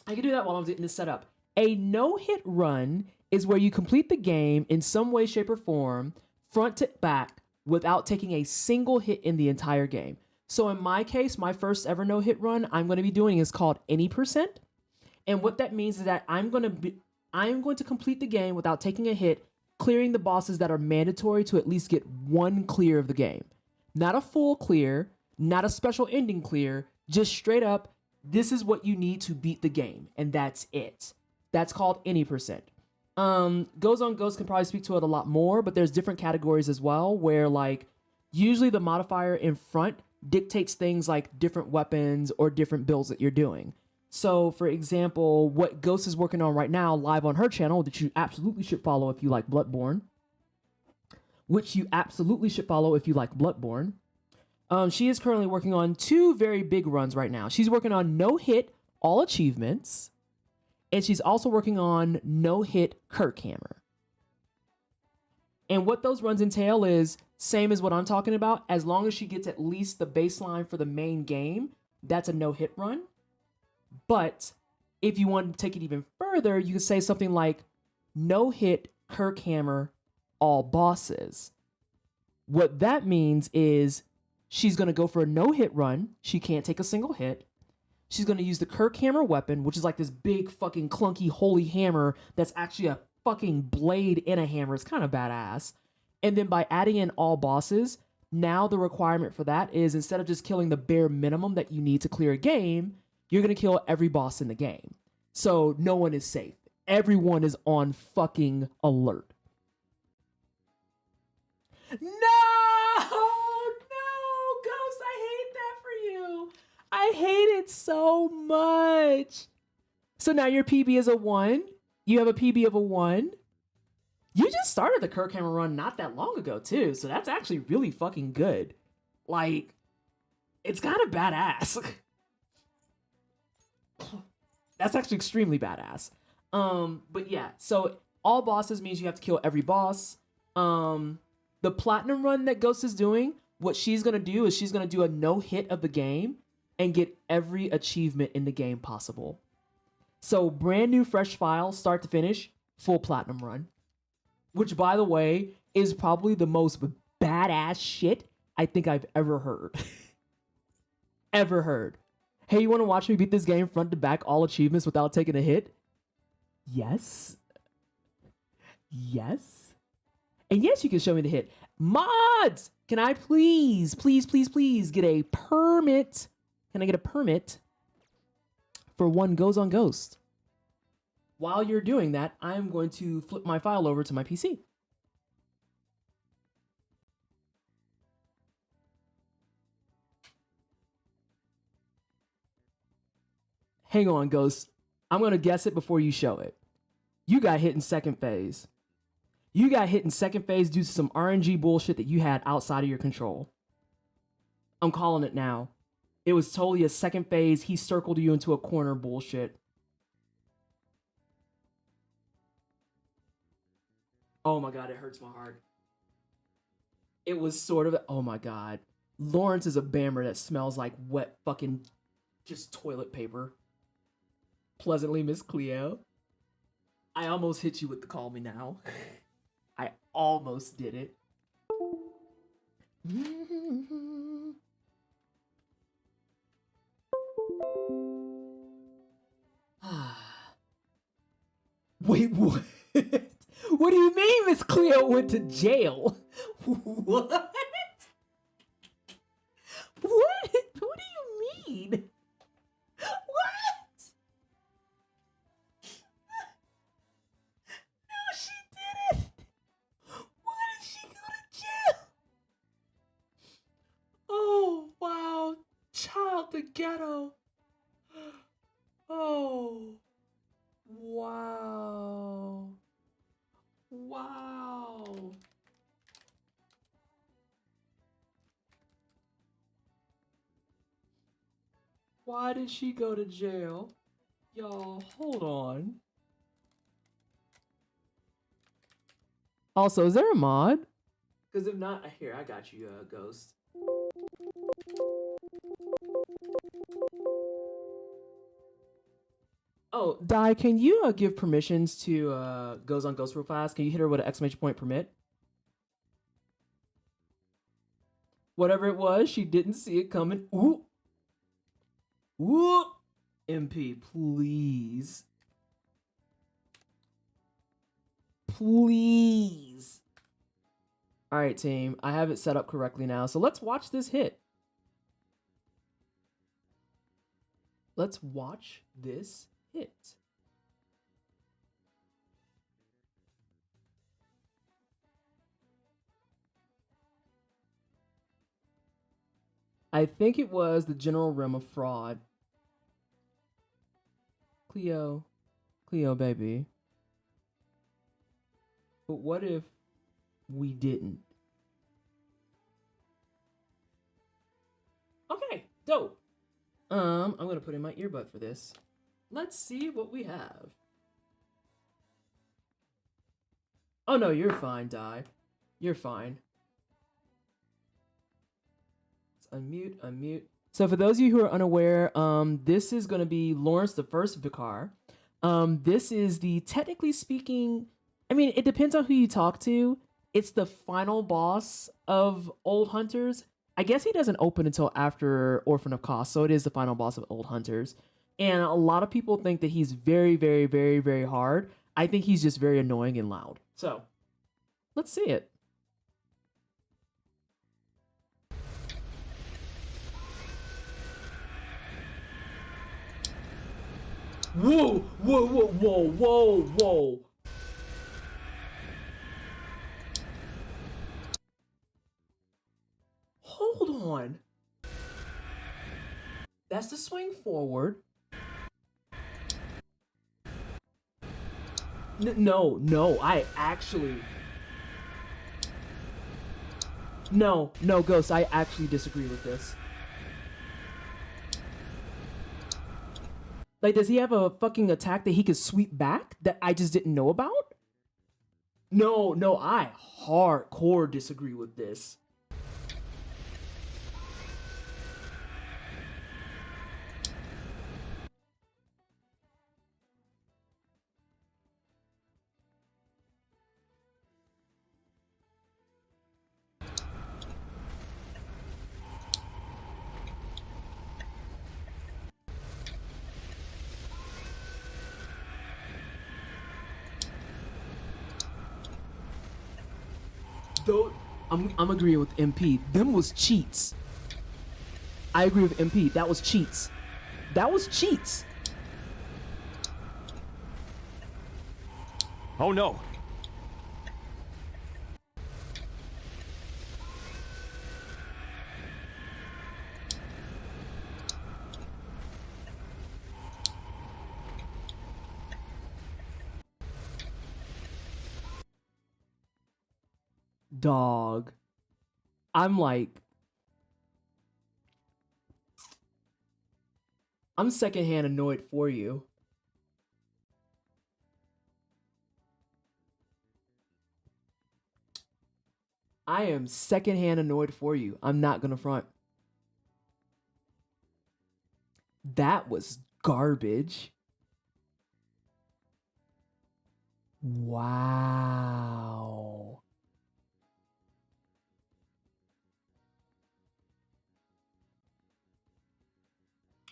I can do that while I'm getting this set up. A no-hit run is where you complete the game in some way, shape, or form, front to back, without taking a single hit in the entire game. So in my case, my first ever no-hit run I'm going to be doing is called any percent. And what that means is that I'm going to complete the game without taking a hit, clearing the bosses that are mandatory to at least get one clear of the game. Not a full clear, not a special ending clear, just straight up, this is what you need to beat the game, and that's it. That's called any percent. Goes on Ghost can probably speak to it a lot more, but there's different categories as well, where like Usually the modifier in front dictates things like different weapons or different builds that you're doing. So, for example, what Ghost is working on right now live on her channel that you absolutely should follow if you like Bloodborne, she is currently working on 2 very big runs right now. She's working on no hit all achievements, and she's also working on no hit Kirkhammer. And what those runs entail is same as what I'm talking about. As long as she gets at least the baseline for the main game, that's a no hit run. But if you want to take it even further, you can say something like no hit Kirkhammer all bosses. What that means is she's going to go for a no hit run. She can't take a single hit. She's going to use the Kirkhammer weapon, which is like this big fucking clunky holy hammer that's actually a fucking blade in a hammer. It's kind of badass. And then by adding in all bosses, now the requirement for that is instead of just killing the bare minimum that you need to clear a game, you're going to kill every boss in the game. So no one is safe. Everyone is on fucking alert. No, Ghost, I hate that for you. I hate it so much. So now your PB is a 1. You have a PB of a 1. You just started the Kirkhammer run not that long ago, too. So that's actually really fucking good. Like, it's kind of badass. That's actually extremely badass. But yeah, so all bosses means you have to kill every boss. The platinum run that Ghost is doing, what she's going to do is she's going to do a no hit of the game and get every achievement in the game possible. So brand new fresh file, start to finish, full platinum run. Which, by the way, is probably the most badass shit I think I've ever heard. Ever heard. Hey, you want to watch me beat this game front to back, all achievements without taking a hit? Yes. Yes. And yes, you can show me the hit. Mods! Can I please get a permit? Can I get a permit for one Goes on Ghost? While you're doing that, I'm going to flip my file over to my PC. Hang on, Ghost. I'm going to guess it before you show it. You got hit in second phase. You got hit in second phase due to some RNG bullshit that you had outside of your control. I'm calling it now. It was totally a second phase. He circled you into a corner bullshit. Oh my God, it hurts my heart. It was sort of, oh my God. Lawrence is a bammer that smells like wet fucking just toilet paper. Pleasantly, Miss Cleo. I almost hit you with the call me now. I almost did it. Wait, what? What do you mean Miss Cleo went to jail? What? What? What do you mean? What? No, she didn't. Why did she go to jail? Oh, wow. Child the ghetto. Oh. Wow. Wow. Why did she go to jail? Y'all, hold on. Also, is there a mod? Because if not, here, I got you, Ghost. Oh, Di, can you give permissions to Goes on Ghost real fast? Can you hit her with an exclamation point permit? Whatever it was, she didn't see it coming. Ooh. Ooh. MP, please. Please. All right, team. I have it set up correctly now. So let's watch this hit. Let's watch this hit. I think it was the general realm of fraud. Cleo, baby. But what if we didn't? Okay, dope. I'm gonna put in my earbud for this. Let's see what we have. Oh no, you're fine, Di. You're fine. Let's unmute. So for those of you who are unaware, this is gonna be Lawrence the First Vicar. This is the, technically speaking, I mean, it depends on who you talk to. It's the final boss of Old Hunters. I guess he doesn't open until after Orphan of Kos, so it is the final boss of Old Hunters. And a lot of people think that he's very, very, very, very hard. I think he's just very annoying and loud. So, let's see it. Whoa, whoa, whoa, whoa, whoa, whoa. Hold on. That's the swing forward. No, I actually... No, Ghost, I actually disagree with this. Like, does he have a fucking attack that he can sweep back that I just didn't know about? No, I hardcore disagree with this. Though, I'm agreeing with MP. Them was cheats. I agree with MP. That was cheats. That was cheats. Oh no. Dog. I'm secondhand annoyed for you. I am secondhand annoyed for you. I'm not gonna front. That was garbage. Wow.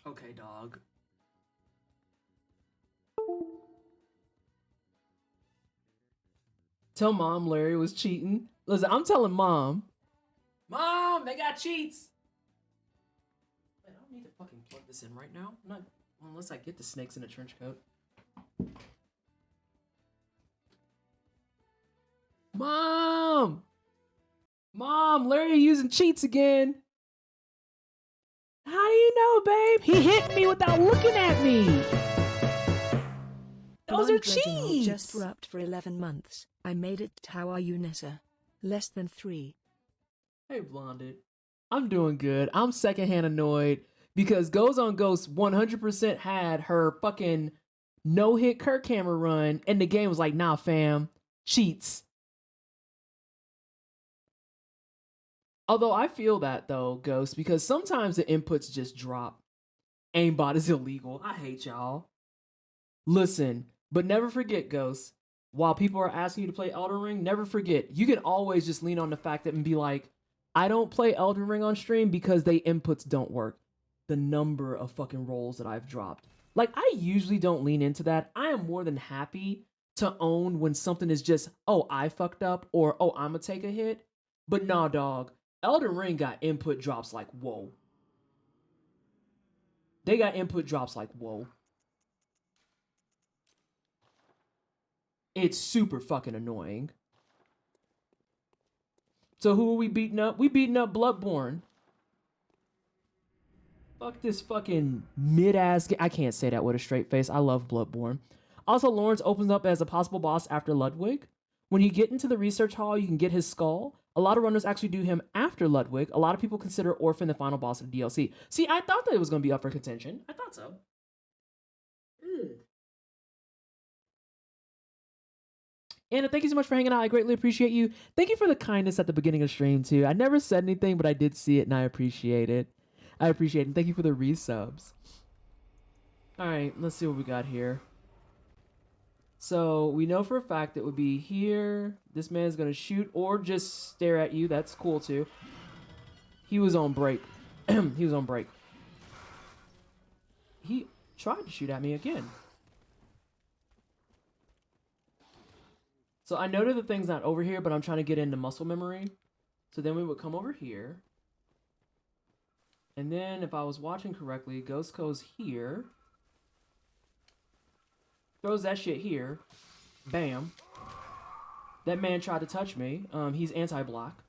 Okay, dog. Tell mom Larry was cheating. Listen, I'm telling mom. Mom, they got cheats. Wait, I don't need to fucking plug this in right now. I'm not, unless I get the snakes in a trench coat. Mom! Mom, Larry using cheats again. How do you know, babe? He hit me without looking at me. Those are cheats. Just wrapped for 11 months. I made it. How are you, Nessa? Less than 3. Hey, Blonded. I'm doing good. I'm secondhand annoyed because Goes on Ghost 100% had her fucking no-hit Kirk Hammer run, and the game was like, nah, fam, cheats. Although I feel that, though, Ghost, because sometimes the inputs just drop. Aimbot is illegal. I hate y'all. Listen, but never forget, Ghost, while people are asking you to play Elden Ring, never forget, you can always just lean on the fact that and be like, I don't play Elden Ring on stream because they inputs don't work. The number of fucking rolls that I've dropped. Like, I usually don't lean into that. I am more than happy to own when something is just, oh, I fucked up, or, oh, I'm gonna take a hit. But nah, dog. Elden Ring got input drops like, whoa. They got input drops like, whoa. It's super fucking annoying. So who are we beating up? We beating up Bloodborne. Fuck this fucking mid-ass I can't say that with a straight face. I love Bloodborne. Also, Lawrence opens up as a possible boss after Ludwig. When you get into the research hall, you can get his skull. A lot of runners actually do him after Ludwig. A lot of people consider Orphan the final boss of the DLC. See, I thought that it was going to be up for contention. I thought so. Anna, thank you so much for hanging out. I greatly appreciate you. Thank you for the kindness at the beginning of stream, too. I never said anything, but I did see it, and I appreciate it. I appreciate it. Thank you for the resubs. All right, let's see what we got here. So we know for a fact it would be here. This man's going to shoot or just stare at you. That's cool, too. He was on break. He was on break. He tried to shoot at me again. So I noted the thing's not over here, but I'm trying to get into muscle memory. So then we would come over here. And then if I was watching correctly, Ghost goes here. Throws that shit here. Bam. That man tried to touch me. He's anti-block.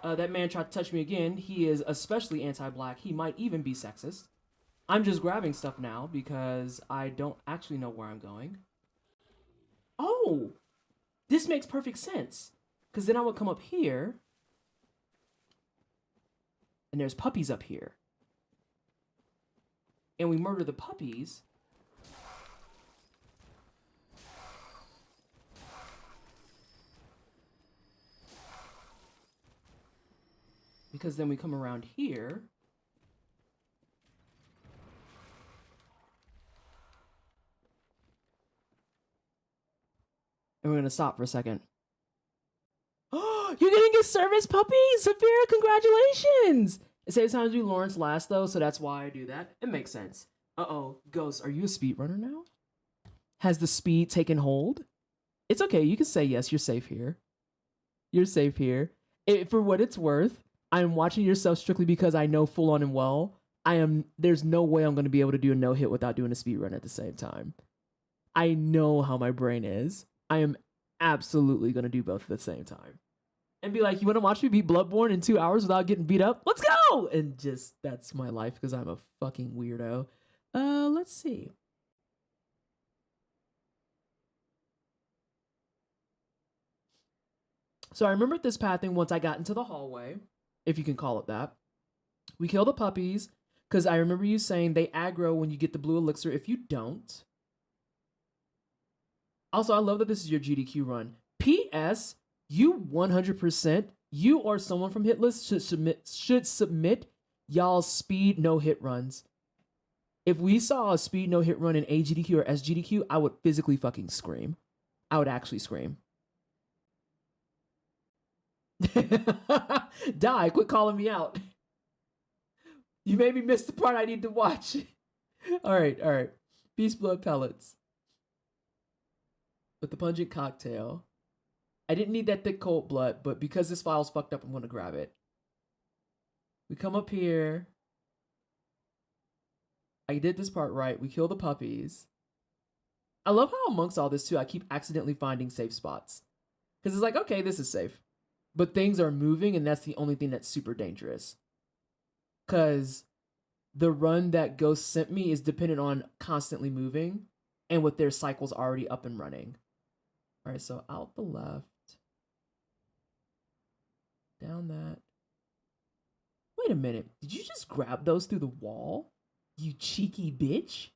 That man tried to touch me again. He is especially anti-black. He might even be sexist. I'm just grabbing stuff now because I don't actually know where I'm going. Oh! This makes perfect sense. Because then I would come up here. And there's puppies up here. And we murder the puppies. Because then we come around here. And we're going to stop for a second. Oh, you're getting a service puppy? Saphira, congratulations! It saves time to do Lawrence last, though, so that's why I do that. It makes sense. Uh-oh. Ghost, are you a speedrunner now? Has the speed taken hold? It's okay. You can say yes. You're safe here. You're safe here. For what it's worth, I'm watching yourself strictly because I know full on and well. There's no way I'm going to be able to do a no-hit without doing a speedrun at the same time. I know how my brain is. I am absolutely going to do both at the same time. And be like, you want to watch me beat Bloodborne in 2 hours without getting beat up? Let's go! And just, that's my life because I'm a fucking weirdo. Let's see. So I remembered this pathing once I got into the hallway, if you can call it that. We kill the puppies, because I remember you saying they aggro when you get the blue elixir if you don't. Also, I love that this is your GDQ run. P.S. You 100%, you or someone from Hitlist should submit y'all's speed no-hit runs. If we saw a speed no-hit run in AGDQ or SGDQ, I would physically fucking scream. I would actually scream. Die, quit calling me out. You made me miss the part I need to watch. All right. Beast blood pellets. With the pungent cocktail. I didn't need that thick cold blood, but because this file's fucked up, I'm gonna grab it. We come up here. I did this part right. We kill the puppies. I love how amongst all this too, I keep accidentally finding safe spots. Because it's like, okay, this is safe. But things are moving, and that's the only thing that's super dangerous. Because the run that Ghost sent me is dependent on constantly moving, and with their cycles already up and running. All right, so out the left. Down that. Wait a minute. Did you just grab those through the wall? You cheeky bitch.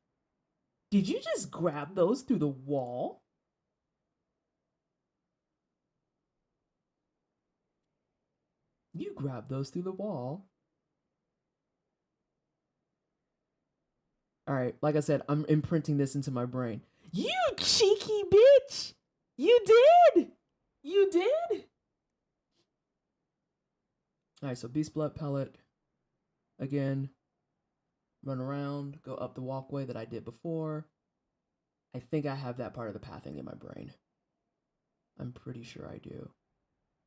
Did you just grab those through the wall? You grabbed those through the wall. All right, like I said, I'm imprinting this into my brain. You cheeky bitch! You did! You did! All right, so Beast Blood Pellet. Again, run around, go up the walkway that I did before. I think I have that part of the pathing in my brain. I'm pretty sure I do.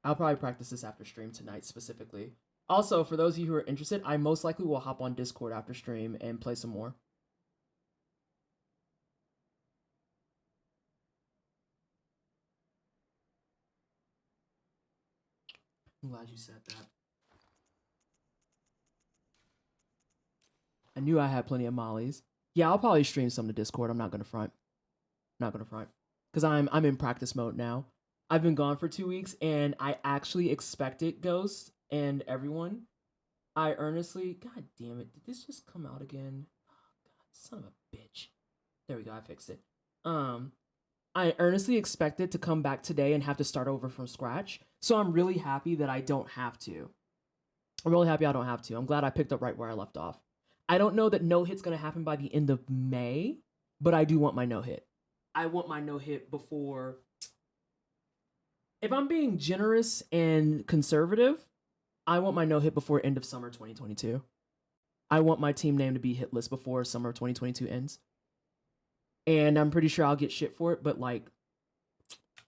I'll probably practice this after stream tonight specifically. Also, for those of you who are interested, I most likely will hop on Discord after stream and play some more. I'm glad you said that. I knew I had plenty of mollies. Yeah, I'll probably stream some to Discord. I'm not gonna front. Not gonna front. Because I'm in practice mode now. I've been gone for 2 weeks and I actually expected Ghost and everyone. I earnestly, god damn it, did this just come out again? Oh, god, son of a bitch. There we go, I fixed it. I earnestly expected to come back today and have to start over from scratch. So I'm really happy that I don't have to. I'm really happy I don't have to. I'm glad I picked up right where I left off. I don't know that no hit's gonna happen by the end of May, but I do want my no hit. I want my no hit before. If I'm being generous and conservative, I want my no hit before end of summer 2022. I want my team name to be hitless before summer 2022 ends. And I'm pretty sure I'll get shit for it, but like,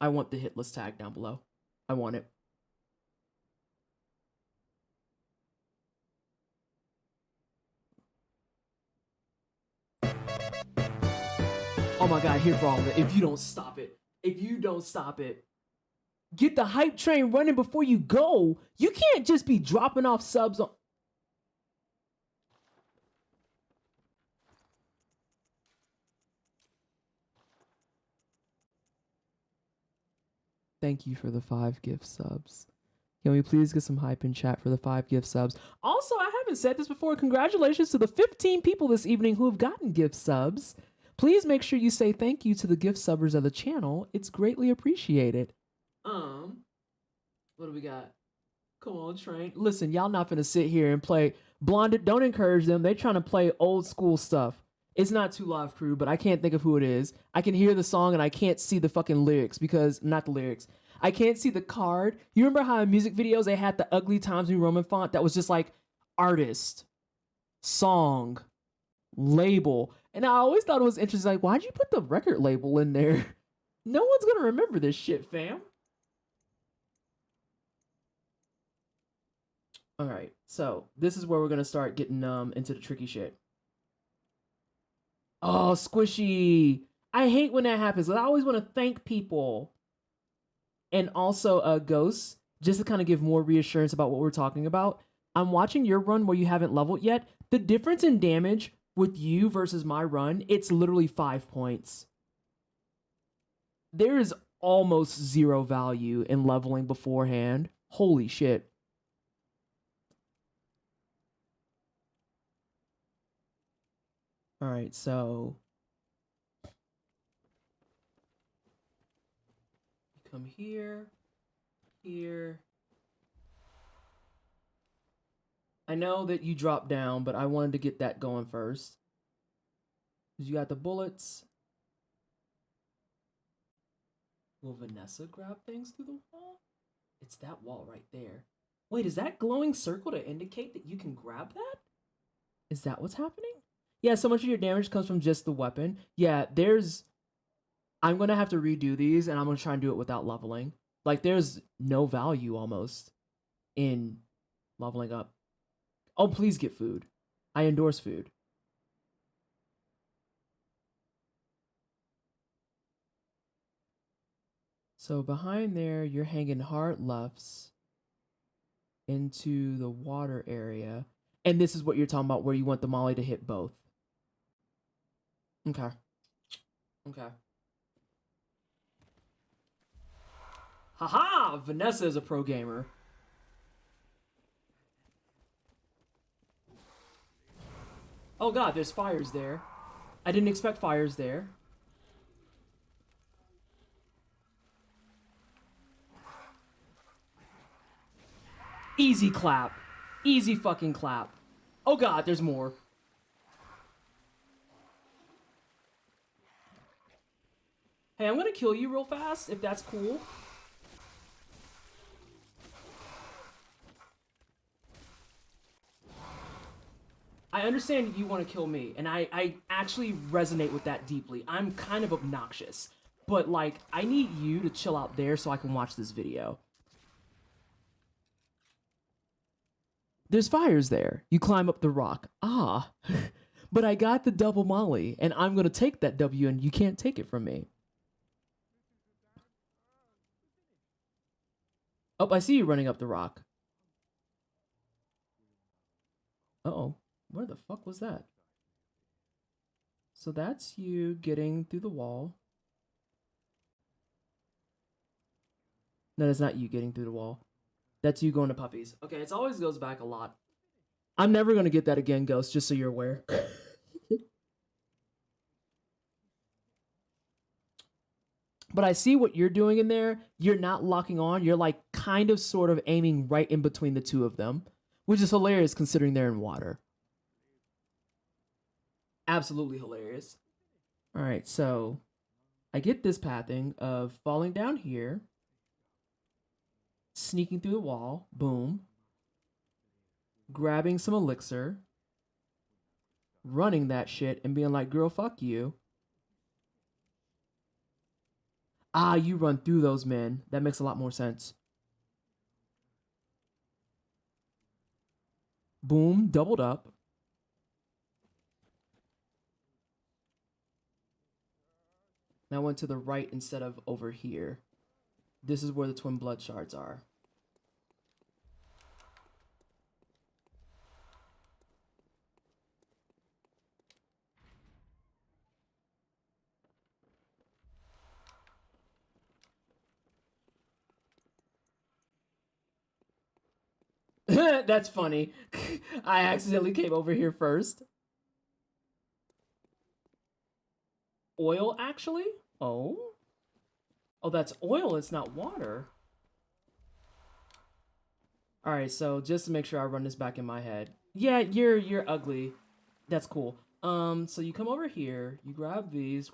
I want the hitless tag down below. I want it. Oh my god, here for all of it. If you don't stop it. If you don't stop it. Get the hype train running before you go. You can't just be dropping off subs on... Thank you for the 5 gift subs. Can we please get some hype in chat for the 5 gift subs? Also, I haven't said this before. Congratulations to the 15 people this evening who have gotten gift subs. Please make sure you say thank you to the gift subbers of the channel. It's greatly appreciated. What do we got? Come on, train. Listen, y'all not finna sit here and play Blonded. Don't encourage them. They trying to play old school stuff. It's not Two Live Crew, but I can't think of who it is. I can hear the song and I can't see the fucking lyrics because, not the lyrics. I can't see the card. You remember how in music videos they had the ugly Times New Roman font that was just like artist, song, label. And I always thought it was interesting. Like, why'd you put the record label in there? No one's gonna remember this shit, fam. All right, so this is where we're gonna start getting into the tricky shit. Oh, squishy! I hate when that happens. I always want to thank people, and also ghosts, just to kind of give more reassurance about what we're talking about. I'm watching your run where you haven't leveled yet. The difference in damage with you versus my run, it's literally 5 points. There is almost zero value in leveling beforehand. Holy shit. All right, so come here, here. I know that you dropped down, but I wanted to get that going first. Because you got the bullets. Will Vanessa grab things through the wall? It's that wall right there. Wait, is that glowing circle to indicate that you can grab that? Is that what's happening? Yeah, so much of your damage comes from just the weapon. Yeah, I'm going to have to redo these, and I'm going to try and do it without leveling. Like, there's no value, almost, in leveling up. Oh, please get food. I endorse food. So, behind there, you're hanging hard lefts into the water area. And this is what you're talking about, where you want the molly to hit both. Okay. Okay. Haha! Vanessa is a pro gamer. Oh god, there's fires there. I didn't expect fires there. Easy clap. Easy fucking clap. Oh god, there's more. Hey, I'm gonna kill you real fast, if that's cool. I understand you want to kill me, and I actually resonate with that deeply. I'm kind of obnoxious, but like, I need you to chill out there so I can watch this video. There's fires there. You climb up the rock. Ah, but I got the double molly, and I'm gonna take that W, and you can't take it from me. Oh, I see you running up the rock. Uh-oh. Where the fuck was that? So that's you getting through the wall. No, that's not you getting through the wall. That's you going to puppies. Okay, it always goes back a lot. I'm never going to get that again, Ghost, just so you're aware. But I see what you're doing in there. You're not locking on. You're like kind of sort of aiming right in between the two of them, which is hilarious considering they're in water. Absolutely hilarious. All right, so I get this pathing of falling down here, sneaking through the wall, boom, grabbing some elixir, running that shit, and being like, girl, fuck you. Ah, you run through those men. That makes a lot more sense. Boom, doubled up. Now I went to the right instead of over here. This is where the twin blood shards are. That's funny. I accidentally came over here first. Oil, actually? Oh? Oh, that's oil. It's not water. All right, so just to make sure I run this back in my head. Yeah, you're ugly. That's cool. So you come over here, you grab these,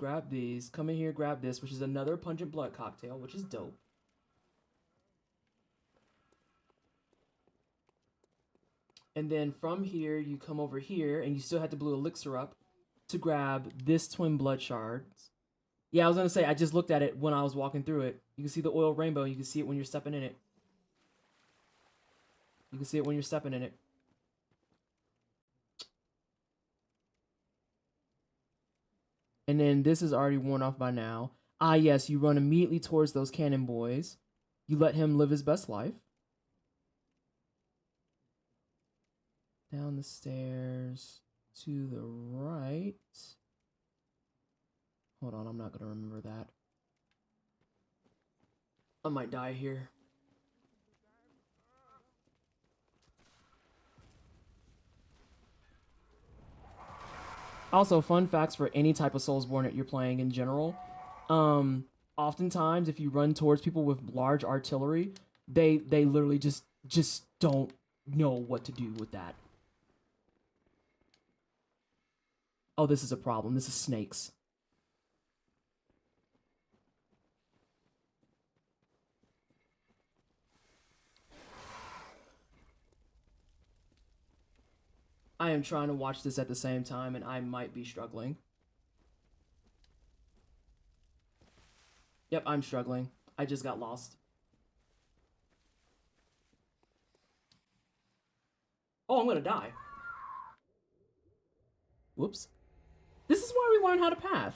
come in here, grab this, which is another pungent blood cocktail, which is dope. And then from here, you come over here, and you still have the blue elixir up to grab this twin blood shards. Yeah, I was gonna say, I just looked at it when I was walking through it. You can see the oil rainbow, you can see it when you're stepping in it. You can see it when you're stepping in it. And then this is already worn off by now. Ah, yes, you run immediately towards those cannon boys. You let him live his best life. Down the stairs to the right. Hold on, I'm not going to remember that. I might die here. Also, fun facts for any type of Soulsborne that you're playing in general. Oftentimes, if you run towards people with large artillery, they literally just don't know what to do with that. Oh, this is a problem. This is snakes. I am trying to watch this at the same time, and I might be struggling. Yep, I'm struggling. I just got lost. Oh, I'm gonna die. Whoops. This is why we learn how to path.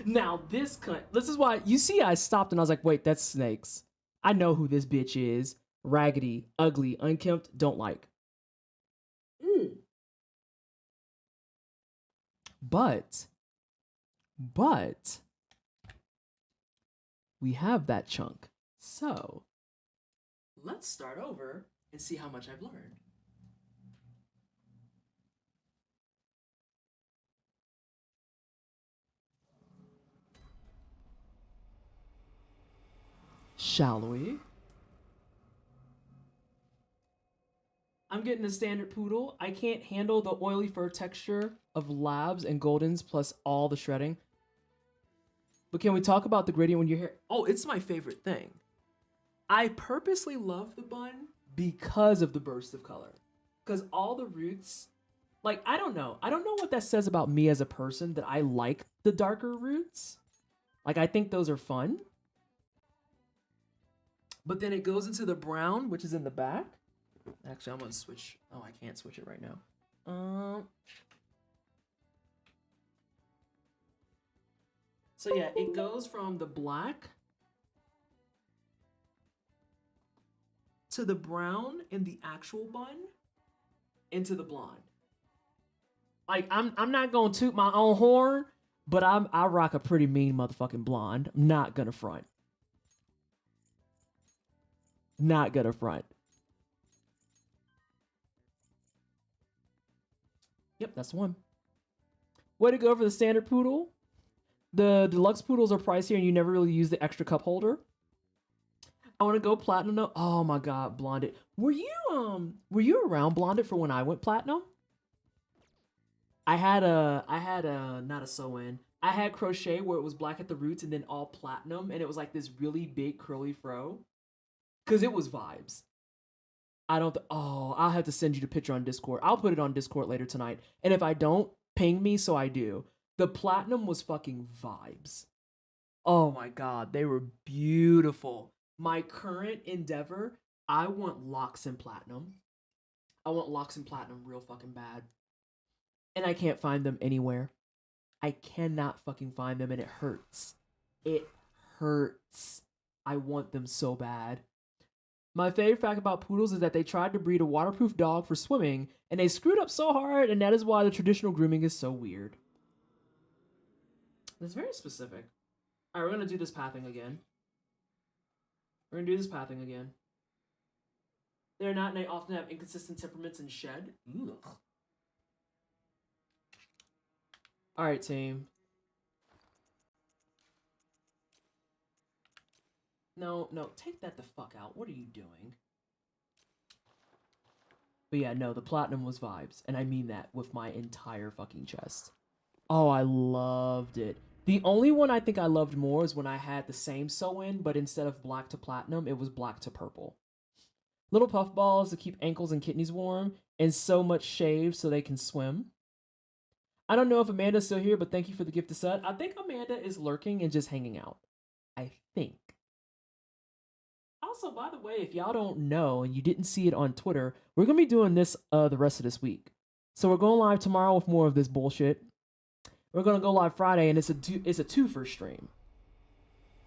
Now this is why, you see I stopped and I was like, wait, that's snakes. I know who this bitch is. Raggedy, ugly, unkempt, don't like. But we have that chunk. So let's start over and see how much I've learned. Shall we? I'm getting a standard poodle. I can't handle the oily fur texture of labs and goldens plus all the shredding. But can we talk about the gradient when you're here? Oh, it's my favorite thing. I purposely love the bun because of the burst of color. Because all the roots, like, I don't know. I don't know what that says about me as a person that I like the darker roots. Like, I think those are fun. But then it goes into the brown, which is in the back. Actually, I'm gonna switch. Oh, I can't switch it right now. So yeah, it goes from the black to the brown in the actual bun, into the blonde. Like, I'm not gonna toot my own horn, but I rock a pretty mean motherfucking blonde. I'm not gonna front. Not gonna front. Yep, that's the one. Way to go for the standard poodle. The deluxe poodles are pricier and you never really use the extra cup holder. I want to go platinum though. Oh my god, Blonded. Were you around Blonded for when I went platinum? I had a not a sew-in. I had crochet where it was black at the roots and then all platinum, and it was like this really big curly fro. Cause it was vibes. I'll have to send you the picture on Discord. I'll put it on Discord later tonight. And if I don't, ping me so I do. The platinum was fucking vibes. Oh my god, they were beautiful. My current endeavor, I want locks in platinum. I want locks in platinum real fucking bad. And I can't find them anywhere. I cannot fucking find them and it hurts. It hurts. I want them so bad. My favorite fact about poodles is that they tried to breed a waterproof dog for swimming, and they screwed up so hard, and that is why the traditional grooming is so weird. That's very specific. Alright, we're gonna do this pathing again. They're not, and they often have inconsistent temperaments and shed. Ugh. Alright, team. No, take that the fuck out. What are you doing? But yeah, no, the platinum was vibes. And I mean that with my entire fucking chest. Oh, I loved it. The only one I think I loved more is when I had the same sew-in, but instead of black to platinum, it was black to purple. Little puff balls to keep ankles and kidneys warm, and so much shave so they can swim. I don't know if Amanda's still here, but thank you for the gift to set. I think Amanda is lurking and just hanging out. I think. Also, by the way, if y'all don't know and you didn't see it on Twitter, we're going to be doing this the rest of this week. So we're going live tomorrow with more of this bullshit. We're going to go live Friday and it's a twofer stream.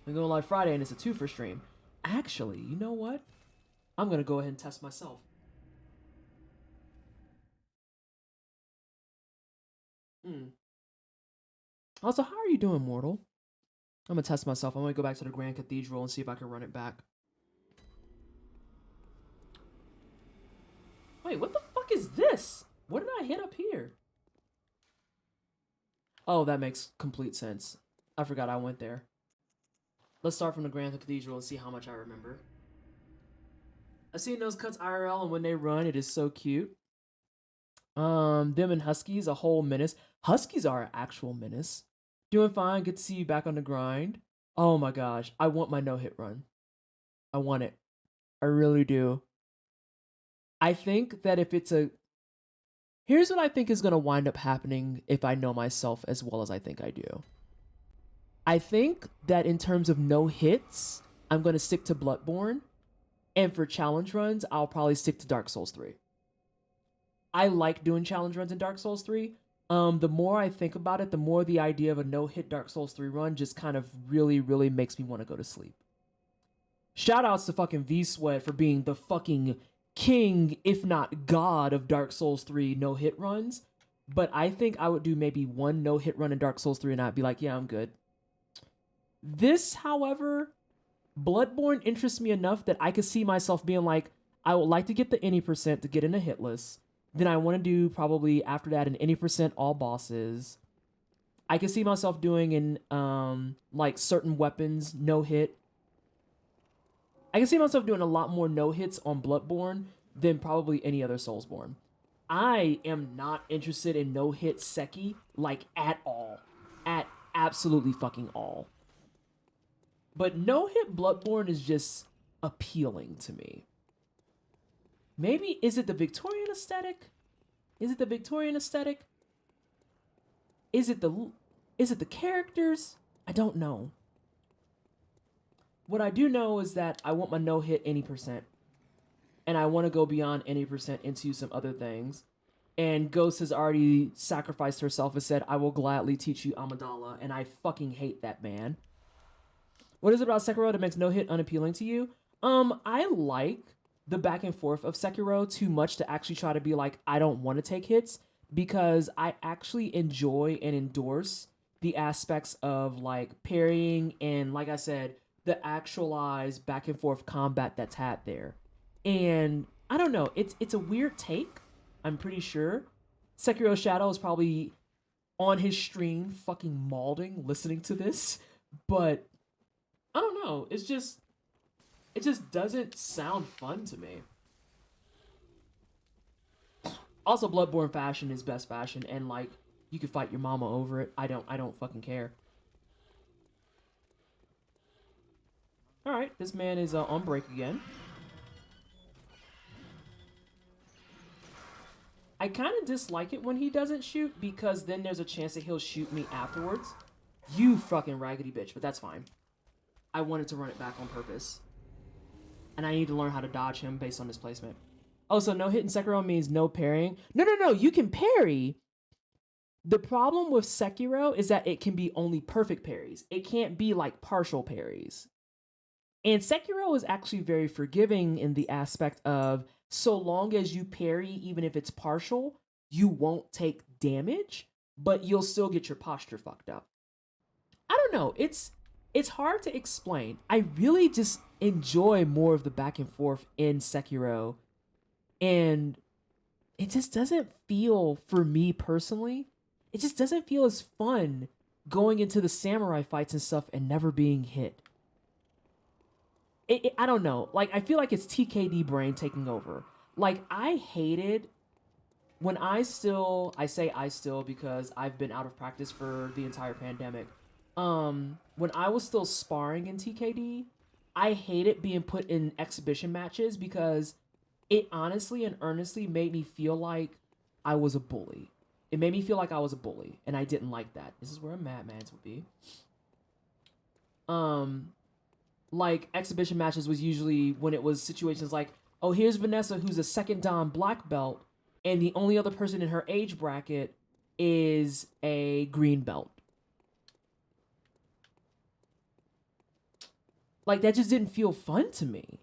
We're going live Friday and it's a twofer stream. Actually, you know what? I'm going to go ahead and test myself. Also, how are you doing, Mortal? I'm going to test myself. I'm going to go back to the Grand Cathedral and see if I can run it back. Wait, what the fuck is this? What did I hit up here? Oh, that makes complete sense. I forgot I went there. Let's start from the Grand Cathedral and see how much I remember. I've seen those cuts IRL, and when they run, it is so cute. Them and Huskies, a whole menace. Huskies are an actual menace. Doing fine. Good to see you back on the grind. Oh my gosh. I want my no-hit run. I want it. I really do. I think that if it's a... Here's what I think is going to wind up happening if I know myself as well as I think I do. I think that in terms of no hits, I'm going to stick to Bloodborne. And for challenge runs, I'll probably stick to Dark Souls 3. I like doing challenge runs in Dark Souls 3. The more I think about it, the more the idea of a no-hit Dark Souls 3 run just kind of really, really makes me want to go to sleep. Shoutouts to fucking V-Sweat for being the fucking king, if not god, of Dark Souls 3 no-hit runs. But I think I would do maybe one no-hit run in Dark Souls 3 and I'd be like, yeah, I'm good. This, however, Bloodborne interests me enough that I could see myself being like, I would like to get the any percent to get in a hit list. Then I want to do probably after that an any percent all bosses. I can see myself doing in like certain weapons no hit. I can see myself doing a lot more no hits on Bloodborne than probably any other Soulsborne. I am not interested in no hit Seki like at all, at absolutely fucking all. But no hit Bloodborne is just appealing to me. Maybe, is it the Victorian aesthetic? Is it the Victorian aesthetic? Is it the characters? I don't know. What I do know is that I want my no-hit any percent. And I want to go beyond any percent into some other things. And Ghost has already sacrificed herself and said, I will gladly teach you Amidala. And I fucking hate that man. What is it about Sekiro that makes no-hit unappealing to you? I like the back and forth of Sekiro too much to actually try to be like, I don't want to take hits, because I actually enjoy and endorse the aspects of like parrying and, like I said, the actualized back and forth combat that's had there. And I don't know, it's a weird take. I'm pretty sure Sekiro Shadow is probably on his stream fucking mauling listening to this, but I don't know. It just doesn't sound fun to me. Also, Bloodborne fashion is best fashion, and like you could fight your mama over it. I don't fucking care. All right, this man is on break again. I kind of dislike it when he doesn't shoot, because then there's a chance that he'll shoot me afterwards. You fucking raggedy bitch, but that's fine. I wanted to run it back on purpose. And I need to learn how to dodge him based on his placement. Oh, so no hit in Sekiro means no parrying? No, you can parry. The problem with Sekiro is that it can be only perfect parries. It can't be like partial parries. And Sekiro is actually very forgiving in the aspect of, so long as you parry, even if it's partial, you won't take damage, but you'll still get your posture fucked up. I don't know. It's hard to explain. I really just enjoy more of the back and forth in Sekiro. And it just doesn't feel, for me personally, it just doesn't feel as fun going into the samurai fights and stuff and never being hit. I don't know. Like, I feel like it's TKD brain taking over. Like, I hated when I say I still because I've been out of practice for the entire pandemic. When I was still sparring in TKD, I hated being put in exhibition matches because it honestly and earnestly made me feel like I was a bully. It made me feel like I was a bully, and I didn't like that. This is where a madman's would be. Like, exhibition matches was usually when it was situations like, oh, here's Vanessa, who's a second Dan black belt, and the only other person in her age bracket is a green belt. Like, that just didn't feel fun to me.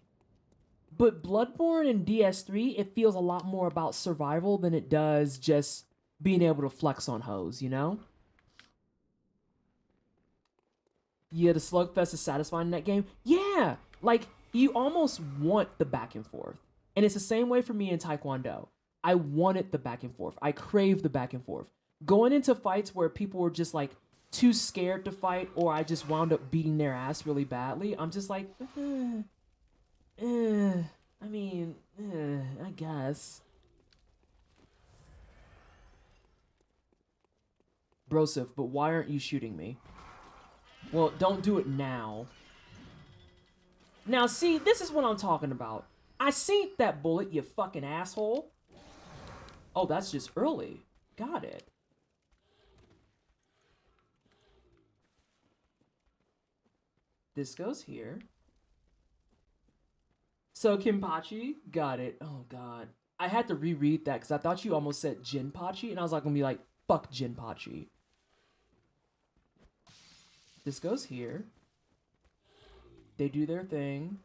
But Bloodborne and DS3, it feels a lot more about survival than it does just being able to flex on hoes, you know? Yeah, the slugfest is satisfying in that game. Yeah, like, you almost want the back and forth. And it's the same way for me in Taekwondo. I wanted the back and forth. I craved the back and forth. Going into fights where people were just, like, too scared to fight, or I just wound up beating their ass really badly, I'm just like, I guess. Brosif, but why aren't you shooting me? Well, don't do it now. Now, see, this is what I'm talking about. I seen that bullet, you fucking asshole. Oh, that's just early. Got it. This goes here. So, Kimpachi, got it. Oh, God. I had to reread that because I thought you almost said Jinpachi, and I was like, gonna be like, fuck Jinpachi. This goes here. They do their thing.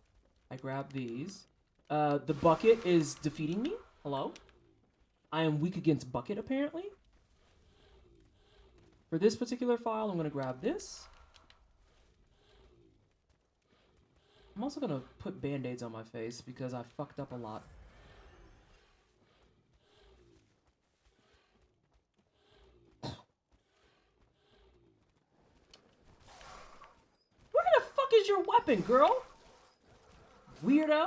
I grab these. The bucket is defeating me. Hello? I am weak against bucket, apparently. For this particular file, I'm going to grab this. I'm also going to put band-aids on my face because I fucked up a lot. Where the fuck is your weapon, girl? Weirdo?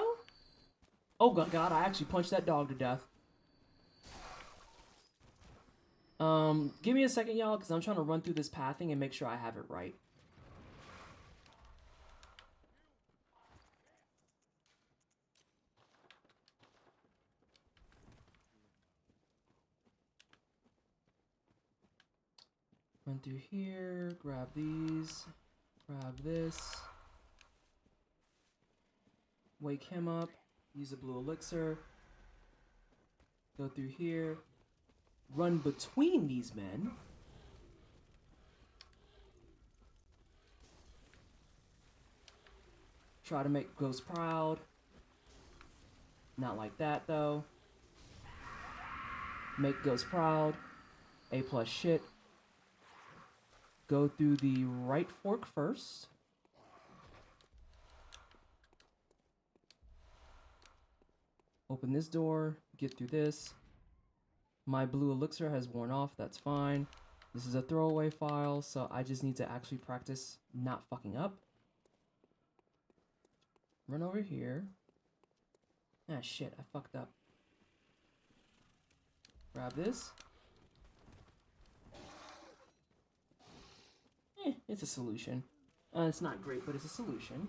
Oh god, I actually punched that dog to death. Give me a second, y'all, because I'm trying to run through this pathing and make sure I have it right. Run through here, grab these, grab this. Wake him up, use a blue elixir. Go through here. Run between these men. Try to make Ghost proud. Not like that, though. Make Ghost proud. A plus shit. Go through the right fork first. Open this door. Get through this. My blue elixir has worn off. That's fine. This is a throwaway file, so I just need to actually practice not fucking up. Run over here. Ah, shit. I fucked up. Grab this. It's a solution. It's not great, but it's a solution.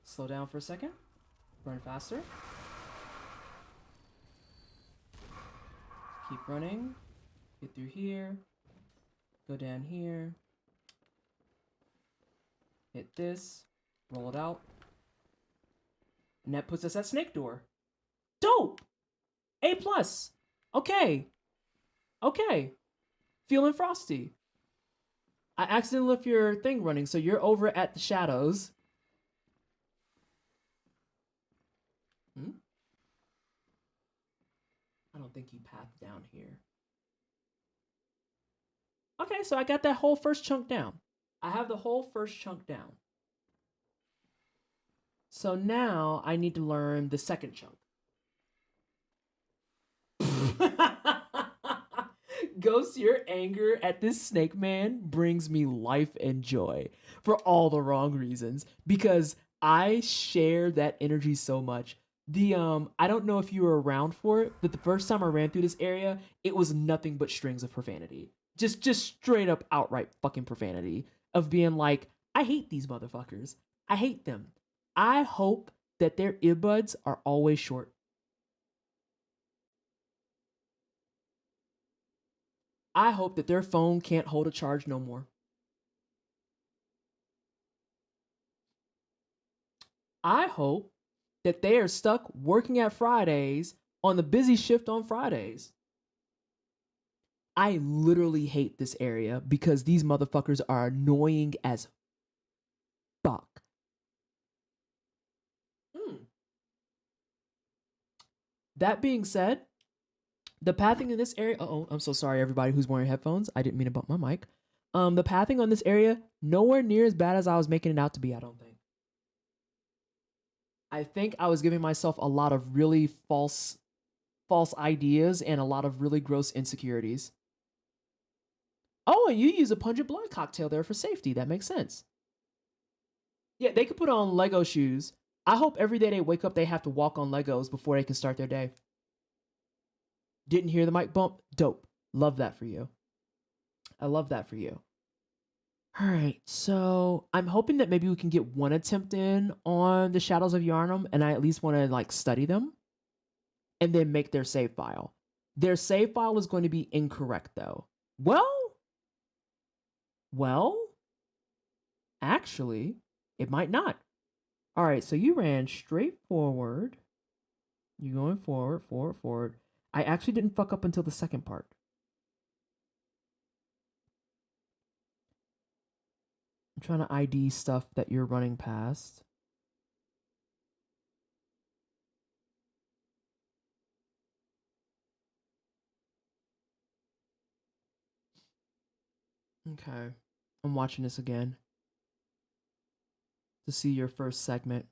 Slow down for a second. Run faster. Keep running. Get through here. Go down here. Hit this. Roll it out. And that puts us at Snake Door. Dope! A+. Okay. Okay. Feeling frosty. I accidentally left your thing running, so you're over at the shadows. I don't think you pathed down here. Okay, so I got that whole first chunk down. I have the whole first chunk down. So now I need to learn the second chunk. Ghost, your anger at this snake man brings me life and joy for all the wrong reasons, because I share that energy so much. I don't know if you were around for it, but the first time I ran through this area, it was nothing but strings of profanity. Just straight up outright fucking profanity of being like, I hate these motherfuckers. I hate them. I hope that their earbuds are always short. I hope that their phone can't hold a charge no more. I hope that they are stuck working at Fridays on the busy shift on Fridays. I literally hate this area because these motherfuckers are annoying as fuck. That being said, the pathing in this area... Uh-oh, I'm so sorry, everybody who's wearing headphones. I didn't mean to bump my mic. The pathing on this area, nowhere near as bad as I was making it out to be, I don't think. I think I was giving myself a lot of really false ideas and a lot of really gross insecurities. Oh, and you use a pungent blood cocktail there for safety. That makes sense. Yeah, they could put on Lego shoes. I hope every day they wake up they have to walk on Legos before they can start their day. Didn't hear the mic bump? Dope. Love that for you. I love that for you. All right, so I'm hoping that maybe we can get one attempt in on the Shadows of Yharnam, and I at least want to like study them and then make their save file. Their save file is going to be incorrect though. Well, actually, it might not. All right, so you ran straight forward. You're going forward. I actually didn't fuck up until the second part. I'm trying to ID stuff that you're running past. Okay. I'm watching this again to see your first segment.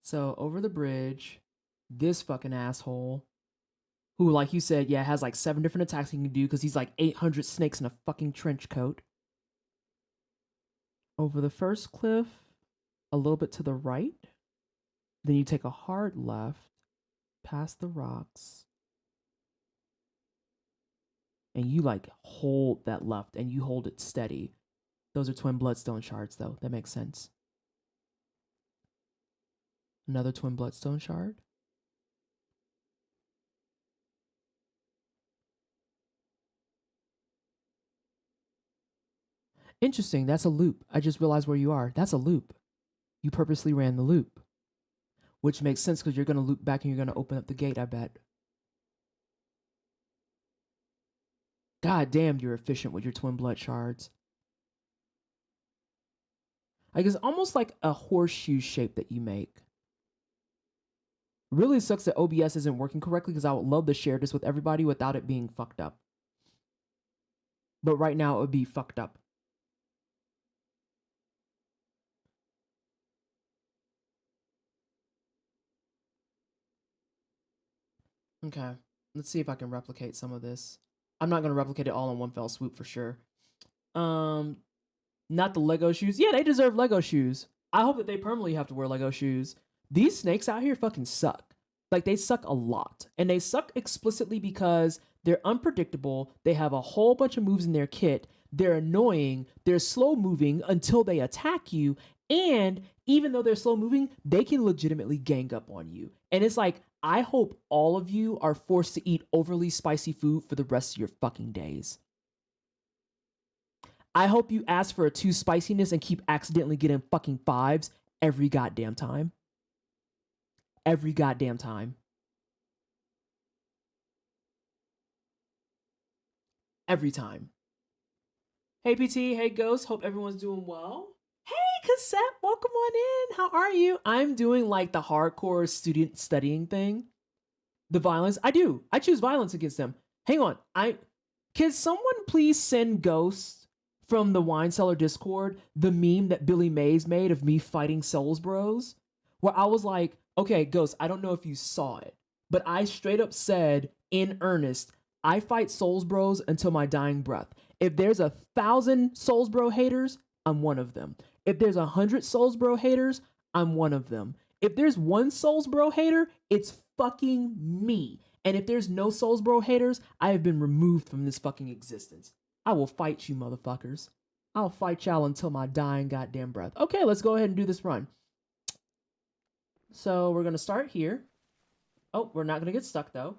So, over the bridge, this fucking asshole, who, like you said, yeah, has like 7 different attacks he can do because he's like 800 snakes in a fucking trench coat. Over the first cliff, a little bit to the right. Then you take a hard left, past the rocks. And you like hold that left and you hold it steady. Those are twin bloodstone shards though. That makes sense. Another twin bloodstone shard. Interesting, that's a loop. I just realized where you are. That's a loop. You purposely ran the loop. Which makes sense because you're going to loop back and you're going to open up the gate, I bet. God damn, you're efficient with your twin blood shards. Like it's almost like a horseshoe shape that you make. Really sucks that OBS isn't working correctly because I would love to share this with everybody without it being fucked up. But right now it would be fucked up. Okay, let's see if I can replicate some of this. I'm not gonna replicate it all in one fell swoop for sure. Not the Lego shoes. Yeah, they deserve Lego shoes. I hope that they permanently have to wear Lego shoes. These snakes out here fucking suck. Like, they suck a lot. And they suck explicitly because they're unpredictable. They have a whole bunch of moves in their kit. They're annoying. They're slow moving until they attack you. And even though they're slow moving, they can legitimately gang up on you. And it's like, I hope all of you are forced to eat overly spicy food for the rest of your fucking days. I hope you ask for a 2 spiciness and keep accidentally getting fucking 5s every goddamn time. Every goddamn time. Every time. Hey PT, hey Ghost, hope everyone's doing well. Hey Cassette, welcome on in. How are you? I'm doing like the hardcore student studying thing. The violence. I do. I choose violence against them. Hang on. Can someone please send Ghost from the Wine Cellar Discord the meme that Billy Mays made of me fighting Souls Bros? Where I was like, okay, Ghost, I don't know if you saw it, but I straight up said in earnest, I fight Souls Bros until my dying breath. If there's 1,000 Souls Bro haters, I'm one of them. If there's 100 Souls Bro haters, I'm one of them. If there's one Souls Bro hater, it's fucking me. And if there's no Souls Bro haters, I have been removed from this fucking existence. I will fight you, motherfuckers. I'll fight y'all until my dying goddamn breath. Okay, let's go ahead and do this run. So we're going to start here. Oh, we're not going to get stuck, though.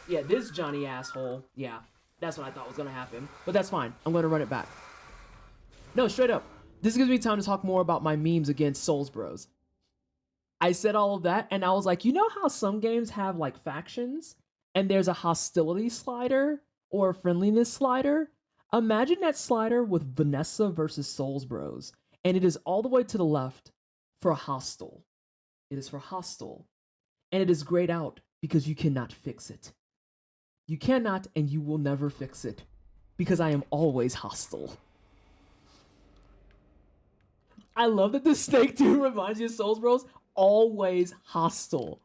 Yeah, this Johnny asshole. Yeah, that's what I thought was going to happen. But that's fine. I'm going to run it back. No, straight up. This gives me time to talk more about my memes against Souls Bros. I said all of that, and I was like, you know how some games have, like, factions? And there's a hostility slider or a friendliness slider? Imagine that slider with Vanessa versus Souls Bros. And it is all the way to the left for hostile. It is for hostile. And it is grayed out because you cannot fix it. You cannot and you will never fix it. Because I am always hostile. I love that the snake dude reminds you of Souls Bros. Always hostile.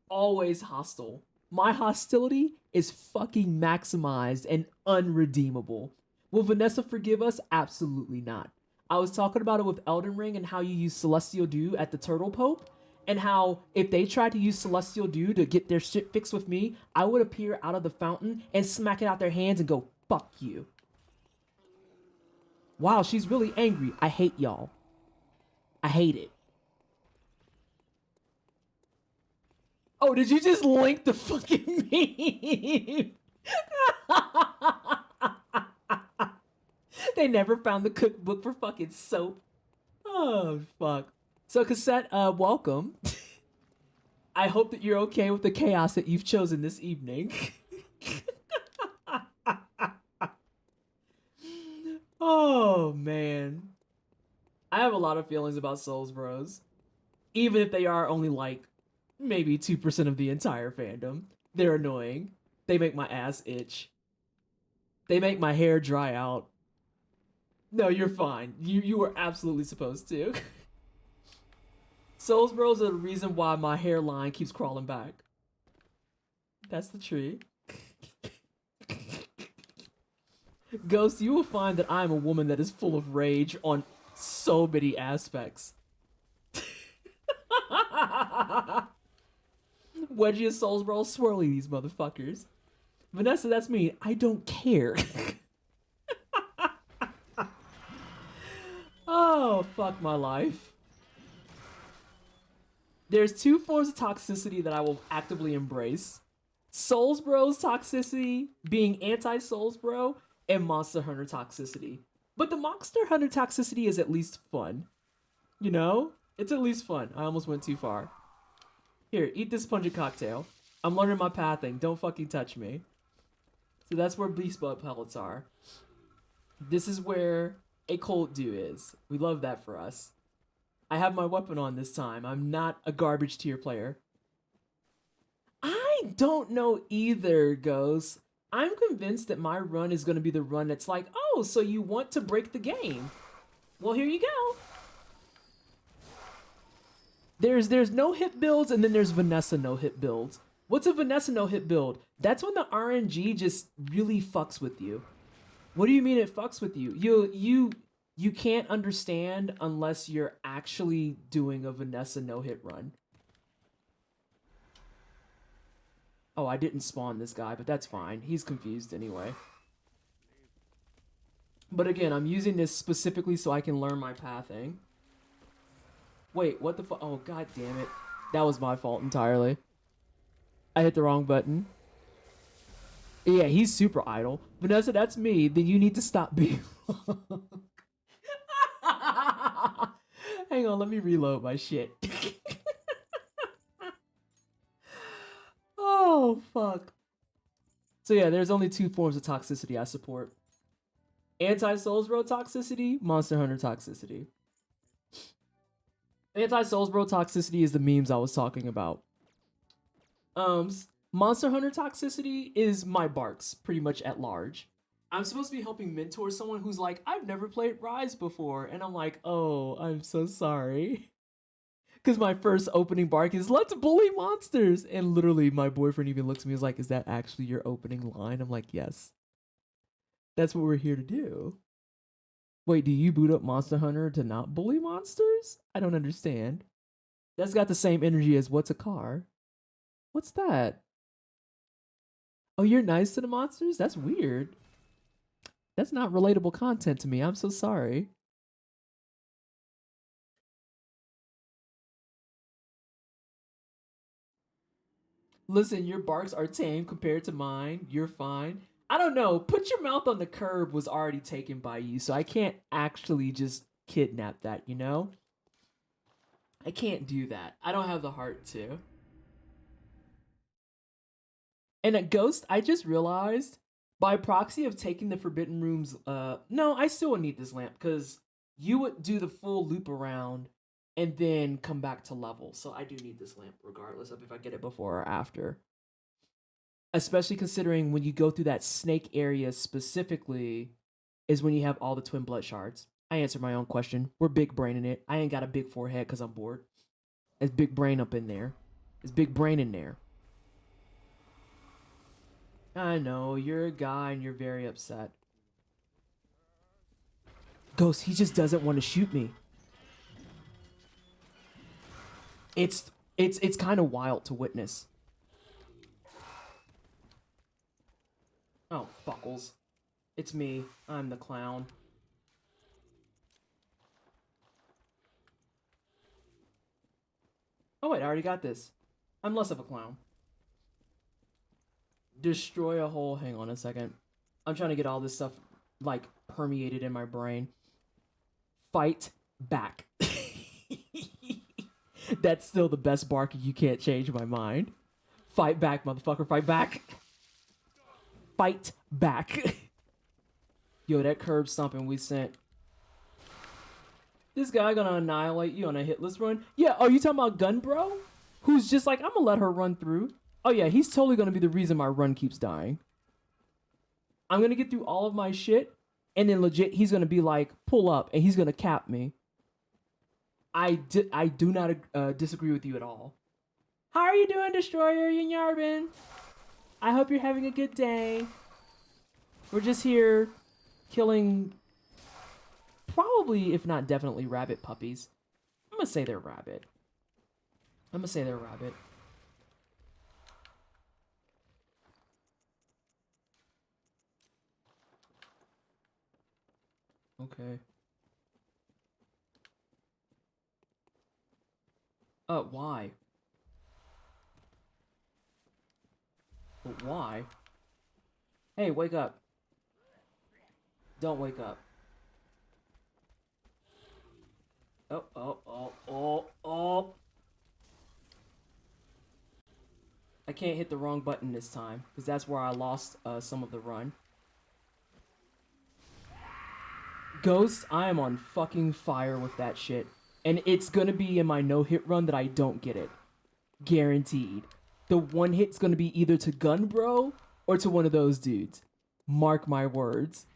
Always hostile. My hostility is fucking maximized and unredeemable. Will Vanessa forgive us? Absolutely not. I was talking about it with Elden Ring and how you use Celestial Dew at the Turtle Pope, and how if they tried to use Celestial Dew to get their shit fixed with me, I would appear out of the fountain and smack it out their hands and go, fuck you. Wow, she's really angry. I hate y'all. I hate it. Oh, did you just link the fucking meme? They never found the cookbook for fucking soap. Oh, fuck. So, Cassette, welcome. I hope that you're okay with the chaos that you've chosen this evening. Oh, man. I have a lot of feelings about Souls Bros. Even if they are only, like, maybe 2% of the entire fandom. They're annoying. They make my ass itch. They make my hair dry out. No, you're fine. You were absolutely supposed to. Souls Bros are the reason why my hairline keeps crawling back. That's the tree. Ghost, you will find that I am a woman that is full of rage on so many aspects. Wedgie and Souls Bros swirly these motherfuckers. Vanessa, that's me. I don't care. Oh, fuck my life. There's 2 forms of toxicity that I will actively embrace. Souls Bros toxicity, being anti-Souls Bro, and Monster Hunter toxicity. But the Monster Hunter toxicity is at least fun. You know? It's at least fun. I almost went too far. Here, eat this pungent cocktail. I'm learning my pathing. Don't fucking touch me. So that's where beast blood pellets are. This is where a Colt do is. We love that for us. I have my weapon on this time. I'm not a garbage tier player. I don't know either, Ghost. I'm convinced that my run is going to be the run that's like, oh, so you want to break the game. Well, here you go. There's no hit builds, and then there's Vanessa no hit builds. What's a Vanessa no hit build? That's when the RNG just really fucks with you. What do you mean it fucks with you? You can't understand unless you're actually doing a Vanessa no hit run. Oh, I didn't spawn this guy, but that's fine. He's confused anyway. But again, I'm using this specifically so I can learn my pathing. Wait, what the fuck? Oh, god damn it. That was my fault entirely. I hit the wrong button. Yeah, he's super idle. Vanessa, that's me. Then you need to stop being Hang on, let me reload my shit. Oh, fuck. So yeah, there's only 2 forms of toxicity I support. Anti-Souls Bro toxicity, Monster Hunter toxicity. Anti-Souls Bro toxicity is the memes I was talking about. Monster Hunter toxicity is my barks, pretty much at large. I'm supposed to be helping mentor someone who's like, I've never played Rise before. And I'm like, oh, I'm so sorry. Because my first opening bark is, let's bully monsters. And literally my boyfriend even looks at me and is like, is that actually your opening line? I'm like, yes. That's what we're here to do. Wait, do you boot up Monster Hunter to not bully monsters? I don't understand. That's got the same energy as what's a car? What's that? Oh, you're nice to the monsters? That's weird. That's not relatable content to me. I'm so sorry. Listen, your barks are tame compared to mine. You're fine. I don't know. Put your mouth on the curb was already taken by you, so I can't actually just kidnap that, you know? I can't do that. I don't have the heart to. And a Ghost, I just realized, by proxy of taking the Forbidden Rooms, no, I still would need this lamp, because you would do the full loop around and then come back to level. So I do need this lamp, regardless of if I get it before or after. Especially considering when you go through that snake area specifically, is when you have all the twin blood shards. I answered my own question. We're big braining it. I ain't got a big forehead because I'm bored. There's big brain up in there. There's big brain in there. I know, you're a guy and you're very upset. Ghost, he just doesn't want to shoot me. It's kind of wild to witness. Oh, fuckles. It's me. I'm the clown. Oh wait, I already got this. I'm less of a clown. Destroy a hole. Hang on a second. I'm trying to get all this stuff, like, permeated in my brain. Fight back. That's still the best bark. You can't change my mind. Fight back, motherfucker. Fight back. Fight back. Yo, that curb stomping we sent. This guy gonna annihilate you on a hitless run? Yeah, oh, you talking about Gun Bro? Who's just like, I'm gonna let her run through. Oh yeah, he's totally gonna be the reason my run keeps dying. I'm gonna get through all of my shit, and then legit, he's gonna be like, pull up, and he's gonna cap me. I do not disagree with you at all. How are you doing, Destroyer and Yarbin? I hope you're having a good day. We're just here killing probably, if not definitely, rabbit puppies. I'm gonna say they're rabbit. I'm gonna say they're rabbit. Okay. Why? But why? Hey, wake up. Don't wake up. Oh. I can't hit the wrong button this time, because that's where I lost some of the run. Ghosts, I am on fucking fire with that shit. And it's gonna be in my no-hit run that I don't get it. Guaranteed. The one hit's gonna be either to Gun Bro or to one of those dudes. Mark my words.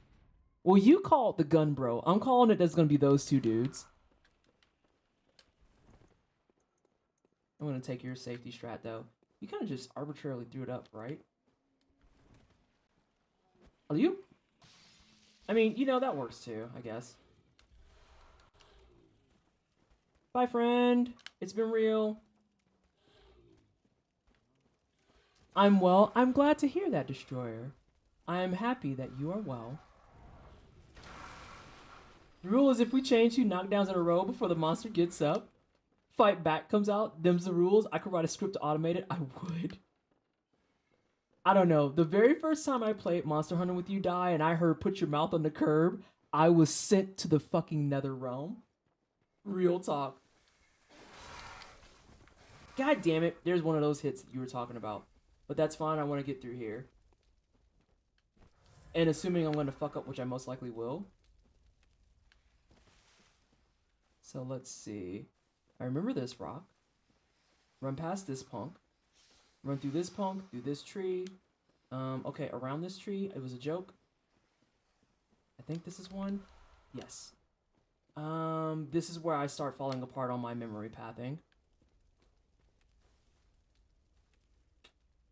Well, you call it the Gun Bro. I'm calling it that's gonna be those two dudes. I'm gonna take your safety strat though. You kind of just arbitrarily threw it up, right? Are you? I mean, you know, that works too, I guess. Bye, friend. It's been real. I'm well. I'm glad to hear that, Destroyer. I am happy that you are well. The rule is if we chain 2 knockdowns in a row before the monster gets up, fight back comes out, them's the rules. I could write a script to automate it. I would. I don't know. The very first time I played Monster Hunter with you, Die, and I heard put your mouth on the curb, I was sent to the fucking nether realm. Real talk. God damn it. There's one of those hits that you were talking about. But that's fine. I want to get through here. And assuming I'm going to fuck up, which I most likely will. So let's see. I remember this rock. Run past this punk. Run through this punk, through this tree. Okay, around this tree. It was a joke. I think this is one. Yes. This is where I start falling apart on my memory pathing.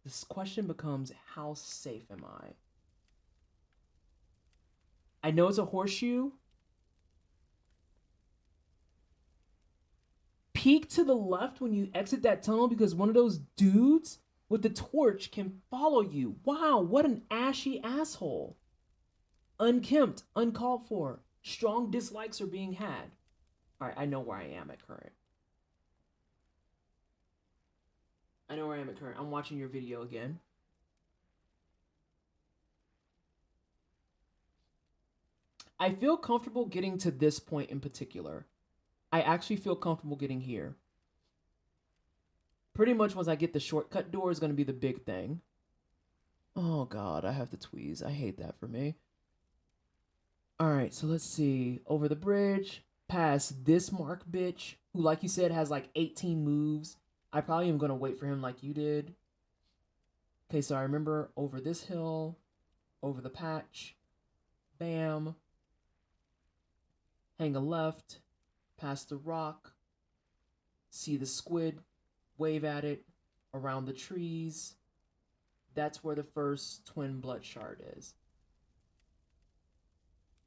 This question becomes, how safe am I? I know it's a horseshoe. Peek to the left when you exit that tunnel because one of those dudes with the torch can follow you. Wow, what an ashy asshole. Unkempt, uncalled for. Strong dislikes are being had. All right, I know where I am at current. I know where I am at current. I'm watching your video again. I feel comfortable getting to this point in particular. I actually feel comfortable getting here. Pretty much once I get the shortcut door is going to be the big thing. Oh god, I have to tweeze. I hate that for me. Alright, so let's see. Over the bridge, past this Mark bitch, who like you said has like 18 moves. I probably am going to wait for him like you did. Okay, so I remember over this hill, over the patch, bam, hang a left, past the rock, see the squid, wave at it, around the trees. That's where the first twin blood shard is.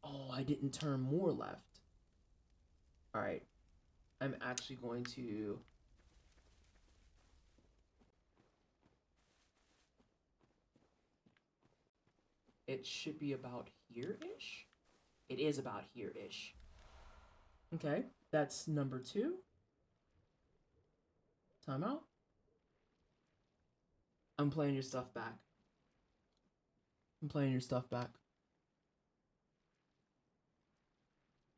Oh, I didn't turn more left. Alright, I'm actually going to... It should be about here-ish? It is about here-ish. Okay, that's number 2. Timeout. I'm playing your stuff back. I'm playing your stuff back.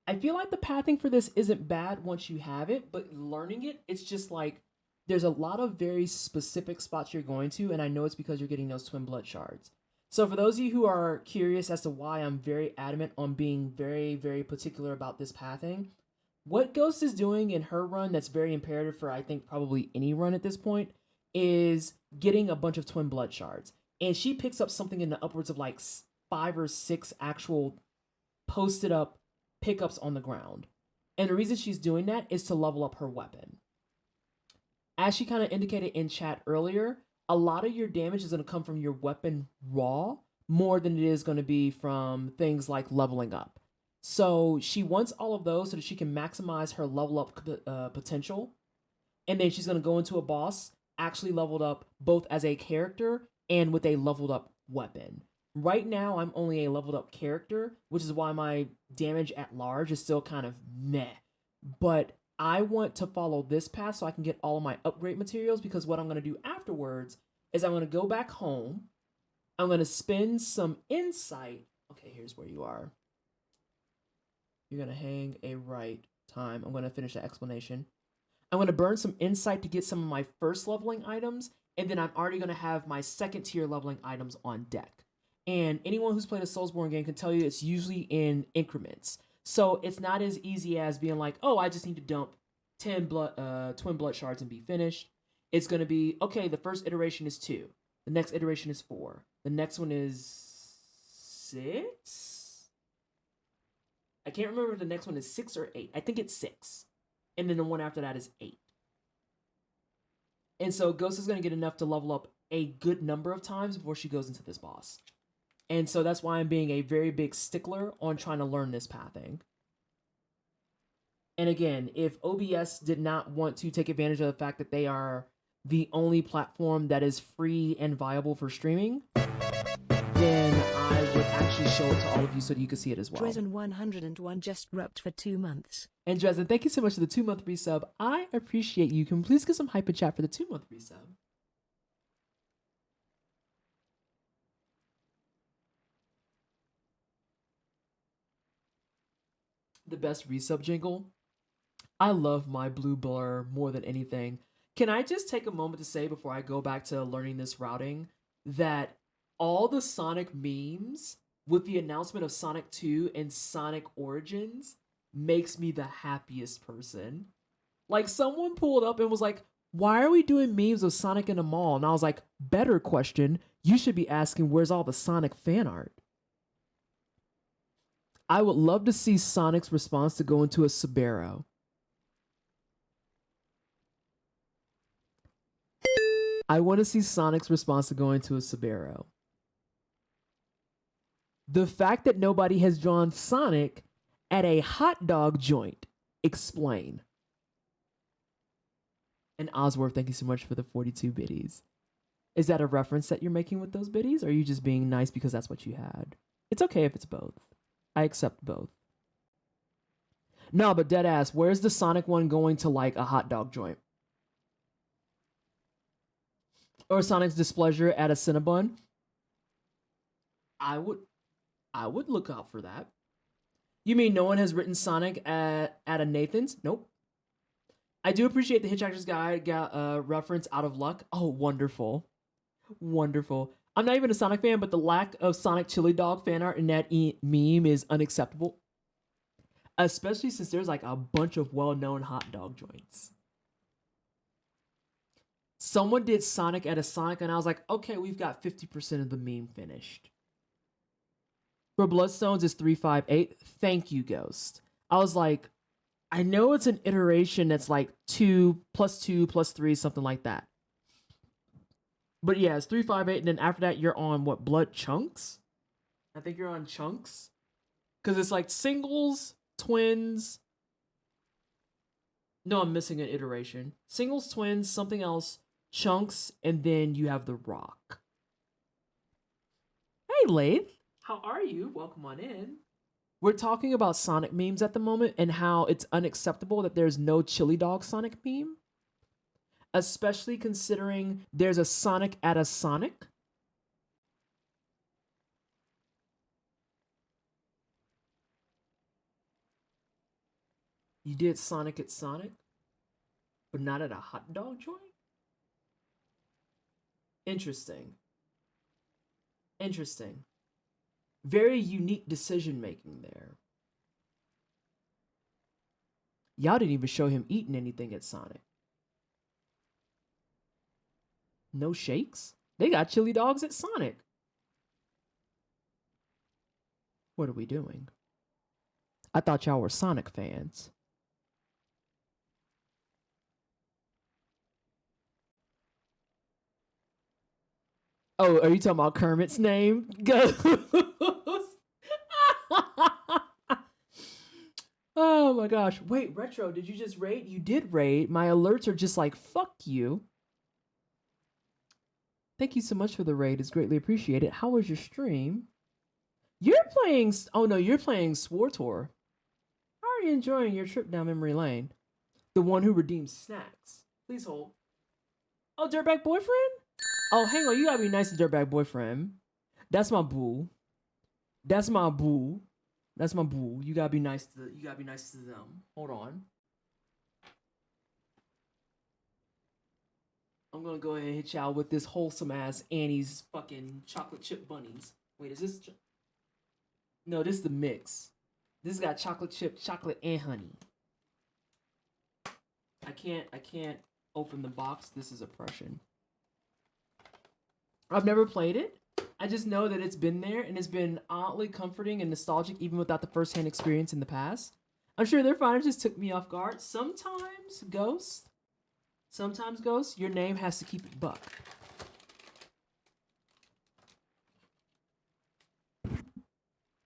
I feel like the pathing for this isn't bad once you have it, but learning it, it's just like, there's a lot of very specific spots you're going to, and I know it's because you're getting those twin blood shards. So for those of you who are curious as to why I'm very adamant on being very, very particular about this pathing, what Ghost is doing in her run that's very imperative for, I think, probably any run at this point, is getting a bunch of twin blood shards. And she picks up something in the upwards of like 5 or 6 actual posted up pickups on the ground. And the reason she's doing that is to level up her weapon. As she kind of indicated in chat earlier, a lot of your damage is going to come from your weapon raw more than it is going to be from things like leveling up. So she wants all of those so that she can maximize her level up potential. And then she's going to go into a boss actually leveled up both as a character and with a leveled up weapon. Right now, I'm only a leveled up character, which is why my damage at large is still kind of meh. But I want to follow this path so I can get all of my upgrade materials, because what I'm going to do afterwards is I'm going to go back home. I'm going to spend some insight. Okay, here's where you are. You're going to hang a right time. I'm going to finish the explanation. I'm going to burn some insight to get some of my first leveling items, and then I'm already going to have my second tier leveling items on deck. And anyone who's played a Soulsborne game can tell you it's usually in increments. So it's not as easy as being like, oh, I just need to dump 10 twin blood shards and be finished. It's going to be, okay, the first iteration is 2. The next iteration is 4. The next one is 6? I can't remember if the next one is 6 or 8. I think it's 6. And then the one after that is 8. And so Ghost is going to get enough to level up a good number of times before she goes into this boss. And so that's why I'm being a very big stickler on trying to learn this pathing. And again, if OBS did not want to take advantage of the fact that they are the only platform that is free and viable for streaming, then I would actually show it to all of you so that you can see it as well. Dresden101 just repped for 2 months. And Dresden, thank you so much for the 2-month resub. I appreciate you. Can we please get some hype in chat for the 2-month resub? The best resub jingle. I love my blue blur more than anything. Can I just take a moment to say before I go back to learning this routing that all the Sonic memes with the announcement of Sonic 2 and Sonic Origins makes me the happiest person. Like, someone pulled up and was like, why are we doing memes of Sonic in the mall? And I was like, better question. You should be asking, where's all the Sonic fan art? I would love to see Sonic's response to go into a Subaru. I want to see Sonic's response to going to a Subaru. The fact that nobody has drawn Sonic at a hot dog joint. Explain. And Osworth, thank you so much for the 42 biddies. Is that a reference that you're making with those biddies? Or are you just being nice because that's what you had? It's okay if it's both. I accept both. No, but deadass, where's the Sonic one going to like a hot dog joint? Or Sonic's displeasure at a Cinnabon? I would look out for that. You mean no one has written Sonic at a Nathan's? Nope. I do appreciate the Hitchhiker's Guide reference out of luck. Oh, wonderful. Wonderful. I'm not even a Sonic fan, but the lack of Sonic chili dog fan art in that meme is unacceptable. Especially since there's like a bunch of well-known hot dog joints. Someone did Sonic at a Sonic, and I was like, okay, we've got 50% of the meme finished. For Bloodstones, it's 358. Thank you, Ghost. I was like, I know it's an iteration that's like 2 + 3, something like that. But yeah, it's 358, and then after that, you're on what, Blood Chunks? I think you're on Chunks. Because it's like singles, twins. No, I'm missing an iteration. Singles, twins, something else, Chunks, and then you have the Rock. Hey, Lathe. How are you? Welcome on in. We're talking about Sonic memes at the moment and how it's unacceptable that there's no chili dog Sonic meme. Especially considering there's a Sonic at a Sonic. You did Sonic at Sonic, but not at a hot dog joint? Interesting. Interesting. Very unique decision making there. Y'all didn't even show him eating anything at Sonic. No shakes? They got chili dogs at Sonic. What are we doing? I thought y'all were Sonic fans. Oh, are you talking about Kermit's name? Ghost. Oh my gosh. Wait, Retro, did you just raid? You did raid. My alerts are just like, fuck you. Thank you so much for the raid. It's greatly appreciated. How was your stream? You're playing... Oh no, you're playing Swartor. How are you enjoying your trip down memory lane? The one who redeems snacks. Please hold. Oh, Dirtbag Boyfriend? Oh, hang on. You gotta be nice to Dirtbag Boyfriend. That's my boo. That's my boo. That's my boo. You gotta be nice to them. Hold on. I'm gonna go ahead and hit y'all with this wholesome ass Annie's fucking chocolate chip bunnies. Wait, is this? No, this is the mix. This got chocolate chip, chocolate, and honey. I can't open the box. This is oppression. I've never played it. I just know that it's been there and it's been oddly comforting and nostalgic even without the first-hand experience in the past. I'm sure they're fine. It just took me off guard. Sometimes, Ghost, your name has to keep it buck.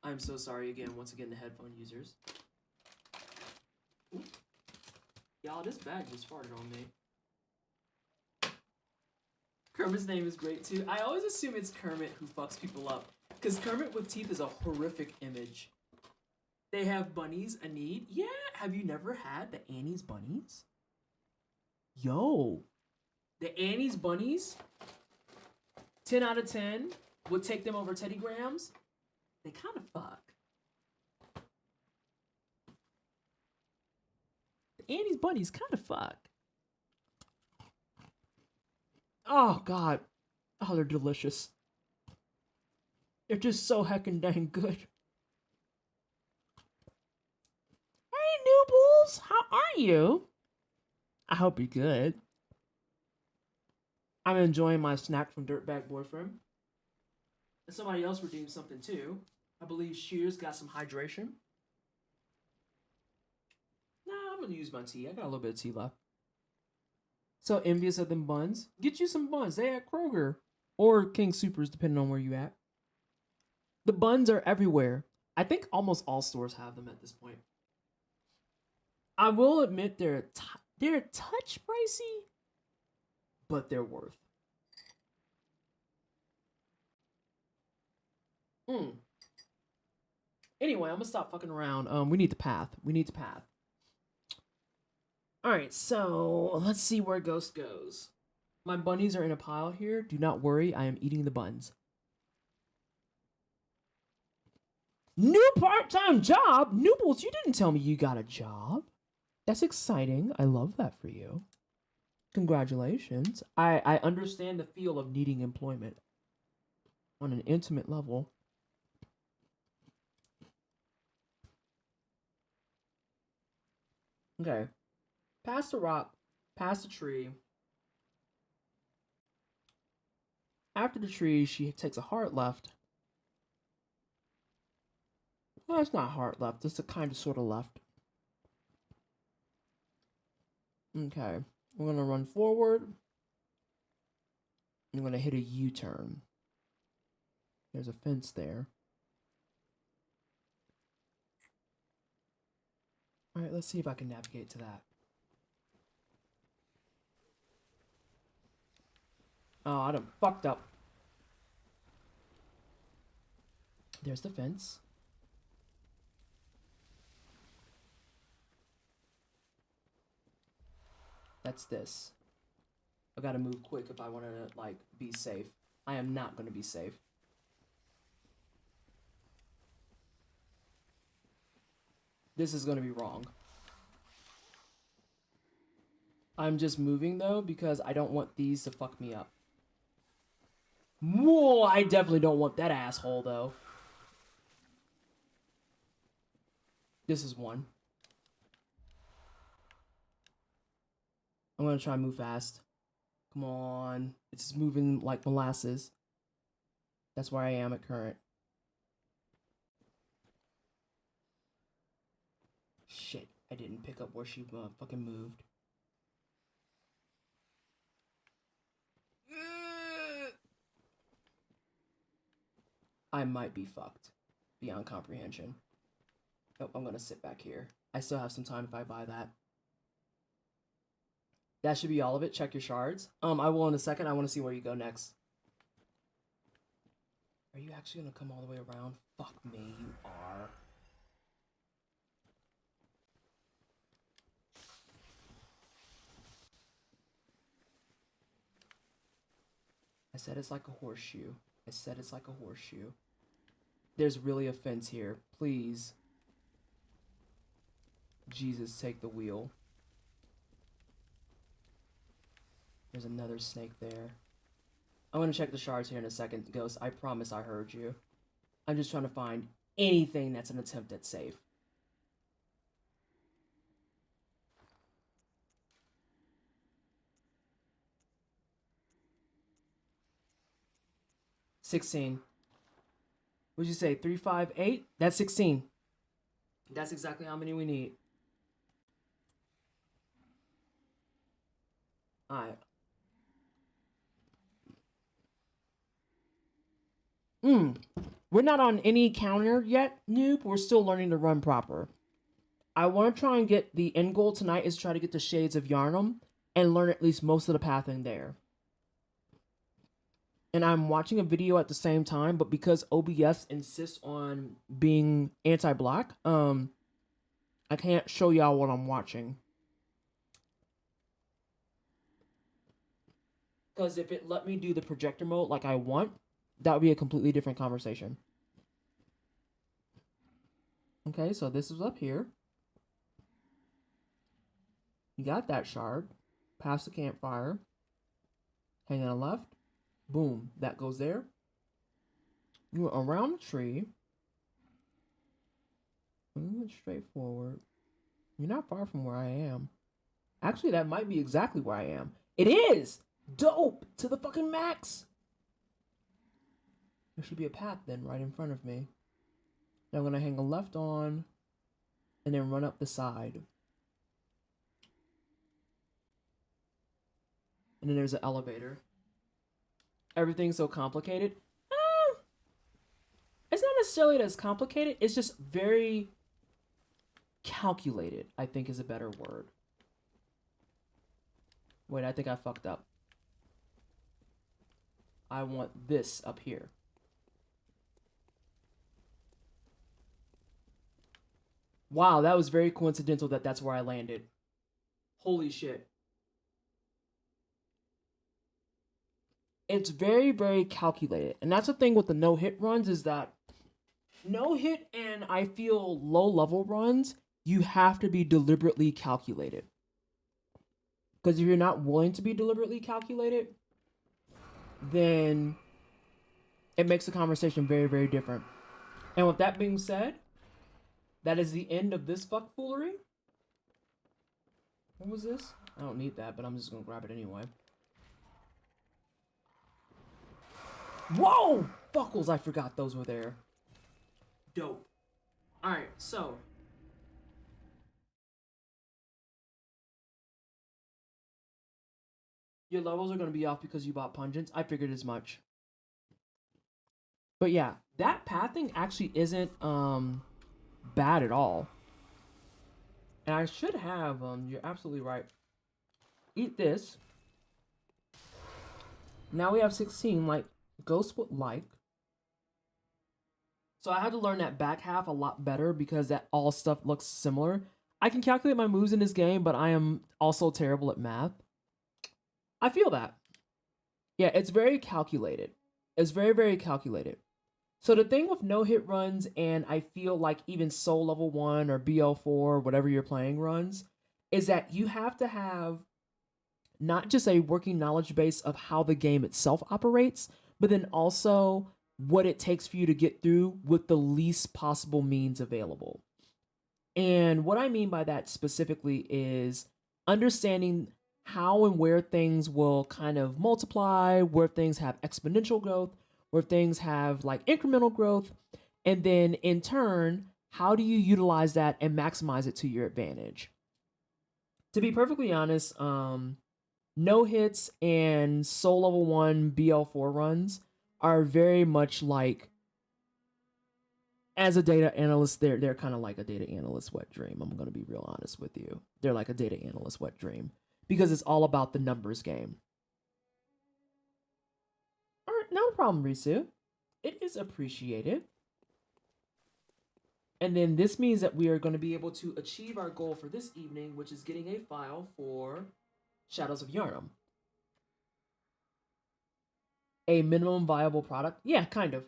I'm so sorry again, once again, the headphone users. Ooh. Y'all, this bag just farted on me. Kermit's name is great too. I always assume it's Kermit who fucks people up, because Kermit with teeth is a horrific image. They have bunnies, Anid. Yeah, have you never had the Annie's bunnies? Yo, the Annie's bunnies, 10 out of 10, would take them over Teddy Grahams. They kind of fuck. The Annie's bunnies kind of fuck. Oh, God. Oh, they're delicious. They're just so heckin' dang good. Hey, Noobles! How are you? I hope you're good. I'm enjoying my snack from Dirtbag Boyfriend. And somebody else redeemed something too. I believe Shears got some hydration. Nah, I'm gonna use my tea. I got a little bit of tea left. So envious of them buns. Get you some buns. They at Kroger. Or King Supers, depending on where you at. The buns are everywhere. I think almost all stores have them at this point. I will admit they're a touch pricey, but they're worth. Anyway, I'm gonna stop fucking around. We need the path. Alright, so let's see where Ghost goes. My bunnies are in a pile here. Do not worry, I am eating the buns. New part-time job? Noobles, you didn't tell me you got a job. That's exciting. I love that for you. Congratulations. I understand the feel of needing employment on an intimate level. Okay. Past the rock, past the tree. After the tree, she takes a hard left. Well, it's not hard left. It's a kind of sort of left. Okay. We're going to run forward. I'm going to hit a U-turn. There's a fence there. Alright, let's see if I can navigate to that. Oh, I done fucked up. There's the fence. That's this. I gotta move quick if I want to, like, be safe. I am not gonna be safe. This is gonna be wrong. I'm just moving, though, because I don't want these to fuck me up. Whoa, I definitely don't want that asshole, though. This is one. I'm gonna try and move fast. Come on. It's moving like molasses. That's where I am at current. Shit, I didn't pick up where she fucking moved. I might be fucked. Beyond comprehension. Oh, I'm gonna sit back here. I still have some time if I buy that. That should be all of it. Check your shards. I will in a second. I want to see where you go next. Are you actually gonna come all the way around? Fuck me, you are. I said it's like a horseshoe. I said it's like a horseshoe. There's really a fence here. Please. Jesus, take the wheel. There's another snake there. I'm gonna check the shards here in a second, Ghost. I promise I heard you. I'm just trying to find anything that's an attempt at safe. 16. What'd you say? 3, 5, 8? That's 16. That's exactly how many we need. Alright. We're not on any counter yet, noob. We're still learning to run proper. I want to try and get the end goal tonight is try to get the Shades of Yarnum and learn at least most of the pathing there. And I'm watching a video at the same time, but because OBS insists on being anti-black, I can't show y'all what I'm watching. Because if it let me do the projector mode like I want, that would be a completely different conversation. Okay, so this is up here. You got that shard. Past the campfire. Hang on the left. Boom. That goes there. You went around the tree. You went straight forward. You're not far from where I am. Actually, that might be exactly where I am. It is! Dope! To the fucking max! There should be a path then right in front of me. Now I'm going to hang a left on and then run up the side. And then there's an elevator. Everything's so complicated. It's not necessarily as complicated. It's just very calculated, I think is a better word. Wait, I think I fucked up. I want this up here. Wow, that was very coincidental that that's where I landed. Holy shit. It's very, very calculated. And that's the thing with the no-hit runs is that no-hit and I feel low-level runs, you have to be deliberately calculated. Because if you're not willing to be deliberately calculated, then it makes the conversation very, very different. And with that being said, that is the end of this fuckfoolery. What was this? I don't need that, but I'm just gonna grab it anyway. Whoa! Buckles, I forgot those were there. Dope. Alright, so. Your levels are gonna be off because you bought pungents. I figured as much. But yeah, that pathing actually isn't, bad at all. And I should have, you're absolutely right. Eat this. Now we have 16, like Ghost would like. So I had to learn that back half a lot better because that all stuff looks similar. I can calculate my moves in this game, but I am also terrible at math. I feel that. Yeah, it's very calculated. It's very, very calculated. So the thing with no-hit runs, and I feel like even Soul Level 1 or BL4, whatever you're playing runs, is that you have to have not just a working knowledge base of how the game itself operates, but then also what it takes for you to get through with the least possible means available. And what I mean by that specifically is understanding how and where things will kind of multiply, where things have exponential growth, where things have like incremental growth, and then in turn, how do you utilize that and maximize it to your advantage? To be perfectly honest, no hits and Soul Level 1 BL4 runs are very much like, as a data analyst, they're kind of like a data analyst wet dream. I'm going to be real honest with you. They're like a data analyst wet dream because it's all about the numbers game. All right, no problem, Risu. It is appreciated. And then this means that we are going to be able to achieve our goal for this evening, which is getting a file for Shadows of Yarnum. A minimum viable product? Yeah, kind of.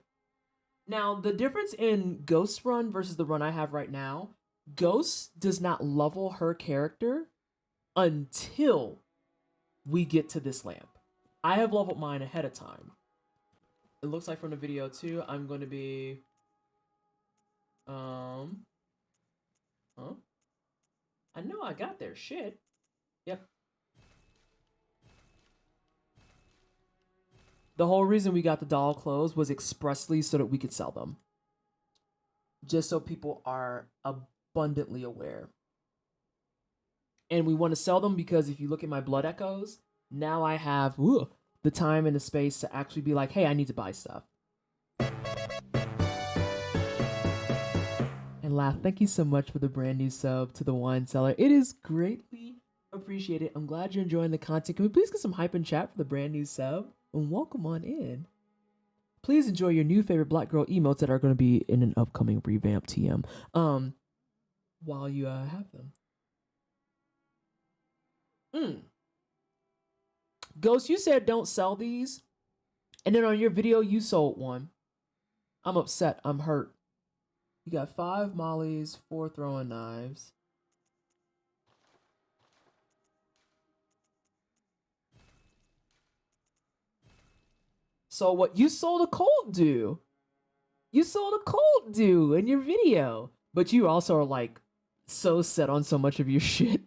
Now, the difference in Ghost's run versus the run I have right now, Ghost does not level her character until we get to this lamp. I have leveled mine ahead of time. It looks like from the video too, I'm going to be... Huh? I know I got there. Shit. Yep. The whole reason we got the doll clothes was expressly so that we could sell them. Just so people are abundantly aware. And we want to sell them because if you look at my blood echoes, now I have the time and the space to actually be like, hey, I need to buy stuff. And Laugh, thank you so much for the brand new sub to the wine cellar. It is greatly appreciated. I'm glad you're enjoying the content. Can we please get some hype in chat for the brand new sub? And welcome on in. Please enjoy your new favorite black girl emotes that are going to be in an upcoming revamp TM. While you have them. Ghost, you said don't sell these, and then on your video you sold one. I'm upset. I'm hurt. You got 5 mollies, 4 throwing knives. So what? You sold a cold dew. You sold a cold dew in your video, but you also are like so set on so much of your shit.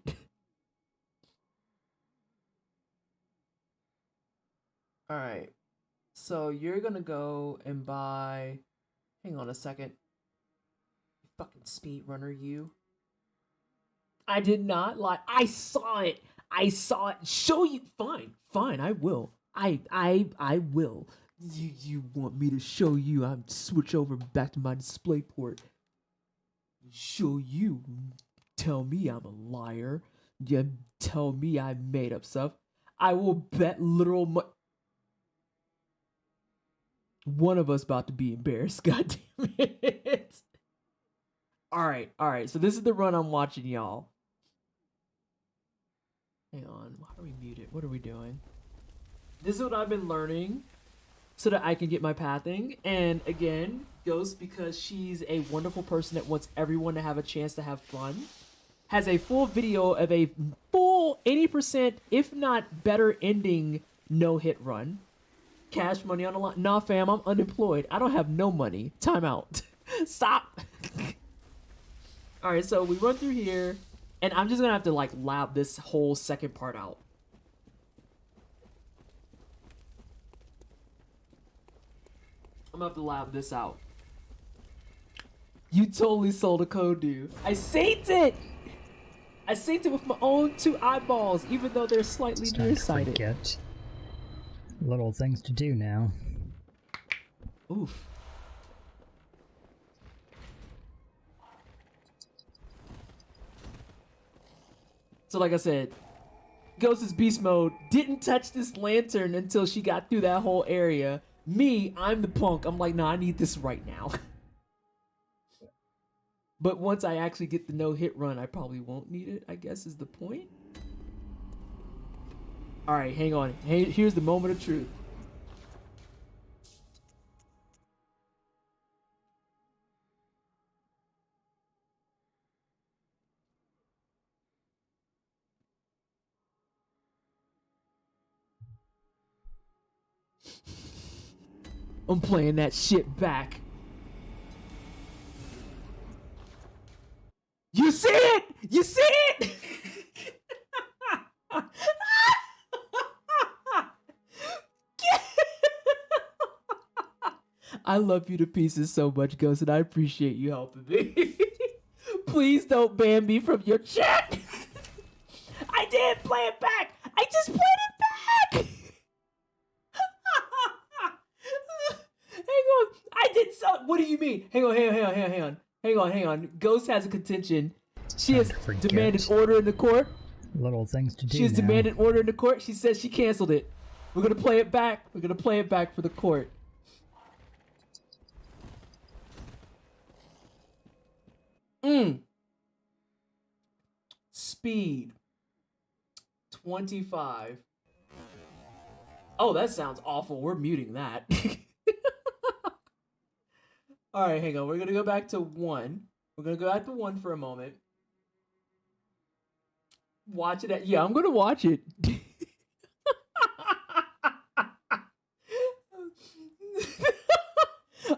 All right, so you're gonna go and buy. Hang on a second. You fucking speed runner, you. I did not lie. I saw it. I saw it. Show you. Fine, fine. I will. I will. You want me to show you? I'm switch over back to my display port. Show you. Tell me I'm a liar. You tell me I made up stuff. I will bet literal. One of us about to be embarrassed. God damn it. All right. So this is the run I'm watching, y'all. Hang on. Why are we muted? What are we doing? This is what I've been learning so that I can get my pathing. And again, Ghost, because she's a wonderful person that wants everyone to have a chance to have fun, has a full video of a full 80%, if not better ending no-hit run. Cash money on the line. Nah, fam, I'm unemployed. I don't have no money. Time out. Stop. All right, so we run through here, and I'm just gonna have to like lab this whole second part out. I'm gonna have to lab this out. You totally sold a code, dude. I synced it. I synced it with my own 2 eyeballs, even though they're slightly nearsighted. Forget. Little things to do now. Oof. So like I said, Ghost's beast mode didn't touch this lantern until she got through that whole area. Me, I'm the punk. I'm like, nah, I need this right now. But once I actually get the no-hit run, I probably won't need it, I guess is the point. All right, hang on. Hey, here's the moment of truth. I'm playing that shit back. You see it? You see it? I love you to pieces so much, Ghost, and I appreciate you helping me. Please don't ban me from your chat. I didn't play it back. I just played it back. Hang on. I didn't sell. What do you mean? Hang on. Ghost has a contention. She has demanded order in the court. Little things to do. She has now. demanded order in the court. She says she canceled it. We're gonna play it back. We're gonna play it back for the court. Speed 25. Oh, that sounds awful. We're muting that. All right, hang on. We're gonna go back to 1. We're gonna go back to 1 for a moment. Watch it. Yeah, I'm gonna watch it.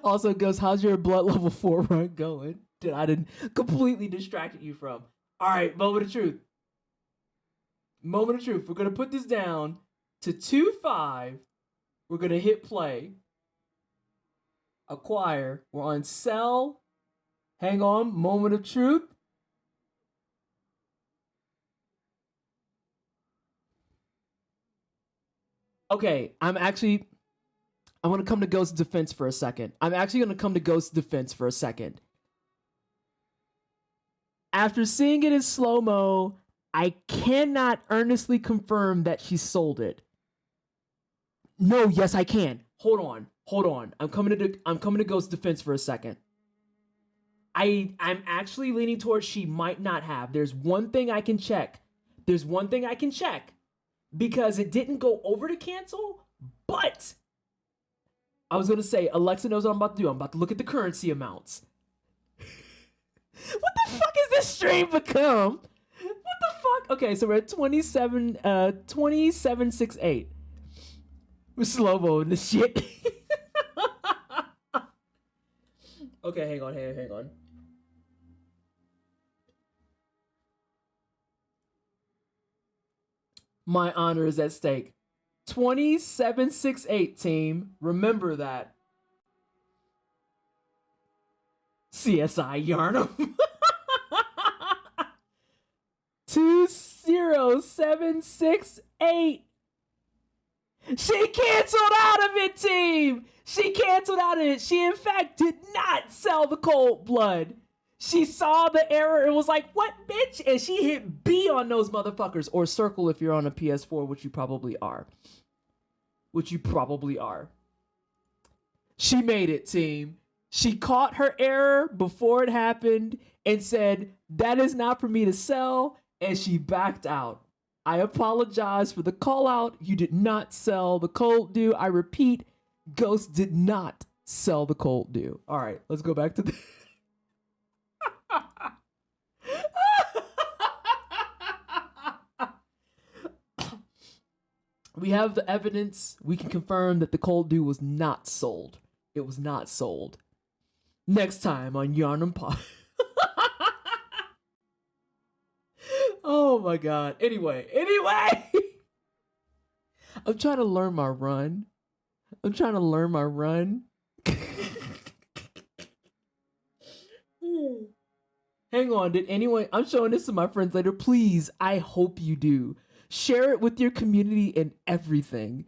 Also, Ghost, how's your blood level 4 run going? That I didn't completely distracted you from. All right, moment of truth. Moment of truth. We're gonna put this down to 2-5. We're gonna hit play. Acquire. We're on sell. Hang on. Moment of truth. Okay, I'm gonna come to Ghost's defense for a second. After seeing it in slow-mo, I cannot earnestly confirm that she sold it. No, yes, I can. Hold on. I'm coming to Ghost's defense for a second. I'm actually leaning towards she might not have. There's one thing I can check. Because it didn't go over to cancel, but I was gonna say, Alexa knows what I'm about to do. I'm about to look at the currency amounts. What the fuck has this stream become? What the fuck? Okay, so we're at 2768. We're slow-moing this shit. Okay, hang on. My honor is at stake. 2768, team. Remember that. CSI Yarnum. 20768. She canceled out of it, team. She in fact did not sell the cold blood. She saw the error and was like, what, bitch? And she hit B on those motherfuckers. Or circle if you're on a PS4, which you probably are. She made it, team. She caught her error before it happened and said, that is not for me to sell. And she backed out. I apologize for the call out. You did not sell the cold dew. I repeat, Ghost did not sell the cold dew. All right, let's go back to the... We have the evidence. We can confirm that the cold dew was not sold. It was not sold. Next time on Yarnum Pod. Oh my god. Anyway. I'm trying to learn my run. Hang on, did anyone... I'm showing this to my friends later. Please, I hope you do. Share it with your community and everything.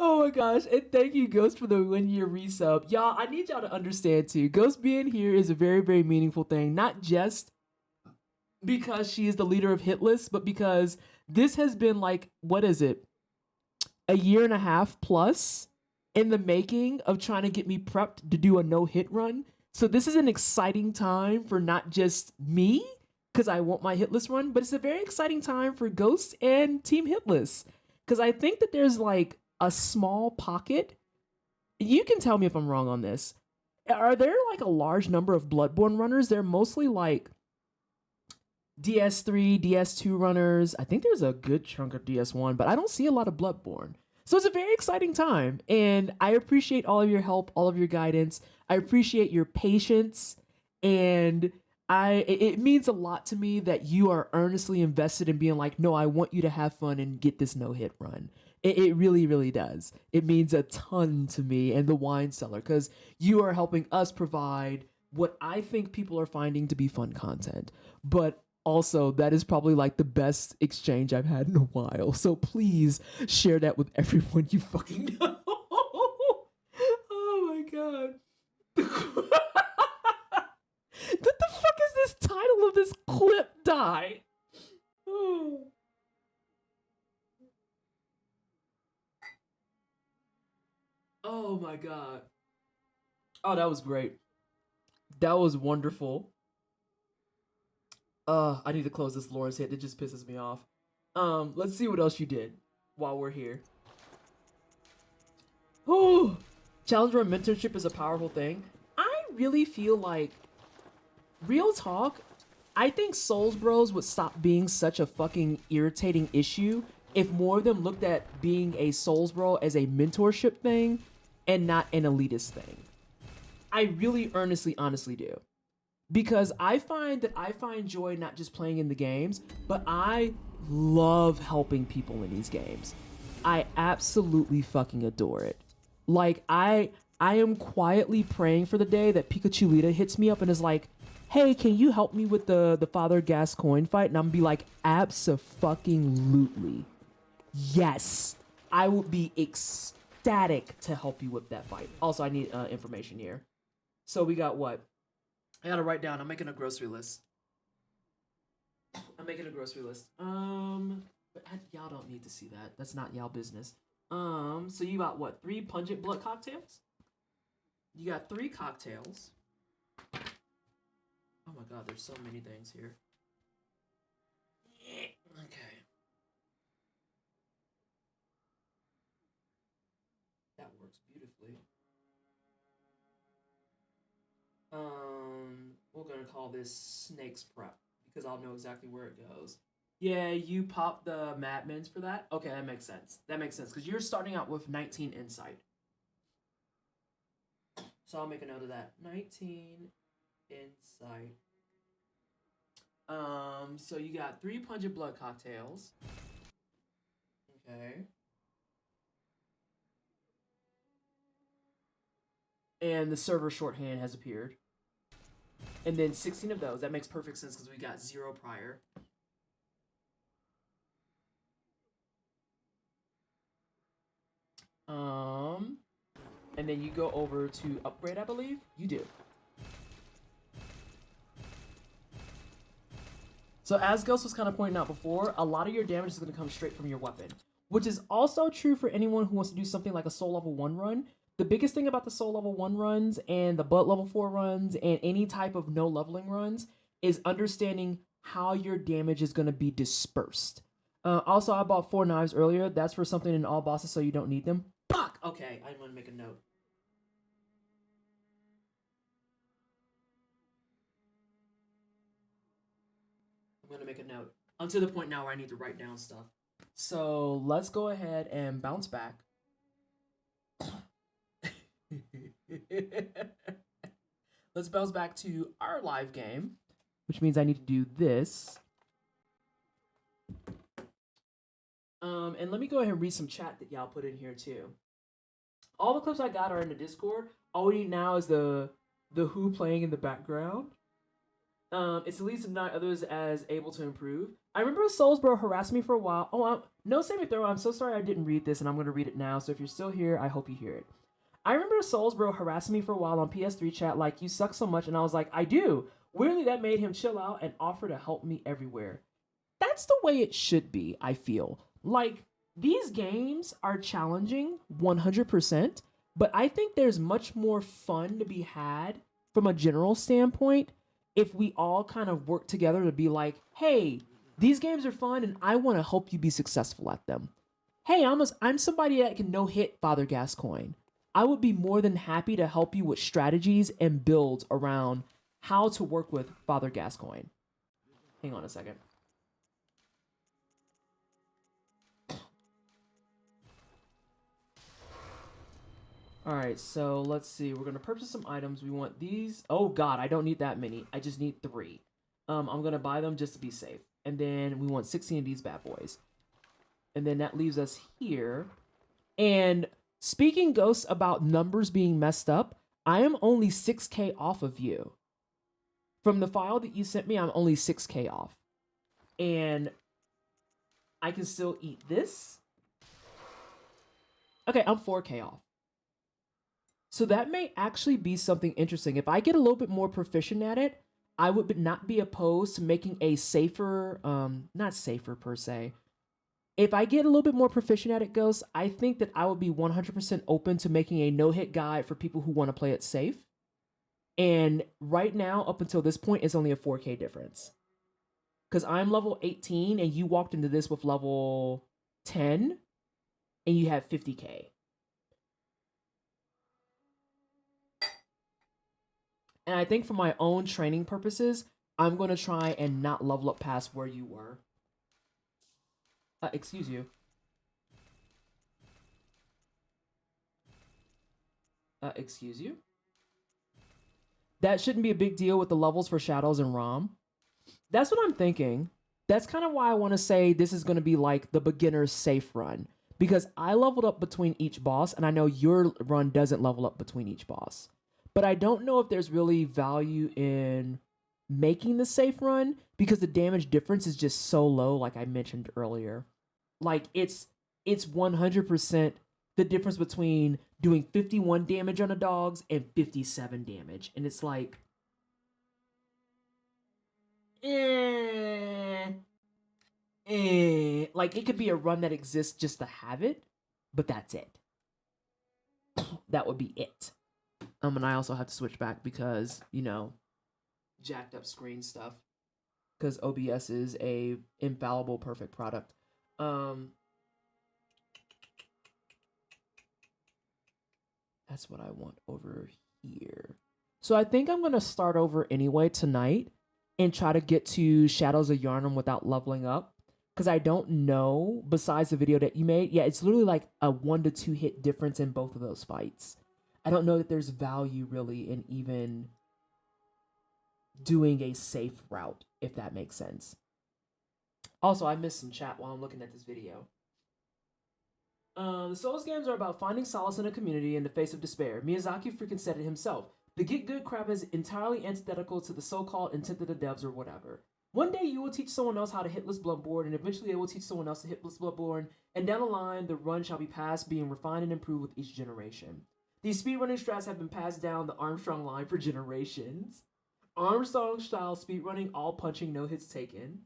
Oh my gosh, and thank you, Ghost, for the 1 year resub. Y'all, I need y'all to understand too. Ghost being here is a very, very meaningful thing. Not just because she is the leader of Hitlist, but because this has been like, what is it? A year and a half plus in the making of trying to get me prepped to do a no-hit run. So this is an exciting time for not just me, because I want my Hitlist run, but it's a very exciting time for Ghost and Team Hitlist. Because I think that there's like a small pocket. You can tell me if I'm wrong on this. Are there like a large number of Bloodborne runners? They're mostly like DS3, DS2 runners. I think there's a good chunk of DS1, but I don't see a lot of Bloodborne. So it's a very exciting time, and I appreciate all of your help, all of your guidance. I appreciate your patience, and it means a lot to me that you are earnestly invested in being like, no, I want you to have fun and get this no-hit run. It really, really does. It means a ton to me and the wine cellar, because you are helping us provide what I think people are finding to be fun content. But also, that is probably like the best exchange I've had in a while. So please share that with everyone you fucking know. Oh my god. What the fuck is this title of this clip die? Oh. Oh my god. Oh, that was great. That was wonderful. I need to close this Lawrence hit. It just pisses me off. Let's see what else you did while we're here. Oh, Challenger and mentorship is a powerful thing. I really feel like, real talk, I think Souls Bros would stop being such a fucking irritating issue if more of them looked at being a Souls Bro as a mentorship thing and not an elitist thing. I really earnestly, honestly do. because I find joy not just playing in the games, but I love helping people in these games. I absolutely fucking adore it. Like I am quietly praying for the day that Pikachu Lita hits me up and is like, "Hey, can you help me with the Father Gascoigne fight?" And I'm gonna be like, "Abso-fucking-lutely. Yes." I would be ecstatic to help you with that fight. Also, I need information here. So we got what? I gotta write down. I'm making a grocery list. But y'all don't need to see that. That's not y'all business. So you got what? 3 pungent blood cocktails? You got 3 cocktails. Oh my god, there's so many things here. Okay. That works beautifully. We're gonna call this Snake's Prep because I'll know exactly where it goes. Yeah, you pop the Madmans for that? Okay, that makes sense. Because you're starting out with 19 insight. So I'll make a note of that. 19 insight. So you got 3 pungent blood cocktails. Okay. And the server shorthand has appeared. And then 16 of those. That makes perfect sense because we got 0 prior. And then you go over to upgrade, I believe? You do. So as Ghost was kind of pointing out before, a lot of your damage is going to come straight from your weapon, which is also true for anyone who wants to do something like a soul level 1 run. The biggest thing about the soul level 1 runs and the blood level 4 runs and any type of no leveling runs is understanding how your damage is going to be dispersed. Also, I bought 4 knives earlier. That's for something in all bosses, so you don't need them. Fuck! Okay, I'm going to make a note. I'm going to make a note. I'm to the point now where I need to write down stuff. So let's go ahead and bounce back. Let's bounce back to our live game, which means I need to do this. And let me go ahead and read some chat that y'all put in here too. All the clips I got are in the Discord. All we need now is the Who playing in the background. It's the least of not others as able to improve. I remember Soulsbro harassed me for a while. Oh, no, Sammy Throw. I'm so sorry I didn't read this, and I'm going to read it now. So if you're still here, I hope you hear it. I remember Soulsbro harassing me for a while on PS3 chat, like, "You suck so much," and I was like, "I do." Weirdly, that made him chill out and offer to help me everywhere. That's the way it should be, I feel. Like, these games are challenging 100%, but I think there's much more fun to be had from a general standpoint if we all kind of work together to be like, "Hey, these games are fun and I want to help you be successful at them. Hey, I'm somebody that can no-hit Father Gascoigne. I would be more than happy to help you with strategies and builds around how to work with Father Gascoigne." Hang on a second. Alright, so let's see. We're going to purchase some items. We want these. Oh god, I don't need that many. I just need 3. I'm going to buy them just to be safe. And then we want 16 of these bad boys. And then that leaves us here. And speaking, Ghosts, about numbers being messed up, I am only 6k off of you. From the file that you sent me, I'm only 6k off. And I can still eat this. Okay, I'm 4k off. So that may actually be something interesting. If I get a little bit more proficient at it, I would not be opposed to making a safer, not safer per se. If I get a little bit more proficient at it, Ghost, I think that I would be 100% open to making a no-hit guide for people who want to play it safe. And right now, up until this point, it's only a 4k difference. Because I'm level 18 and you walked into this with level 10 and you have 50k. And I think for my own training purposes, I'm going to try and not level up past where you were. Excuse you. Excuse you? that shouldn't be a big deal with the levels for Shadows and Rom. That's what I'm thinking. That's kind of why I want to say this is going to be like the beginner's safe run. Because I leveled up between each boss, and I know your run doesn't level up between each boss. But I don't know if there's really value in making the safe run, because the damage difference is just so low, like I mentioned earlier. Like, it's 100% the difference between doing 51 damage on the dogs and 57 damage. And it's like, like, it could be a run that exists just to have it, but that's it. That would be it. And I also have to switch back because, you know, jacked up screen stuff. Because OBS is a infallible, perfect product. That's what I want over here. So I think I'm going to start over anyway tonight and try to get to Shadows of Yharnam without leveling up. Because I don't know, besides the video that you made, yeah, it's literally like a 1 to 2 hit difference in both of those fights. I don't know that there's value really in even doing a safe route, if that makes sense. Also, I missed some chat while I'm looking at this video. The Souls games are about finding solace in a community in the face of despair. Miyazaki freaking said it himself. The get good crap is entirely antithetical to the so-called intent of the devs or whatever. One day you will teach someone else how to hitless Bloodborne, and eventually they will teach someone else to hitless Bloodborne, and down the line the run shall be passed, being refined and improved with each generation. These speedrunning strats have been passed down the Armstrong line for generations. Armstrong-style speedrunning, all punching, no hits taken.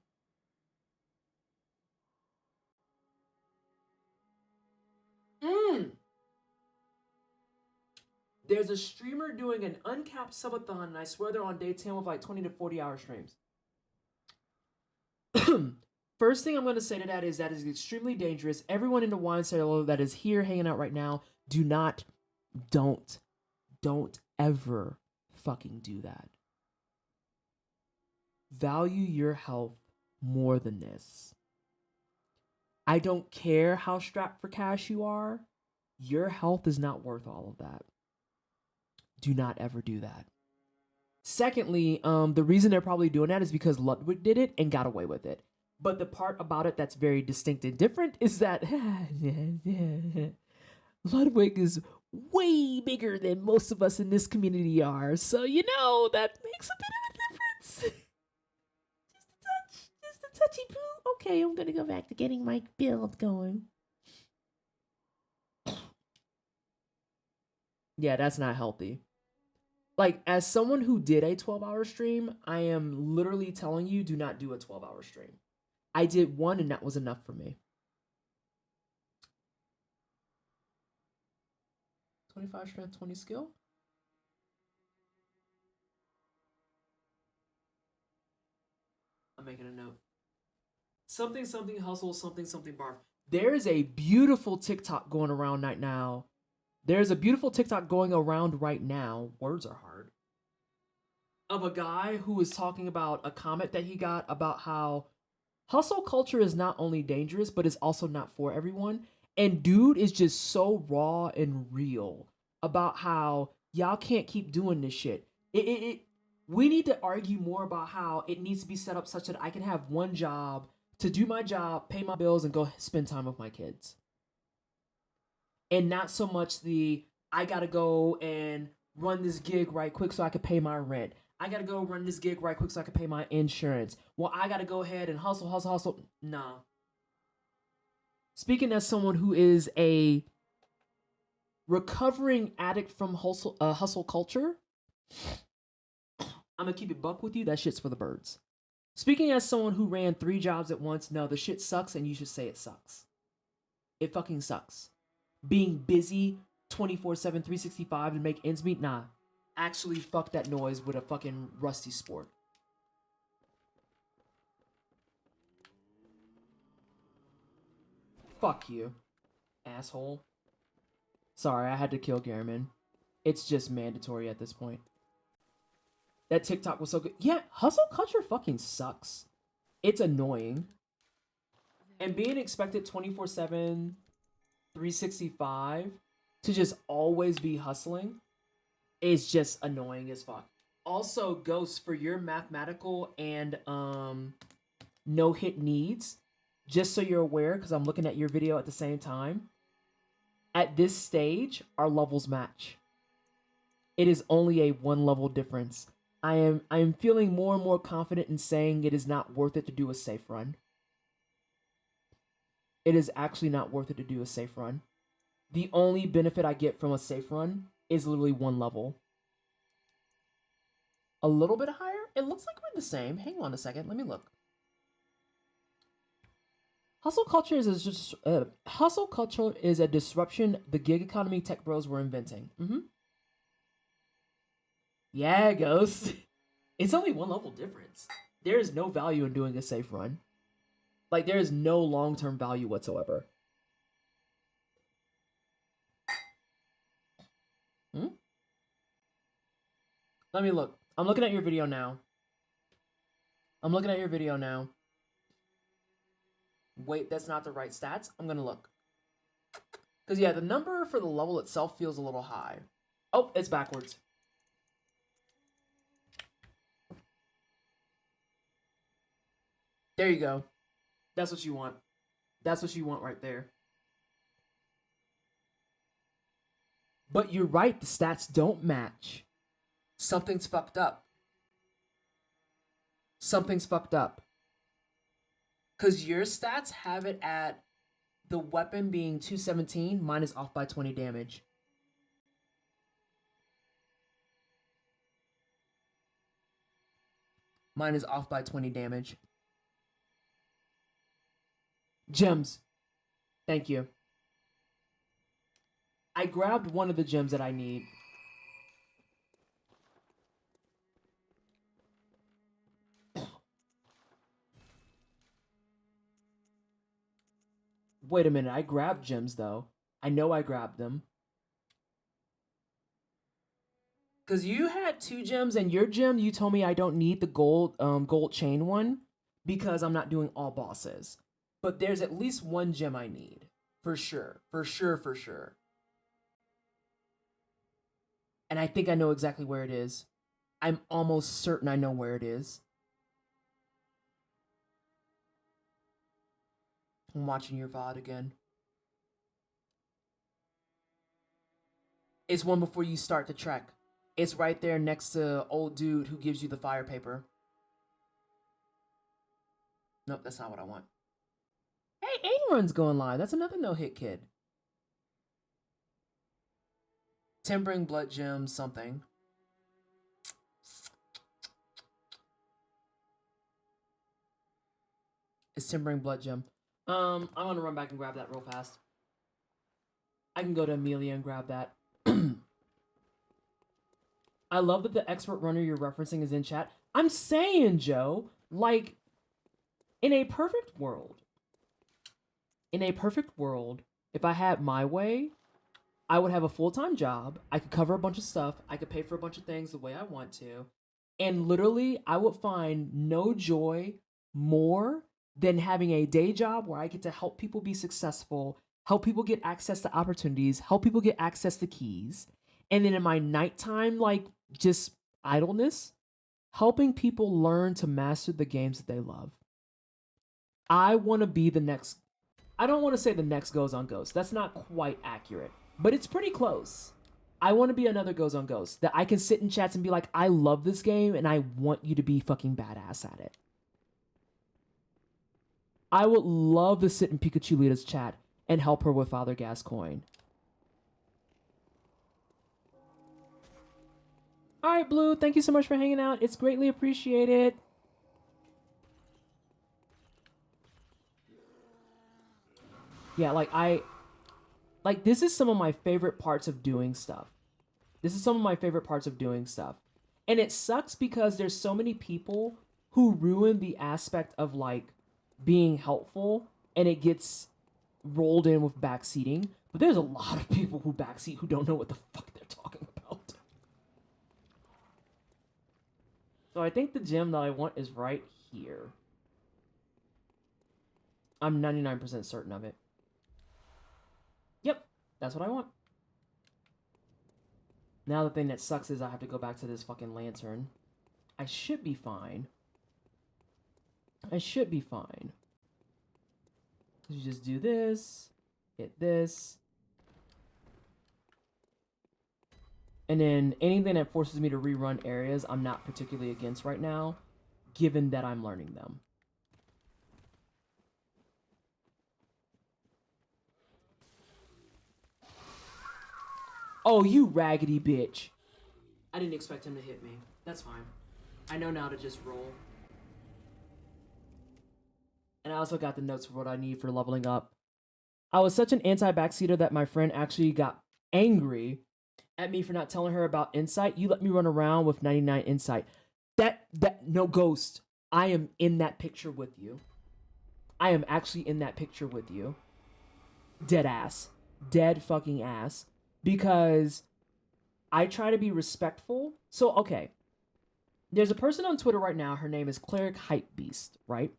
There's a streamer doing an uncapped subathon, and I swear they're on day 10 with like 20 to 40 hour streams. First thing I'm going to say to that is extremely dangerous. Everyone in the wine cellar that is here hanging out right now, don't ever fucking do that. Value your health more than this. I don't care how strapped for cash you are. Your health is not worth all of that. Do not ever do that. Secondly, the reason they're probably doing that is because Ludwig did it and got away with it. But the part about it that's very distinct and different is that Ludwig is way bigger than most of us in this community are. So, you know, that makes a bit of a difference. Just a touchy poo. Okay, I'm going to go back to getting my build going. Yeah, that's not healthy. Like, as someone who did a 12-hour stream, I am literally telling you, do not do a 12-hour stream. I did one, and that was enough for me. 25 strength, 20 skill? I'm making a note. Something, something, hustle, something, something, barf. There is a beautiful TikTok going around right now. There's a beautiful TikTok going around right now. Words are hard. Of a guy who is talking about a comment that he got about how hustle culture is not only dangerous, but it's also not for everyone. And dude is just so raw and real about how y'all can't keep doing this shit. We need to argue more about how it needs to be set up such that I can have one job to do my job, pay my bills, and go spend time with my kids. And not so much I gotta go and run this gig right quick so I can pay my rent. I gotta go run this gig right quick so I can pay my insurance. Well, I gotta go ahead and hustle. Nah. Speaking as someone who is a recovering addict from hustle culture, I'm gonna keep it buck with you. That shit's for the birds. Speaking as someone who ran 3 jobs at once, no, the shit sucks, and you should say it sucks. It fucking sucks. Being busy 24/7, 365 to make ends meet, nah. Actually, fuck that noise with a fucking rusty sport. Fuck you, asshole. Sorry, I had to kill Garmin. It's just mandatory at this point. That TikTok was so good. Yeah, hustle culture fucking sucks. It's annoying. And being expected 24/7, 365 to just always be hustling is just annoying as fuck. Also, Ghost, for your mathematical and no hit needs, just so you're aware, because I'm looking at your video at the same time. At this stage, our levels match. It is only a 1 level difference. I am feeling more and more confident in saying it is not worth it to do a safe run. It is actually not worth it to do a safe run. The only benefit I get from a safe run is literally 1 level. A little bit higher? It looks like we're the same. Hang on a second. Let me look. Hustle culture is a disruption the gig economy tech bros were inventing. Yeah, Ghost. It's only 1 level difference. There is no value in doing a safe run. Like, there is no long-term value whatsoever. Let me look. I'm looking at your video now. Wait, that's not the right stats? I'm gonna look. Because, yeah, the number for the level itself feels a little high. Oh, it's backwards. There you go. That's what you want. That's what you want right there. But you're right, the stats don't match. Something's fucked up. Something's fucked up. Because your stats have it at the weapon being 217, mine is off by 20 damage. Mine is off by 20 damage. Gems. Thank you. I grabbed one of the gems that I need. Wait a minute, I grabbed gems though. I know I grabbed them. Cause you had 2 gems, and your gem, you told me I don't need the gold chain one because I'm not doing all bosses. But there's at least 1 gem I need. For sure. For sure. And I think I know exactly where it is. I'm almost certain I know where it is. I'm watching your VOD again. It's one before you start the trek. It's right there next to old dude who gives you the fire paper. Nope, that's not what I want. Hey, Run's going live. That's another no-hit kid. Timbering blood gem something. It's timbering blood gem. I'm gonna run back and grab that real fast. I can go to Amelia and grab that. I love that the expert runner you're referencing is in chat. I'm saying, Joe, like, in a perfect world, if I had my way, I would have a full-time job. I could cover a bunch of stuff. I could pay for a bunch of things the way I want to. And literally, I would find no joy more than having a day job where I get to help people be successful, help people get access to opportunities, help people get access to keys. And then in my nighttime, like, just idleness, helping people learn to master the games that they love. I want to be the next... I don't want to say the next Goes on Ghost. That's not quite accurate. But it's pretty close. I want to be another Goes on Ghost. That I can sit in chats and be like, I love this game and I want you to be fucking badass at it. I would love to sit in Pikachu Lita's chat and help her with Father Gascoigne. Alright, Blue, thank you so much for hanging out. It's greatly appreciated. Yeah, like, this is some of my favorite parts of doing stuff. And it sucks because there's so many people who ruin the aspect of, like, being helpful, and it gets rolled in with backseating. But there's a lot of people who backseat who don't know what the fuck they're talking about. So I think the gem that I want is right here. I'm 99% certain of it. Yep, that's what I want. Now the thing that sucks is I have to go back to this fucking lantern. I should be fine. I should be fine. You just do this, hit this. And then anything that forces me to rerun areas, I'm not particularly against right now, given that I'm learning them. Oh, you raggedy bitch. I didn't expect him to hit me. That's fine. I know now to just roll. And I also got the notes for what I need for leveling up. I was such an anti-backseater that my friend actually got angry at me for not telling her about insight. You let me run around with 99 insight. No, Ghost. I am in that picture with you. I am actually in that picture with you. Dead ass. Dead fucking ass. Because I try to be respectful. So, okay. There's a person on Twitter right now. Her name is Cleric Hypebeast, right?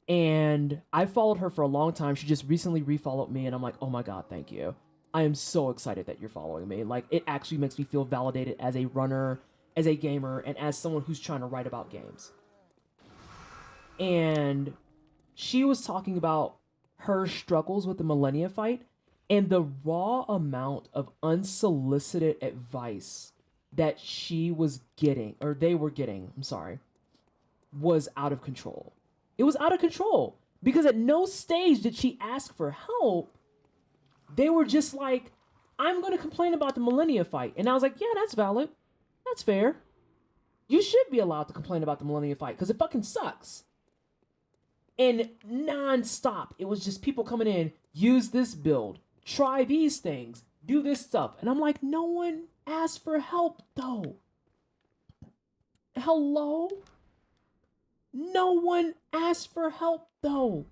And I followed her for a long time. She just recently refollowed me, and I'm like, oh my god, thank you. I am so excited that you're following me. Like, it actually makes me feel validated as a runner, as a gamer, and as someone who's trying to write about games. And she was talking about her struggles with the Millennia fight, and the raw amount of unsolicited advice that she was getting, or they were getting, I'm sorry, was out of control. It was out of control because at no stage did she ask for help. They were just like, I'm going to complain about the Millennia fight. And I was like, yeah, that's valid. That's fair. You should be allowed to complain about the Millennia fight because it fucking sucks. And nonstop, it was just people coming in, use this build, try these things, do this stuff. And I'm like, no one asked for help though. Hello? No one asked for help, though.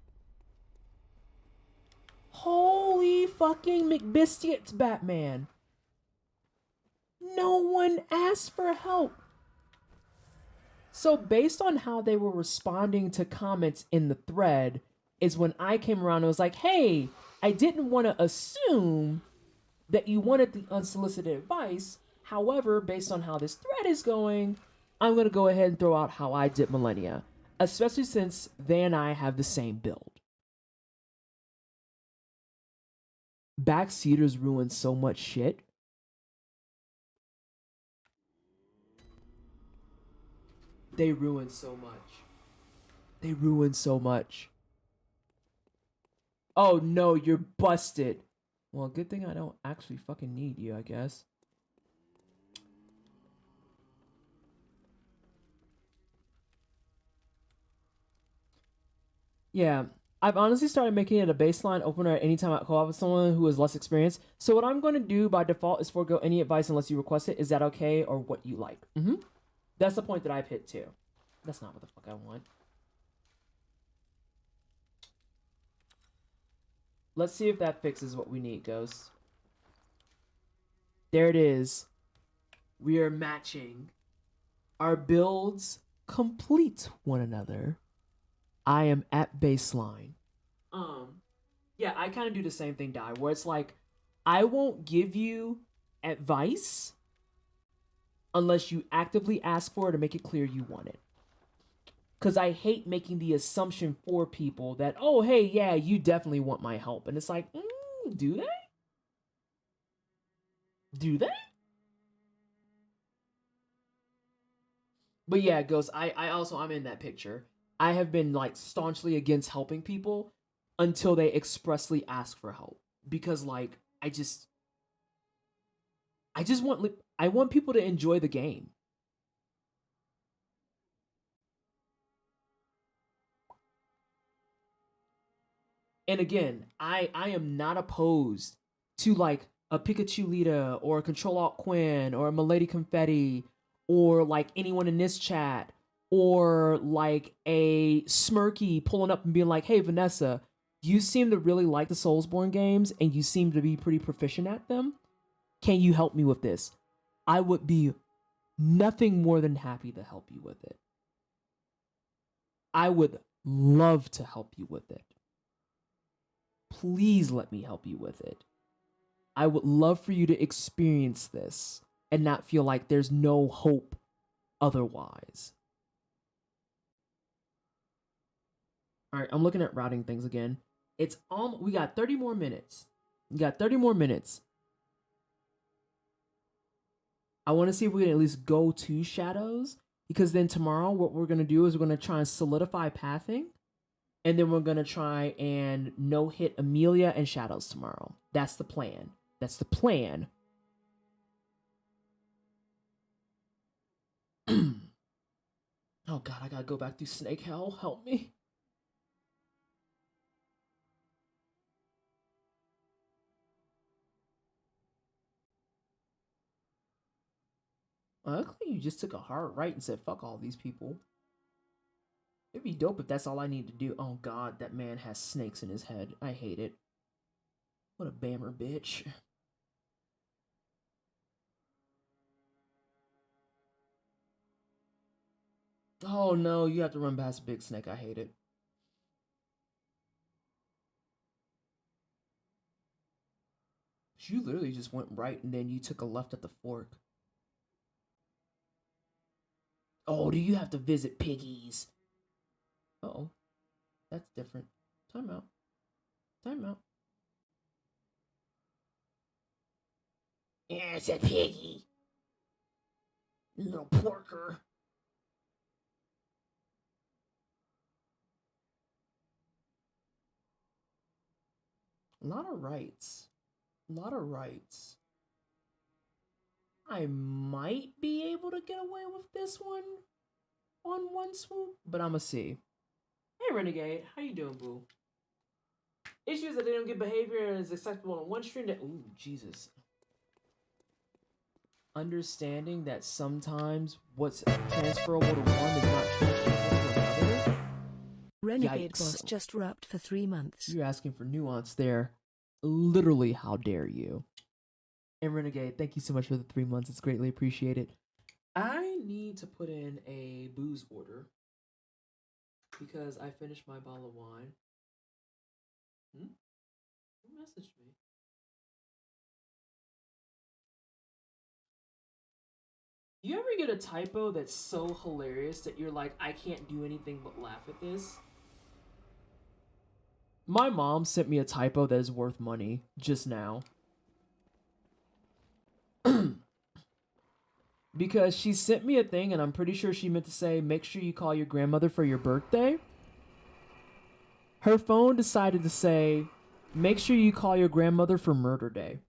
Holy fucking McBiscuits, Batman. No one asked for help. So based on how they were responding to comments in the thread is when I came around and was like, hey, I didn't want to assume that you wanted the unsolicited advice. However, based on how this thread is going, I'm going to go ahead and throw out how I did Millennia. Especially since they and I have the same build. Backseaters ruin so much shit. They ruin so much. They ruin so much. Oh no, you're busted. Well, good thing I don't actually fucking need you, I guess. Yeah, I've honestly started making it a baseline opener at any time I co-op with someone who is less experienced. So what I'm going to do by default is forego any advice unless you request it. Is that okay or what you like? That's the point that I've hit too. That's not what the fuck I want. Let's see if that fixes what we need, Ghost. There it is. We are matching. Our builds complete one another. I am at baseline. Yeah, I kind of do the same thing, Die, where it's like, I won't give you advice unless you actively ask for it or make it clear you want it. Because I hate making the assumption for people that, oh, hey, yeah, you definitely want my help. And it's like, do they? Do they? But yeah, Ghost, I'm in that picture. I have been like staunchly against helping people until they expressly ask for help. Because like, I want people to enjoy the game. And again, I am not opposed to like a Pikachu Lita or a Control Alt Quinn or a Milady Confetti or like anyone in this chat or like a Smirky pulling up and being like, hey, Vanessa, you seem to really like the Soulsborne games and you seem to be pretty proficient at them. Can you help me with this? I would be nothing more than happy to help you with it. I would love to help you with it. Please let me help you with it. I would love for you to experience this and not feel like there's no hope otherwise. All right, I'm looking at routing things again. It's we got 30 more minutes. We got 30 more minutes. I want to see if we can at least go to shadows, because then tomorrow what we're going to do is we're going to try and solidify pathing, and then we're going to try and no-hit Amelia and shadows tomorrow. That's the plan. That's the plan. Oh god, I gotta go back through Snake Hell. Help me. Luckily, you just took a hard right and said, fuck all these people. It'd be dope if that's all I need to do. Oh god, that man has snakes in his head. I hate it. What a bammer bitch. Oh no, you have to run past a big snake. I hate it. You literally just went right and then you took a left at the fork. Oh, do you have to visit piggies? Uh-oh. That's different. Time out. Time out. Yeah, it's a piggy. Little porker. A lot of rights. A lot of rights. I might be able to get away with this one on one swoop, but I'ma see. Hey, Renegade. How you doing, boo? Issues that they don't get behavior is acceptable on one stream. Ooh, Jesus. Understanding that sometimes what's transferable to one is not transferable to another. Renegade Yikes. Boss just wrapped for 3 months. You're asking for nuance there. Literally, how dare you? And Renegade, thank you so much for the 3 months. It's greatly appreciated. I need to put in a booze order because I finished my bottle of wine. Who messaged me? You ever get a typo that's so hilarious that you're like, I can't do anything but laugh at this? My mom sent me a typo that is worth money just now. Because she sent me a thing and I'm pretty sure she meant to say, make sure you call your grandmother for your birthday. Her phone decided to say, make sure you call your grandmother for murder day.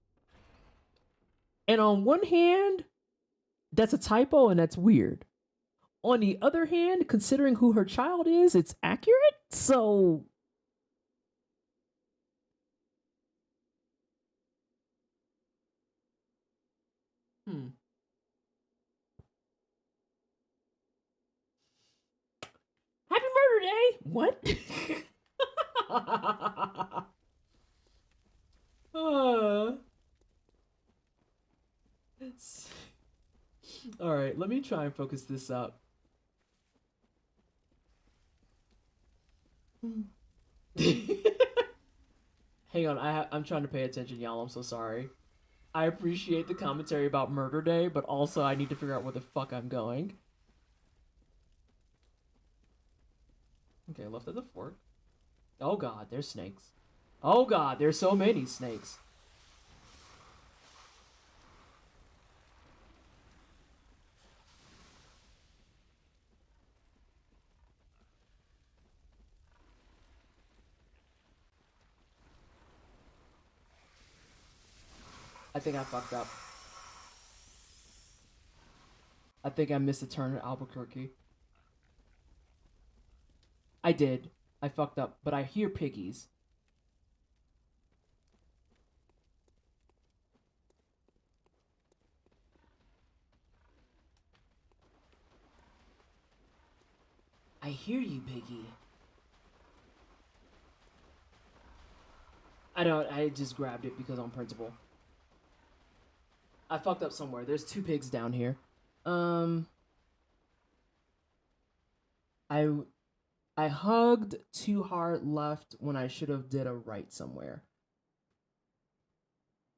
And on one hand, that's a typo and that's weird. On the other hand, considering who her child is, it's accurate. So Happy murder day! What? Alright, let me try and focus this up. Hang on, I'm trying to pay attention, y'all. I'm so sorry. I appreciate the commentary about Murder Day, but also I need to figure out where the fuck I'm going. Okay, left at the fork. Oh god, there's snakes. Oh god, there's so many snakes. I think I fucked up. I think I missed a turn at Albuquerque. I did. I fucked up, but I hear piggies. I hear you, piggy. I just grabbed it because on principle. I fucked up somewhere. There's 2 pigs down here. I hugged too hard left when I should have did a right somewhere.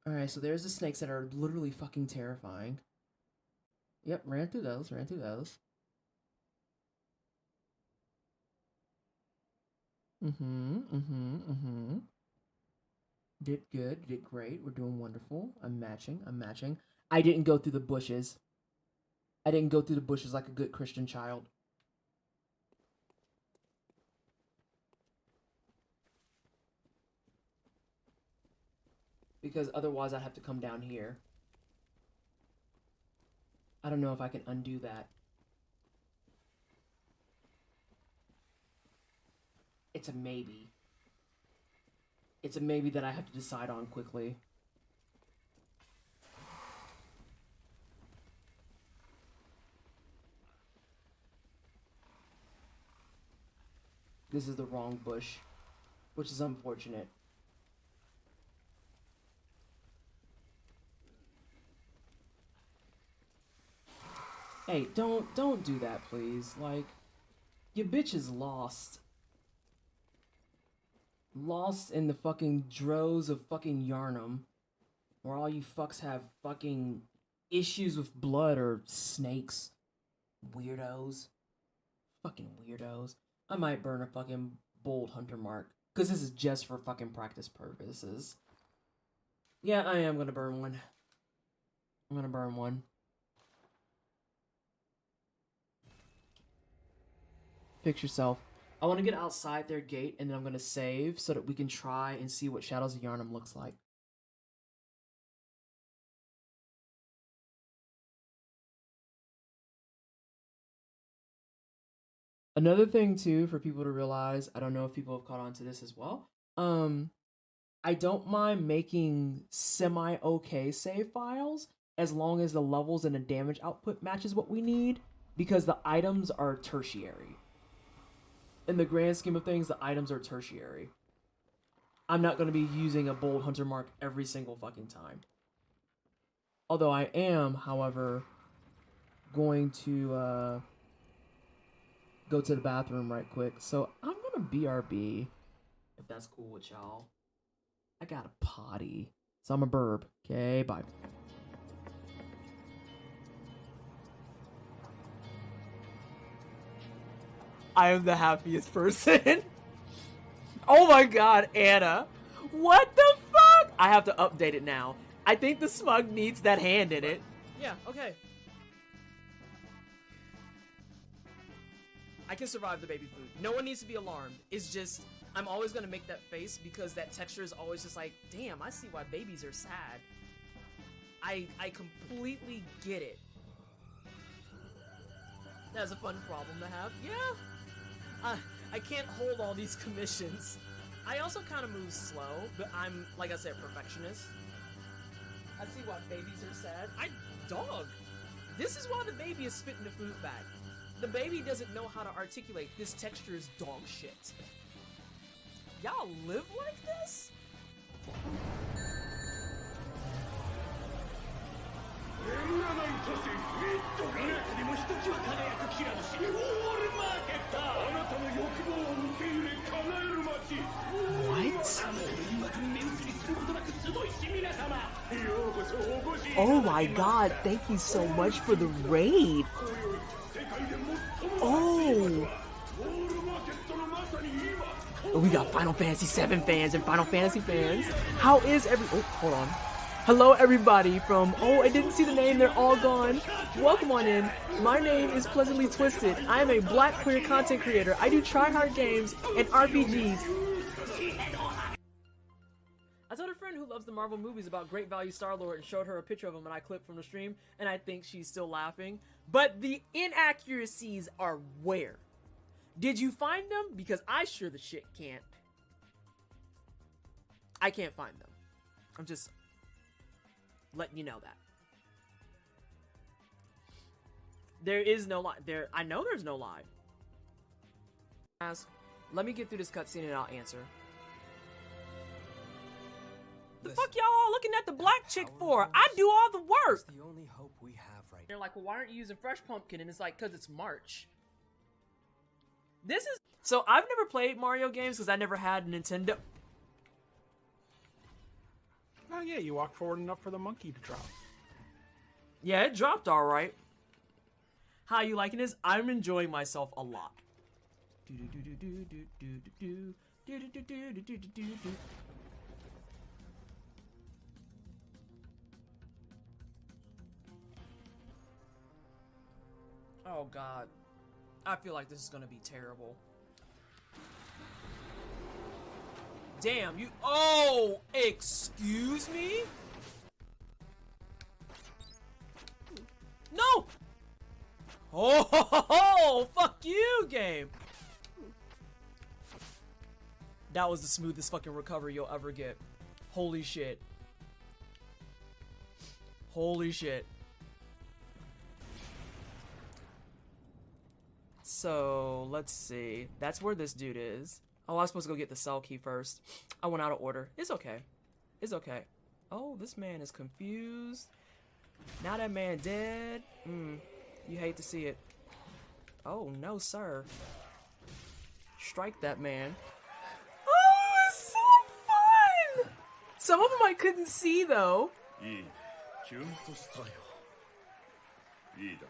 Alright, so there's the snakes that are literally fucking terrifying. Yep, ran through those. Did good, did great, we're doing wonderful. I'm matching. I didn't go through the bushes. I didn't go through the bushes like a good Christian child. Because otherwise I'd have to come down here. I don't know if I can undo that. It's a maybe. It's a maybe that I have to decide on quickly. This is the wrong bush, which is unfortunate. Hey, don't do that, please. Like, your bitch is lost. Lost in the fucking droves of fucking Yarnum, where all you fucks have fucking issues with blood or snakes. Weirdos. Fucking weirdos. I might burn a fucking bold hunter mark, because this is just for fucking practice purposes. Yeah, I am gonna burn one. I'm gonna burn one. Fix yourself. I want to get outside their gate, and then I'm going to save so that we can try and see what Shadows of Yarnum looks like. Another thing, too, for people to realize, I don't know if people have caught on to this as well, I don't mind making semi-okay save files as long as the levels and the damage output matches what we need, because the items are tertiary. In the grand scheme of things, the items are tertiary. I'm not going to be using a bold hunter mark every single fucking time. Although I am, however, going to go to the bathroom right quick. So I'm going to BRB, if that's cool with y'all. I got a potty. So I'm a burb. Okay, bye. I am the happiest person. Oh my god, Anna. What the fuck? I have to update it now. I think the smug needs that hand in it. Yeah, okay. I can survive the baby food. No one needs to be alarmed. It's just, I'm always gonna make that face because that texture is always just like, damn, I see why babies are sad. I completely get it. That's a fun problem to have. Yeah. I can't hold all these commissions. I also kind of move slow, but I'm, like I said, perfectionist. I see why babies are sad. Dog. This is why the baby is spitting the food back. The baby doesn't know how to articulate this texture is dog shit. Y'all live like this? What? Oh my god, thank you so much for the raid. Oh. We got Final Fantasy VII fans and Final Fantasy fans. How is oh, hold on. Hello everybody from, oh, I didn't see the name, they're all gone. Welcome on in. My name is Pleasantly Twisted. I am a black queer content creator. I do try-hard games and RPGs. I told a friend who loves the Marvel movies about Great Value Star-Lord and showed her a picture of him and I clipped from the stream, and I think she's still laughing. But the inaccuracies are where? Did you find them? Because I sure the shit can't. I can't find them. I'm just letting you know that. There is no lie. I know there's no lie. Ask, let me get through this cutscene and I'll answer. The fuck y'all all looking at the black chick for? I do all the work. The only hope we have right. They're like, well, why aren't you using Fresh Pumpkin? And it's like, cause it's March. This is so I've never played Mario games because I never had a Nintendo. Oh yeah, you walk forward enough for the monkey to drop. Yeah, it dropped all right. How you liking this? I'm enjoying myself a lot. Oh god. I feel like this is gonna be terrible. Damn, you. Oh, excuse me? No! Oh, fuck you, game. That was the smoothest fucking recovery you'll ever get. Holy shit. Holy shit. So, let's see. That's where this dude is. Oh, I was supposed to go get the cell key first. I went out of order. It's okay. It's okay. Oh, this man is confused. Now that man dead. You hate to see it. Oh, no, sir. Strike that man. Oh, it's so fun! Some of them I couldn't see, though. キュンとしたよ。いいだ。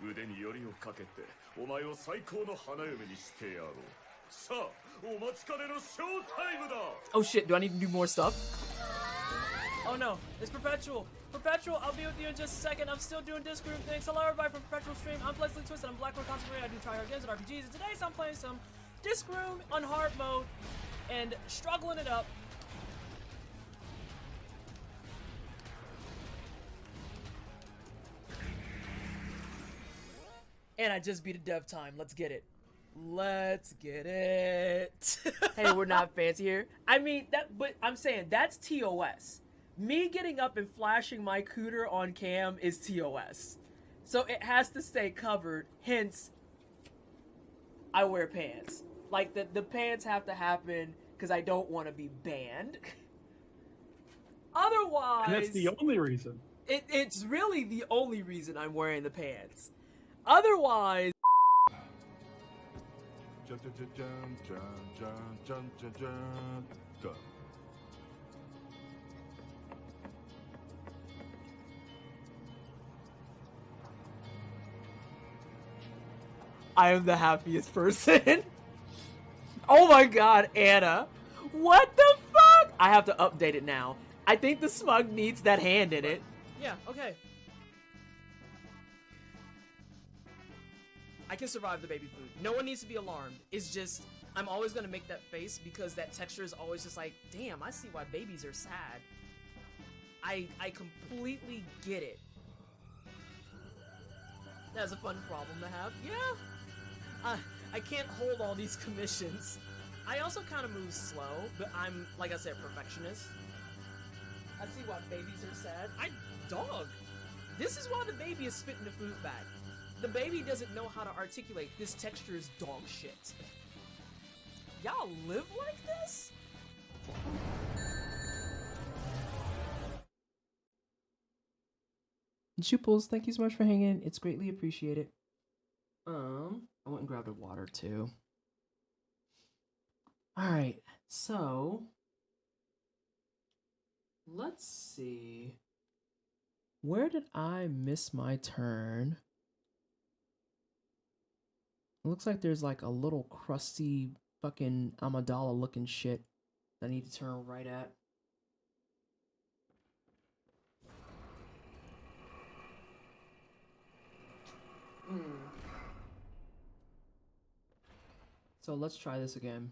腕によりをかけてお前を最高の花嫁にしてやろう。さあ、お待ちかねのショータイムだ。 Oh shit, do I need to do more stuff? Oh no, it's Perpetual. Perpetual, I'll be with you in just a second. I'm still doing Disc Room things. Hello everybody from Perpetual Stream. I'm Leslie Twisted. I'm Blackboard Concentrated. I do tryhard games and RPGs. And today I'm playing some Disc Room on hard mode and struggling it up. And I just beat a dev time. Let's get it. Let's get it. Hey, we're not fancy here. I mean, but I'm saying that's TOS. Me getting up and flashing my cooter on cam is TOS. So it has to stay covered, hence I wear pants. Like, the pants have to happen because I don't want to be banned. Otherwise... And that's the only reason. It's really the only reason I'm wearing the pants. Otherwise... I am the happiest person. Oh my god, Anna. What the fuck? I have to update it now. I think the smug needs that hand in it. Yeah, okay. I can survive the baby food. No one needs to be alarmed. It's just, I'm always gonna make that face because that texture is always just like, damn, I see why babies are sad. I completely get it. That's a fun problem to have. Yeah. I can't hold all these commissions. I also kind of move slow, but I'm, like I said, perfectionist. I see why babies are sad. Dog. This is why the baby is spitting the food back. The baby doesn't know how to articulate this texture is dog shit. Y'all live like this? Jupils, thank you so much for hanging. It's greatly appreciated. I went and grabbed a water too. Alright, so let's see. Where did I miss my turn? It looks like there's like a little crusty fucking Amidala looking shit that I need to turn right at. So let's try this again.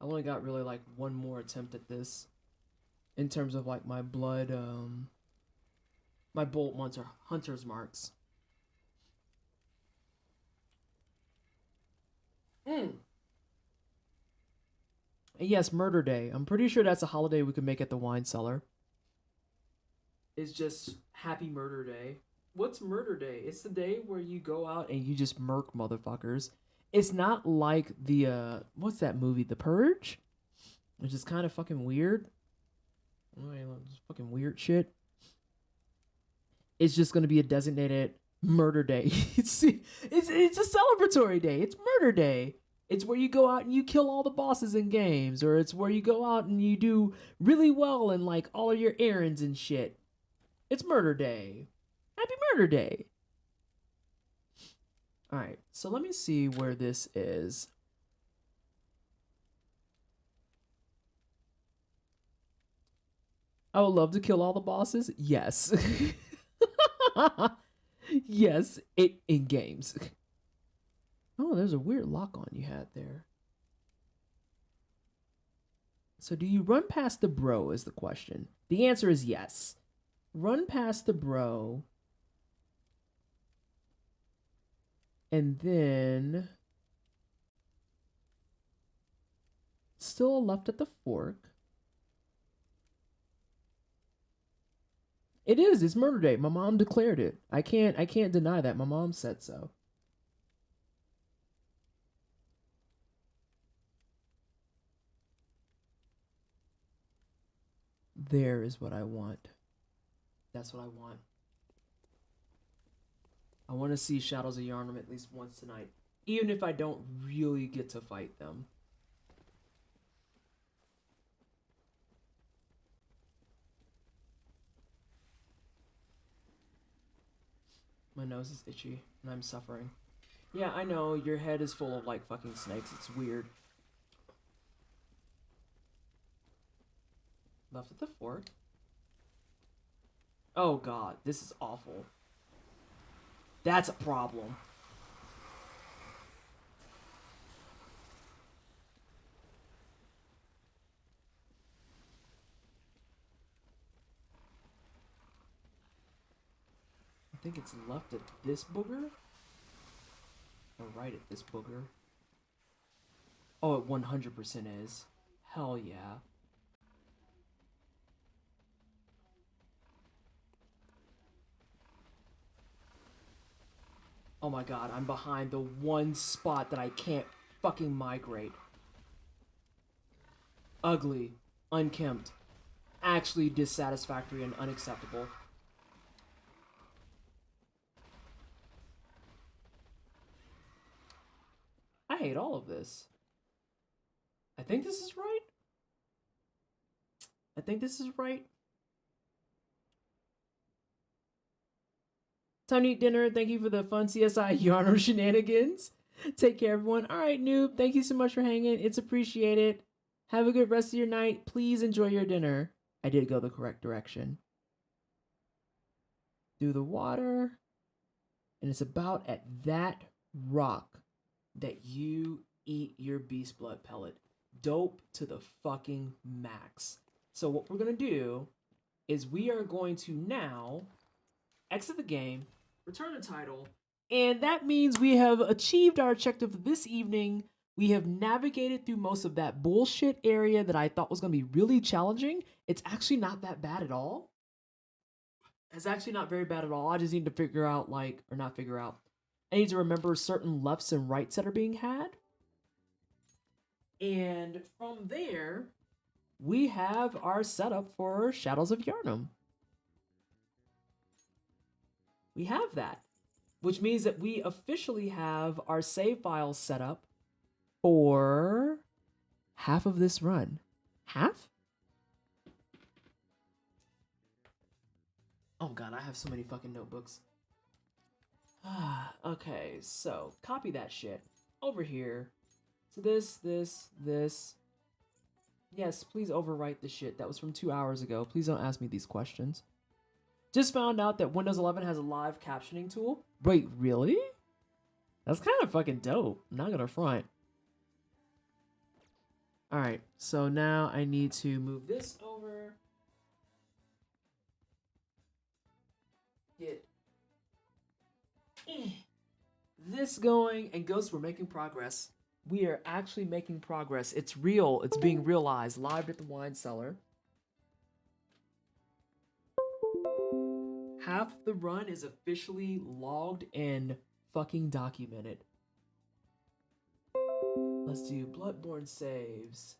I only got really like one more attempt at this in terms of like my blood, my bolt hunter's marks. Yes, Murder Day. I'm pretty sure that's a holiday we could make at the wine cellar. It's just Happy Murder Day. What's Murder Day? It's the day where you go out and you just murk motherfuckers. It's not like the, what's that movie? The Purge? Which is kind of fucking weird. Fucking weird shit. It's just going to be a designated murder day. It's a celebratory day. It's Murder Day. It's where you go out and you kill all the bosses in games, or it's where you go out and you do really well in like all of your errands and shit. It's Murder Day. Happy Murder Day. All right, so let me see where this is. I would love to kill all the bosses. Yes. Yes, in games. Oh, there's a weird lock on you had there. So do you run past the bro is the question. The answer is yes. Run past the bro. And then still left at the fork. It is. It's Murder Day. My mom declared it. I can't deny that. My mom said so. There is what I want. That's what I want. I want to see Shadows of Yharnam at least once tonight, even if I don't really get to fight them. My nose is itchy, and I'm suffering. Yeah, I know, your head is full of, like, fucking snakes. It's weird. Left at the fork. Oh god, this is awful. That's a problem. I think it's left at this booger? Or right at this booger? Oh, it 100% is. Hell yeah. Oh my god, I'm behind the one spot that I can't fucking migrate. Ugly, unkempt, actually dissatisfactory and unacceptable. I hate all of this. I think this is right. I think this is right. Time to eat dinner. Thank you for the fun CSI Yarno shenanigans. Take care, everyone. All right, noob. Thank you so much for hanging. It's appreciated. Have a good rest of your night. Please enjoy your dinner. I did go the correct direction. Do the water. And it's about at that rock that you eat your beast blood pellet. Dope to the fucking max. So what we're going to do is we are going to now exit the game, return the title, and that means we have achieved our objective this evening. We have navigated through most of that bullshit area that I thought was going to be really challenging. It's actually not that bad at all. It's actually not very bad at all. I just need to figure out, like, or not figure out. I need to remember certain lefts and rights that are being had. And from there, we have our setup for Shadows of Yharnam. We have that, which means that we officially have our save files set up for half of this run. Half? Oh god, I have so many fucking notebooks. Okay, so copy that shit over here. So this. Yes, please overwrite the shit. That was from 2 hours ago. Please don't ask me these questions. Just found out that Windows 11 has a live captioning tool. Wait, really? That's kind of fucking dope. I'm not gonna front. Alright, so now I need to move this over. Get this going. And Ghost, we're making progress. We are actually making progress. It's real. It's being realized. Live at the wine cellar. Half the run is officially logged and fucking documented. Let's do Bloodborne saves.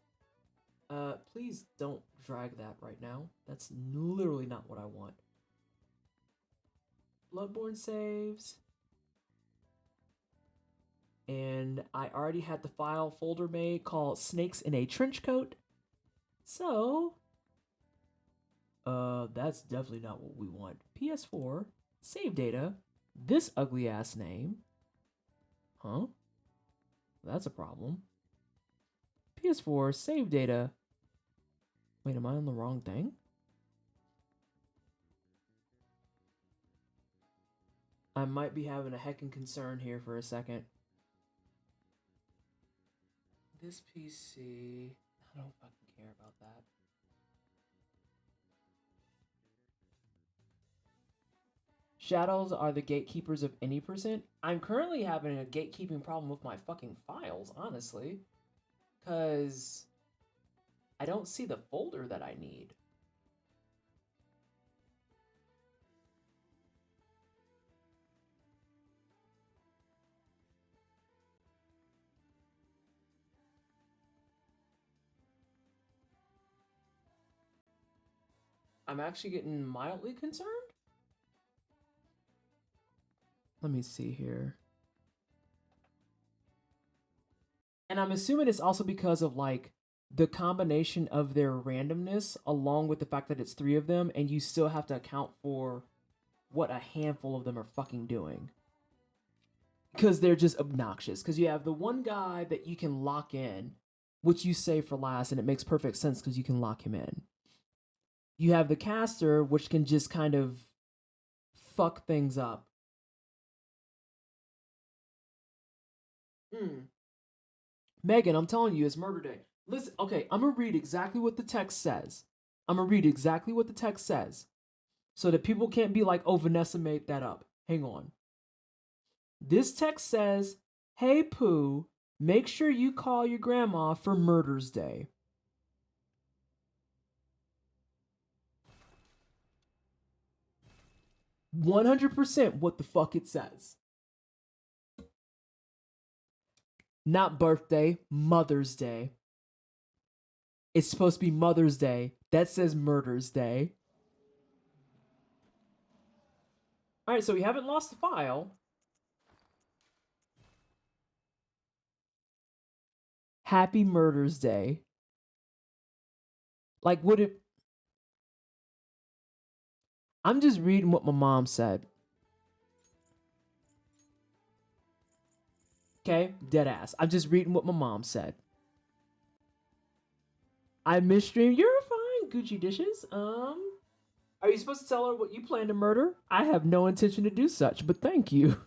Please don't drag that right now. That's literally not what I want. Bloodborne saves. and I already had the file folder made called Snakes in a Trench Coat. So, that's definitely not what we want. PS4, save data, this ugly ass name. Huh? That's a problem. PS4, save data. Wait, am I on the wrong thing? I might be having a heckin' concern here for a second. This PC, I don't fucking care about that. Shadows are the gatekeepers of any percent. I'm currently having a gatekeeping problem with my fucking files, honestly. Because I don't see the folder that I need. I'm actually getting mildly concerned. Let me see here. And I'm assuming it's also because of like the combination of their randomness along with the fact that it's 3 of them and you still have to account for what a handful of them are fucking doing. Because they're just obnoxious. Because you have the one guy that you can lock in, which you save for last, and it makes perfect sense because you can lock him in. You have the caster, which can just kind of fuck things up. Megan, I'm telling you, it's murder day. Listen, okay, I'm gonna read exactly what the text says. So that people can't be like, oh, Vanessa made that up. Hang on. This text says, hey, Pooh, make sure you call your grandma for Murder's Day. %, what the fuck it says. Not birthday, Mother's Day. It's supposed to be Mother's Day. That says Murder's Day. Alright, so we haven't lost the file. Happy Murder's Day. Like, would it... I'm just reading what my mom said. Okay, dead ass. I'm just reading what my mom said. I misstreamed. You're fine, Gucci dishes. Are you supposed to tell her what you plan to murder? I have no intention to do such, but thank you.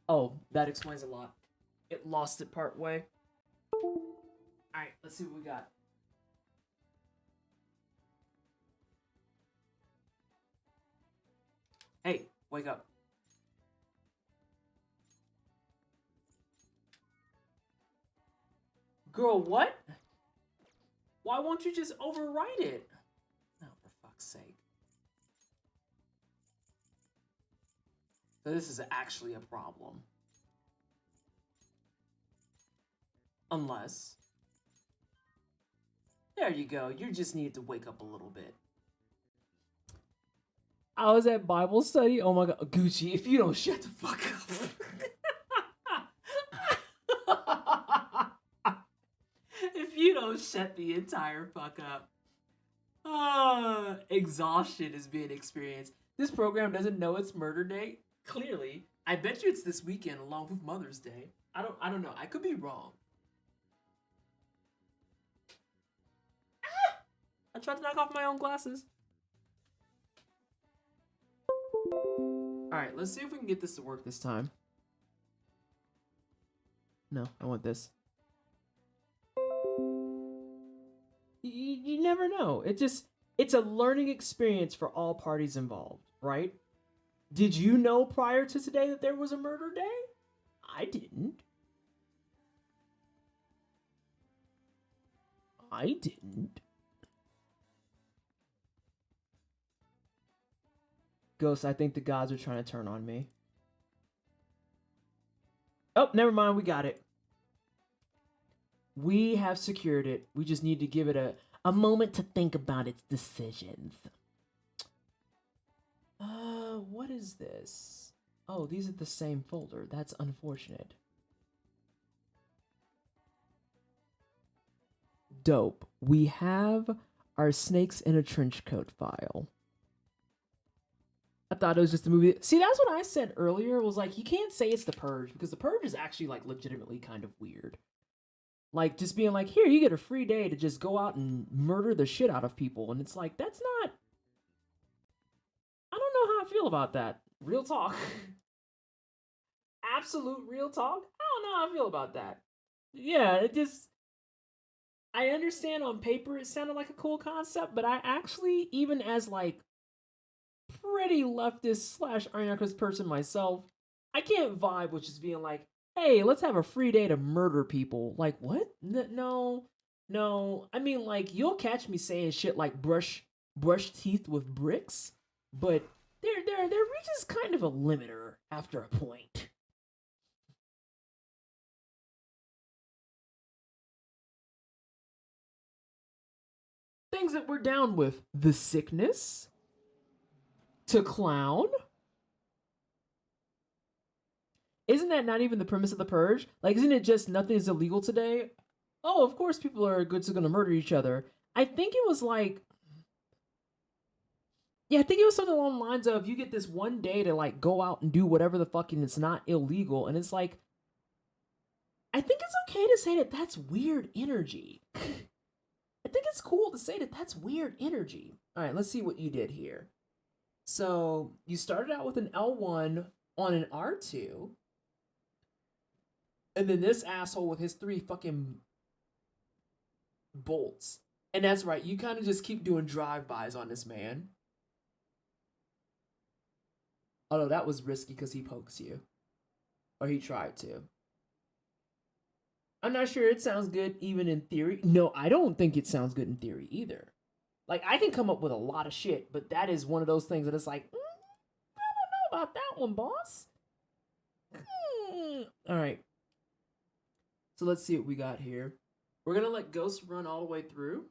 Oh, that explains a lot. It lost it part way. Alright, let's see what we got. Hey, wake up. Girl, what? Why won't you just overwrite it? Oh, for fuck's sake. So this is actually a problem. Unless... There you go. You just need to wake up a little bit. I was at Bible study. Oh my god. Gucci, if you don't shut the fuck up. If you don't shut the entire fuck up. Exhaustion is being experienced. This program doesn't know it's murder day. Clearly. I bet you it's this weekend along with Mother's Day. I don't know. I could be wrong. I tried to knock off my own glasses. Alright, let's see if we can get this to work this time. No, I want this. You never know. It's a learning experience for all parties involved, right? Did you know prior to today that there was a murder day? I didn't. Ghost, I think the gods are trying to turn on me. Oh, never mind. We got it. We have secured it. We just need to give it a moment to think about its decisions. What is this? Oh, these are the same folder. That's unfortunate. Dope. We have our Snakes in a Trench Coat file. I thought it was just a movie. See, that's what I said earlier. Was like, you can't say it's The Purge because The Purge is actually like legitimately kind of weird. Like just being like, here, you get a free day to just go out and murder the shit out of people, and it's like that's not. I don't know how I feel about that. Real talk. Absolute real talk. I don't know how I feel about that. Yeah, it just. I understand on paper it sounded like a cool concept, but I actually, even as like pretty leftist / anarchist person myself, I can't vibe with just being like, hey, let's have a free day to murder people. Like, what? No. I mean, like, you'll catch me saying shit like brush teeth with bricks, but there reaches kind of a limiter after a point. Things that we're down with: the sickness, to clown. Isn't that not even the premise of The Purge? Like, isn't it just nothing is illegal today? Oh, of course people are good to gonna murder each other. I think it was like, yeah, I think it was something along the lines of you get this one day to like go out and do whatever the fuck and it's not illegal. And it's like, I think it's okay to say that that's weird energy. I think it's cool to say that that's weird energy. All right, let's see what you did here. So you started out with an L1 on an R2. And then this asshole with his 3 fucking bolts. And that's right, you kind of just keep doing drive-bys on this man. Although that was risky because he pokes you. Or he tried to. I'm not sure it sounds good even in theory. No, I don't think it sounds good in theory either. Like, I can come up with a lot of shit, but that is one of those things that it's like, I don't know about that one, boss. All right. So let's see what we got here. We're going to let Ghost run all the way through,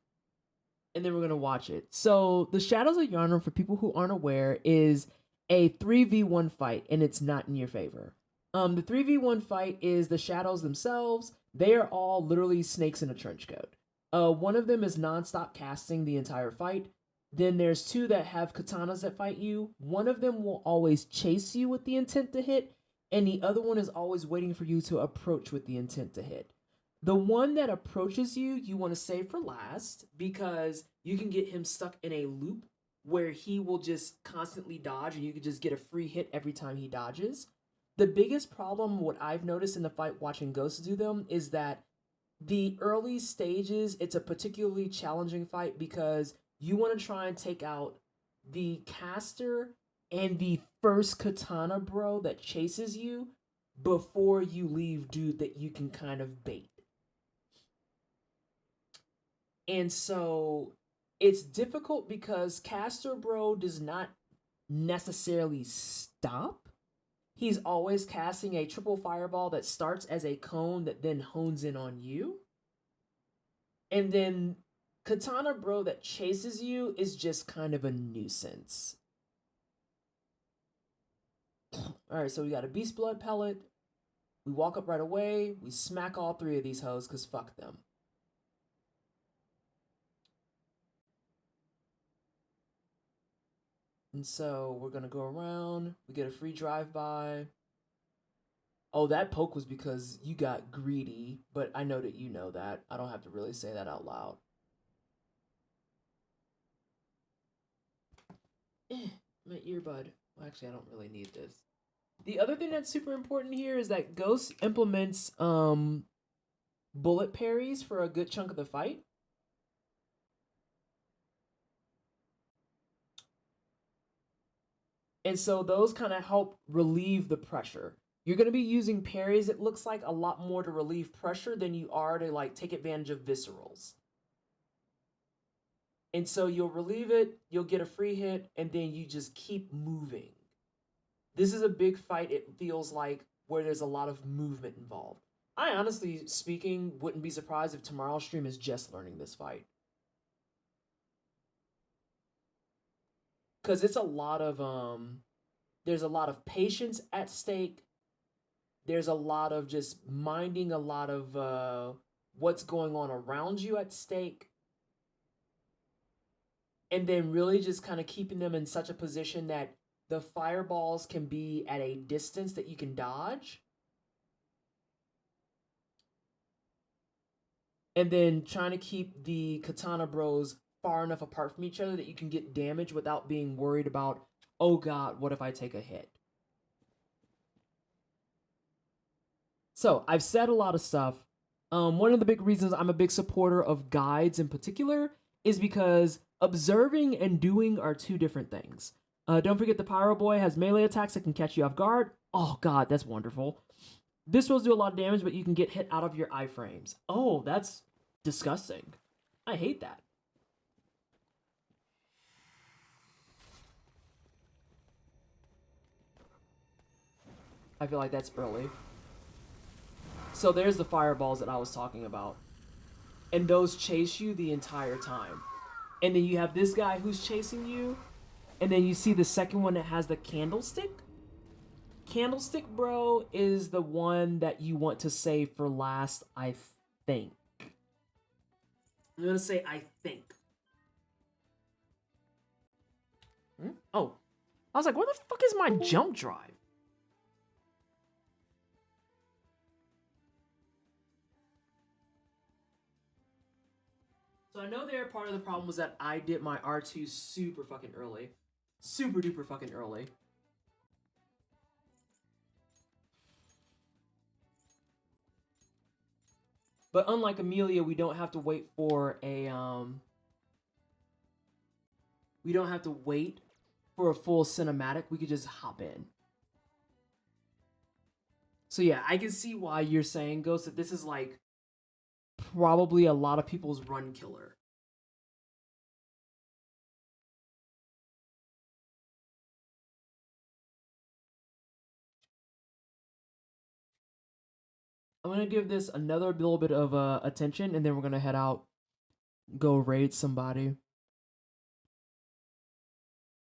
and then we're going to watch it. So the Shadows of Yharnam, for people who aren't aware, is a 3v1 fight, and it's not in your favor. The 3v1 fight is the Shadows themselves. They are all literally snakes in a trench coat. One of them is non-stop casting the entire fight. Then there's 2 that have katanas that fight you. One of them will always chase you with the intent to hit, and the other one is always waiting for you to approach with the intent to hit. The one that approaches you, you want to save for last because you can get him stuck in a loop where he will just constantly dodge and you can just get a free hit every time he dodges. The biggest problem, what I've noticed in the fight watching Ghosts do them, is that the early stages, it's a particularly challenging fight because you want to try and take out the caster and the first katana bro that chases you before you leave dude that you can kind of bait. And so it's difficult because caster bro does not necessarily stop. He's always casting a triple fireball that starts as a cone that then hones in on you. And then Katana Bro that chases you is just kind of a nuisance. Alright, so we got a Beast Blood pellet. We walk up right away. We smack all 3 of these hoes because fuck them. And so we're going to go around. We get a free drive-by. Oh, that poke was because you got greedy, but I know that you know that. I don't have to really say that out loud. My earbud. Well, actually, I don't really need this. The other thing that's super important here is that Ghost implements bullet parries for a good chunk of the fight. And so those kind of help relieve the pressure. You're going to be using parries, it looks like, a lot more to relieve pressure than you are to like take advantage of viscerals. And so you'll relieve it, you'll get a free hit, and then you just keep moving. This is a big fight, it feels like, where there's a lot of movement involved. I honestly speaking wouldn't be surprised if tomorrow's stream is just learning this fight. Because it's a lot of There's a lot of patience at stake. There's a lot of just minding a lot of what's going on around you at stake. And then really just kind of keeping them in such a position that the fireballs can be at a distance that you can dodge. And then trying to keep the katana bros far enough apart from each other that you can get damage without being worried about, oh god, what if I take a hit? So, I've said a lot of stuff. One of the big reasons I'm a big supporter of guides in particular is because observing and doing are two different things. Don't forget the Pyro Boy has melee attacks that can catch you off guard. Oh god, that's wonderful. This will do a lot of damage, but you can get hit out of your iframes. Oh, that's disgusting. I hate that. I feel like that's early. So there's the fireballs that I was talking about. And those chase you the entire time. And then you have this guy who's chasing you. And then you see the second one that has the candlestick. Candlestick, bro, is the one that you want to save for last, I think. I'm gonna say I think. Oh. I was like, where the fuck is my jump drive? So I know there part of the problem was that I did my R2 super fucking early. Super duper fucking early. But unlike Amelia, we don't have to wait for a we don't have to wait for a full cinematic. We could just hop in. So yeah, I can see why you're saying, Ghost, that this is like probably a lot of people's run killer. I'm gonna give this another little bit of attention, and then we're gonna head out, go raid somebody.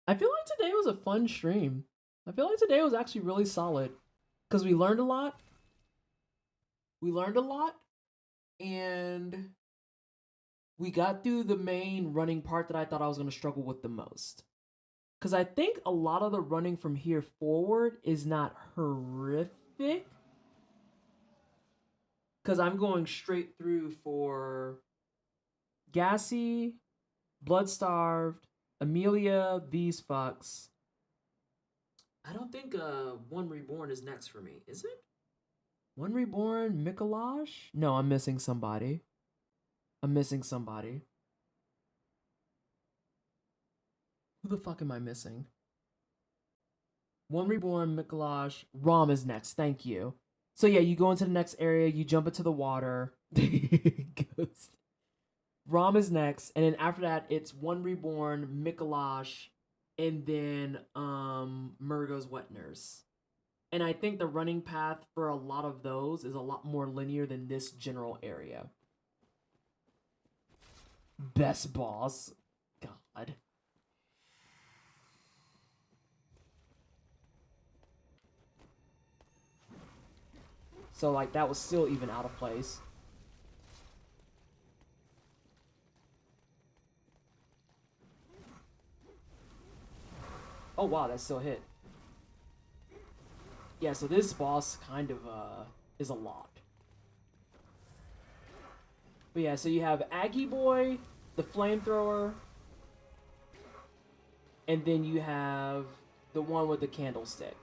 I feel like today was a fun stream. I feel like today was actually really solid because we learned a lot. We learned a lot, and we got through the main running part that I thought I was gonna struggle with the most. Because I think a lot of the running from here forward is not horrific. Because I'm going straight through for Gassy, Bloodstarved, Amelia, these fucks. I don't think One Reborn is next for me, is it? One Reborn, Mikolash? No, I'm missing somebody. I'm missing somebody. Who the fuck am I missing? One Reborn, Mikolash, Rom is next, thank you. So yeah, you go into the next area, you jump into the water. Ghost. Rom is next, and then after that, it's One Reborn, Mikolash, and then Murgo's Wet Nurse. And I think the running path for a lot of those is a lot more linear than this general area. Best boss. God. So like that was still even out of place. Oh wow, that still hit. Yeah, so this boss kind of is a lot. But yeah, so you have Aggie Boy, the flamethrower, and then you have the one with the candlestick.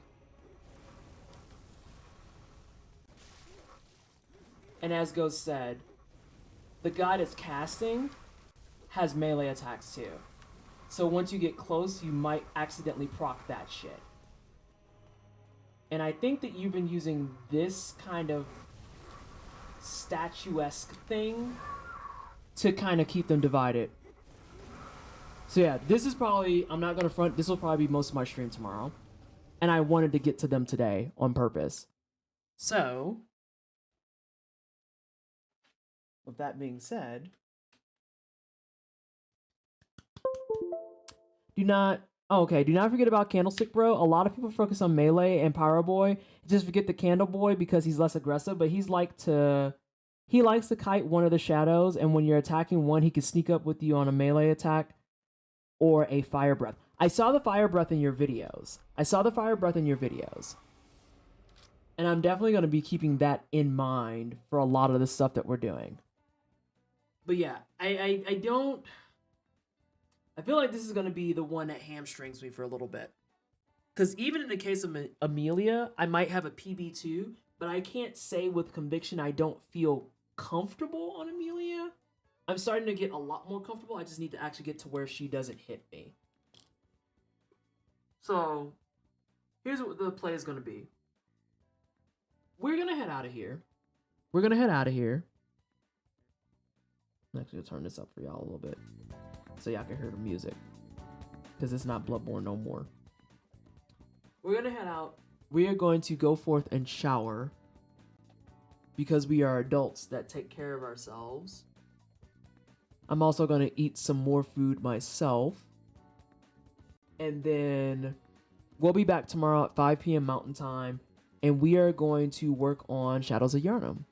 And as Ghost said, the guy that's casting has melee attacks too. So once you get close, you might accidentally proc that shit. And I think that you've been using this kind of statuesque thing to kind of keep them divided. So yeah, this is probably, I'm not gonna front, this will probably be most of my stream tomorrow. And I wanted to get to them today on purpose. So, with that being said, do not Oh, okay, do not forget about Candlestick Bro. A lot of people focus on Melee and Pyro Boy. Just forget the Candle Boy because he's less aggressive, but he likes to kite one of the shadows, and when you're attacking one, he can sneak up with you on a melee attack or a fire breath. I saw the fire breath in your videos. And I'm definitely going to be keeping that in mind for a lot of the stuff that we're doing. But yeah, I feel like this is going to be the one that hamstrings me for a little bit. Because even in the case of Amelia, I might have a PB2, but I can't say with conviction I don't feel comfortable on Amelia. I'm starting to get a lot more comfortable. I just need to actually get to where she doesn't hit me. So, here's what the play is going to be. We're going to head out of here. I'm actually going to turn this up for y'all a little bit so y'all can hear the music. Because it's not Bloodborne no more. We're going to head out. We are going to go forth and shower. Because we are adults that take care of ourselves. I'm also going to eat some more food myself. And then we'll be back tomorrow at 5 p.m. Mountain Time. And we are going to work on Shadows of Yharnam.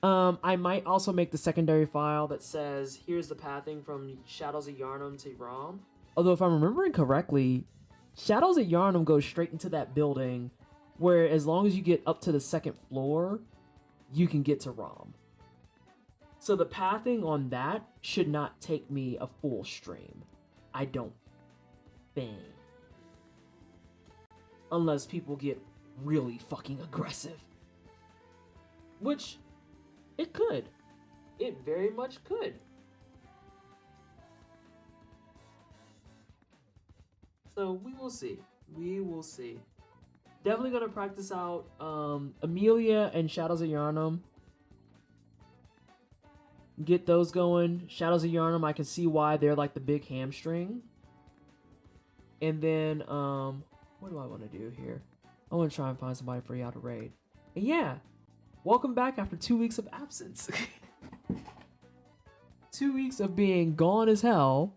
I might also make the secondary file that says, here's the pathing from Shadows of Yharnam to Rom. Although if I'm remembering correctly, Shadows of Yharnam goes straight into that building where as long as you get up to the second floor, you can get to Rom. So the pathing on that should not take me a full stream. I don't think. Unless people get really fucking aggressive. Which, it could. It very much could. So we will see. Definitely gonna practice out Amelia and Shadows of Yharnam. Get those going. Shadows of Yharnam, I can see why they're like the big hamstring. And then, what do I want to do here? I want to try and find somebody for y'all to raid. And yeah, welcome back after 2 weeks of absence. 2 weeks of being gone as hell,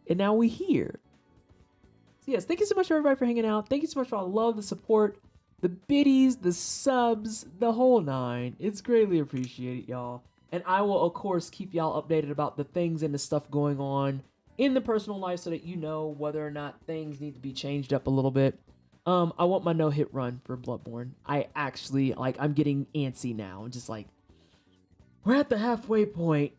and now we here. So yes, thank you so much everybody for hanging out. Thank you so much for all the love, the support, the biddies, the subs, the whole nine. It's greatly appreciated, y'all. And I will, of course, keep y'all updated about the things and the stuff going on in the personal life so that you know whether or not things need to be changed up a little bit. I want my no-hit run for Bloodborne. I actually, I'm getting antsy now. I'm just like, we're at the halfway point.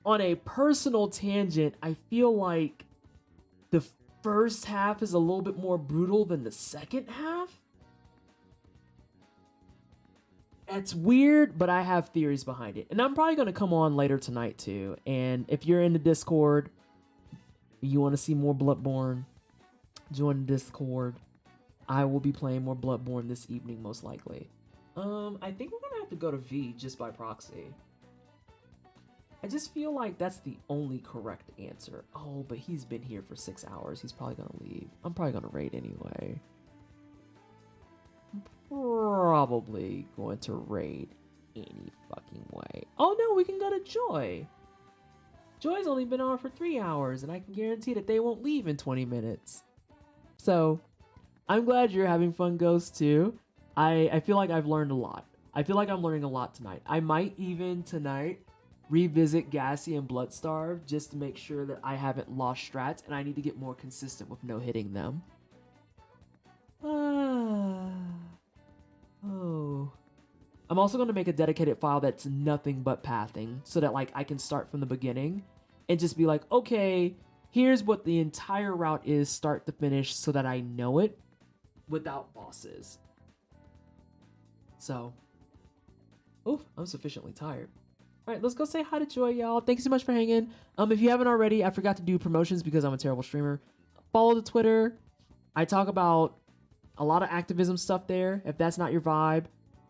On a personal tangent, I feel like the first half is a little bit more brutal than the second half. That's weird, but I have theories behind it. And I'm probably going to come on later tonight too. And if you're in the Discord, you want to see more Bloodborne, join the Discord. I will be playing more Bloodborne this evening, most likely. I think we're going to have to go to V just by proxy. I just feel like that's the only correct answer. Oh, but he's been here for 6 hours. He's probably going to leave. I'm probably going to raid anyway. Probably going to raid any fucking way. Oh no, we can go to Joy. Joy's only been on for 3 hours, and I can guarantee that they won't leave in 20 minutes. So, I'm glad you're having fun, Ghost, too. I feel like I've learned a lot. I feel like I'm learning a lot tonight. I might even tonight revisit Gassy and Bloodstarved just to make sure that I haven't lost strats, and I need to get more consistent with no hitting them. Oh. I'm also going to make a dedicated file that's nothing but pathing so that I can start from the beginning and just be like, okay, here's what the entire route is start to finish so that I know it without bosses. So, oof, I'm sufficiently tired. All right, let's go say hi to Joy, y'all. Thank you so much for hanging. If you haven't already, I forgot to do promotions because I'm a terrible streamer. Follow the Twitter. I talk about a lot of activism stuff there. If that's not your vibe,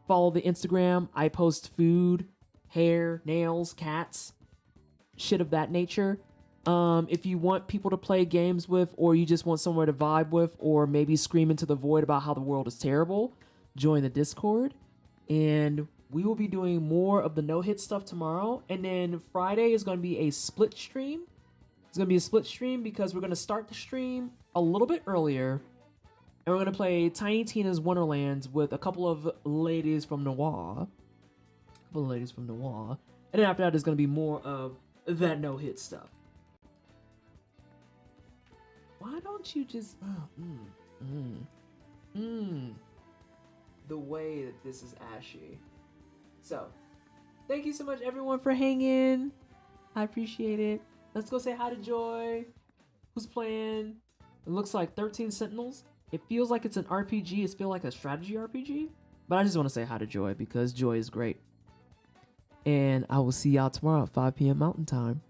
follow the Instagram. I post food, hair, nails, cats, shit of that nature. If you want people to play games with, or you just want somewhere to vibe with, or maybe scream into the void about how the world is terrible, join the Discord. And we will be doing more of the no-hit stuff tomorrow. And then Friday is going to be a split stream It's going to be a split stream because we're going to start the stream a little bit earlier. And we're going to play Tiny Tina's Wonderlands with a couple of ladies from Noir. And then after that, there's going to be more of that no-hit stuff. Why don't you just... The way that this is ashy. So, thank you so much, everyone, for hanging. I appreciate it. Let's go say hi to Joy, who's playing. It looks like 13 Sentinels. It feels like it's an RPG. It feels like a strategy RPG. But I just want to say hi to Joy because Joy is great. And I will see y'all tomorrow at 5 p.m. Mountain Time.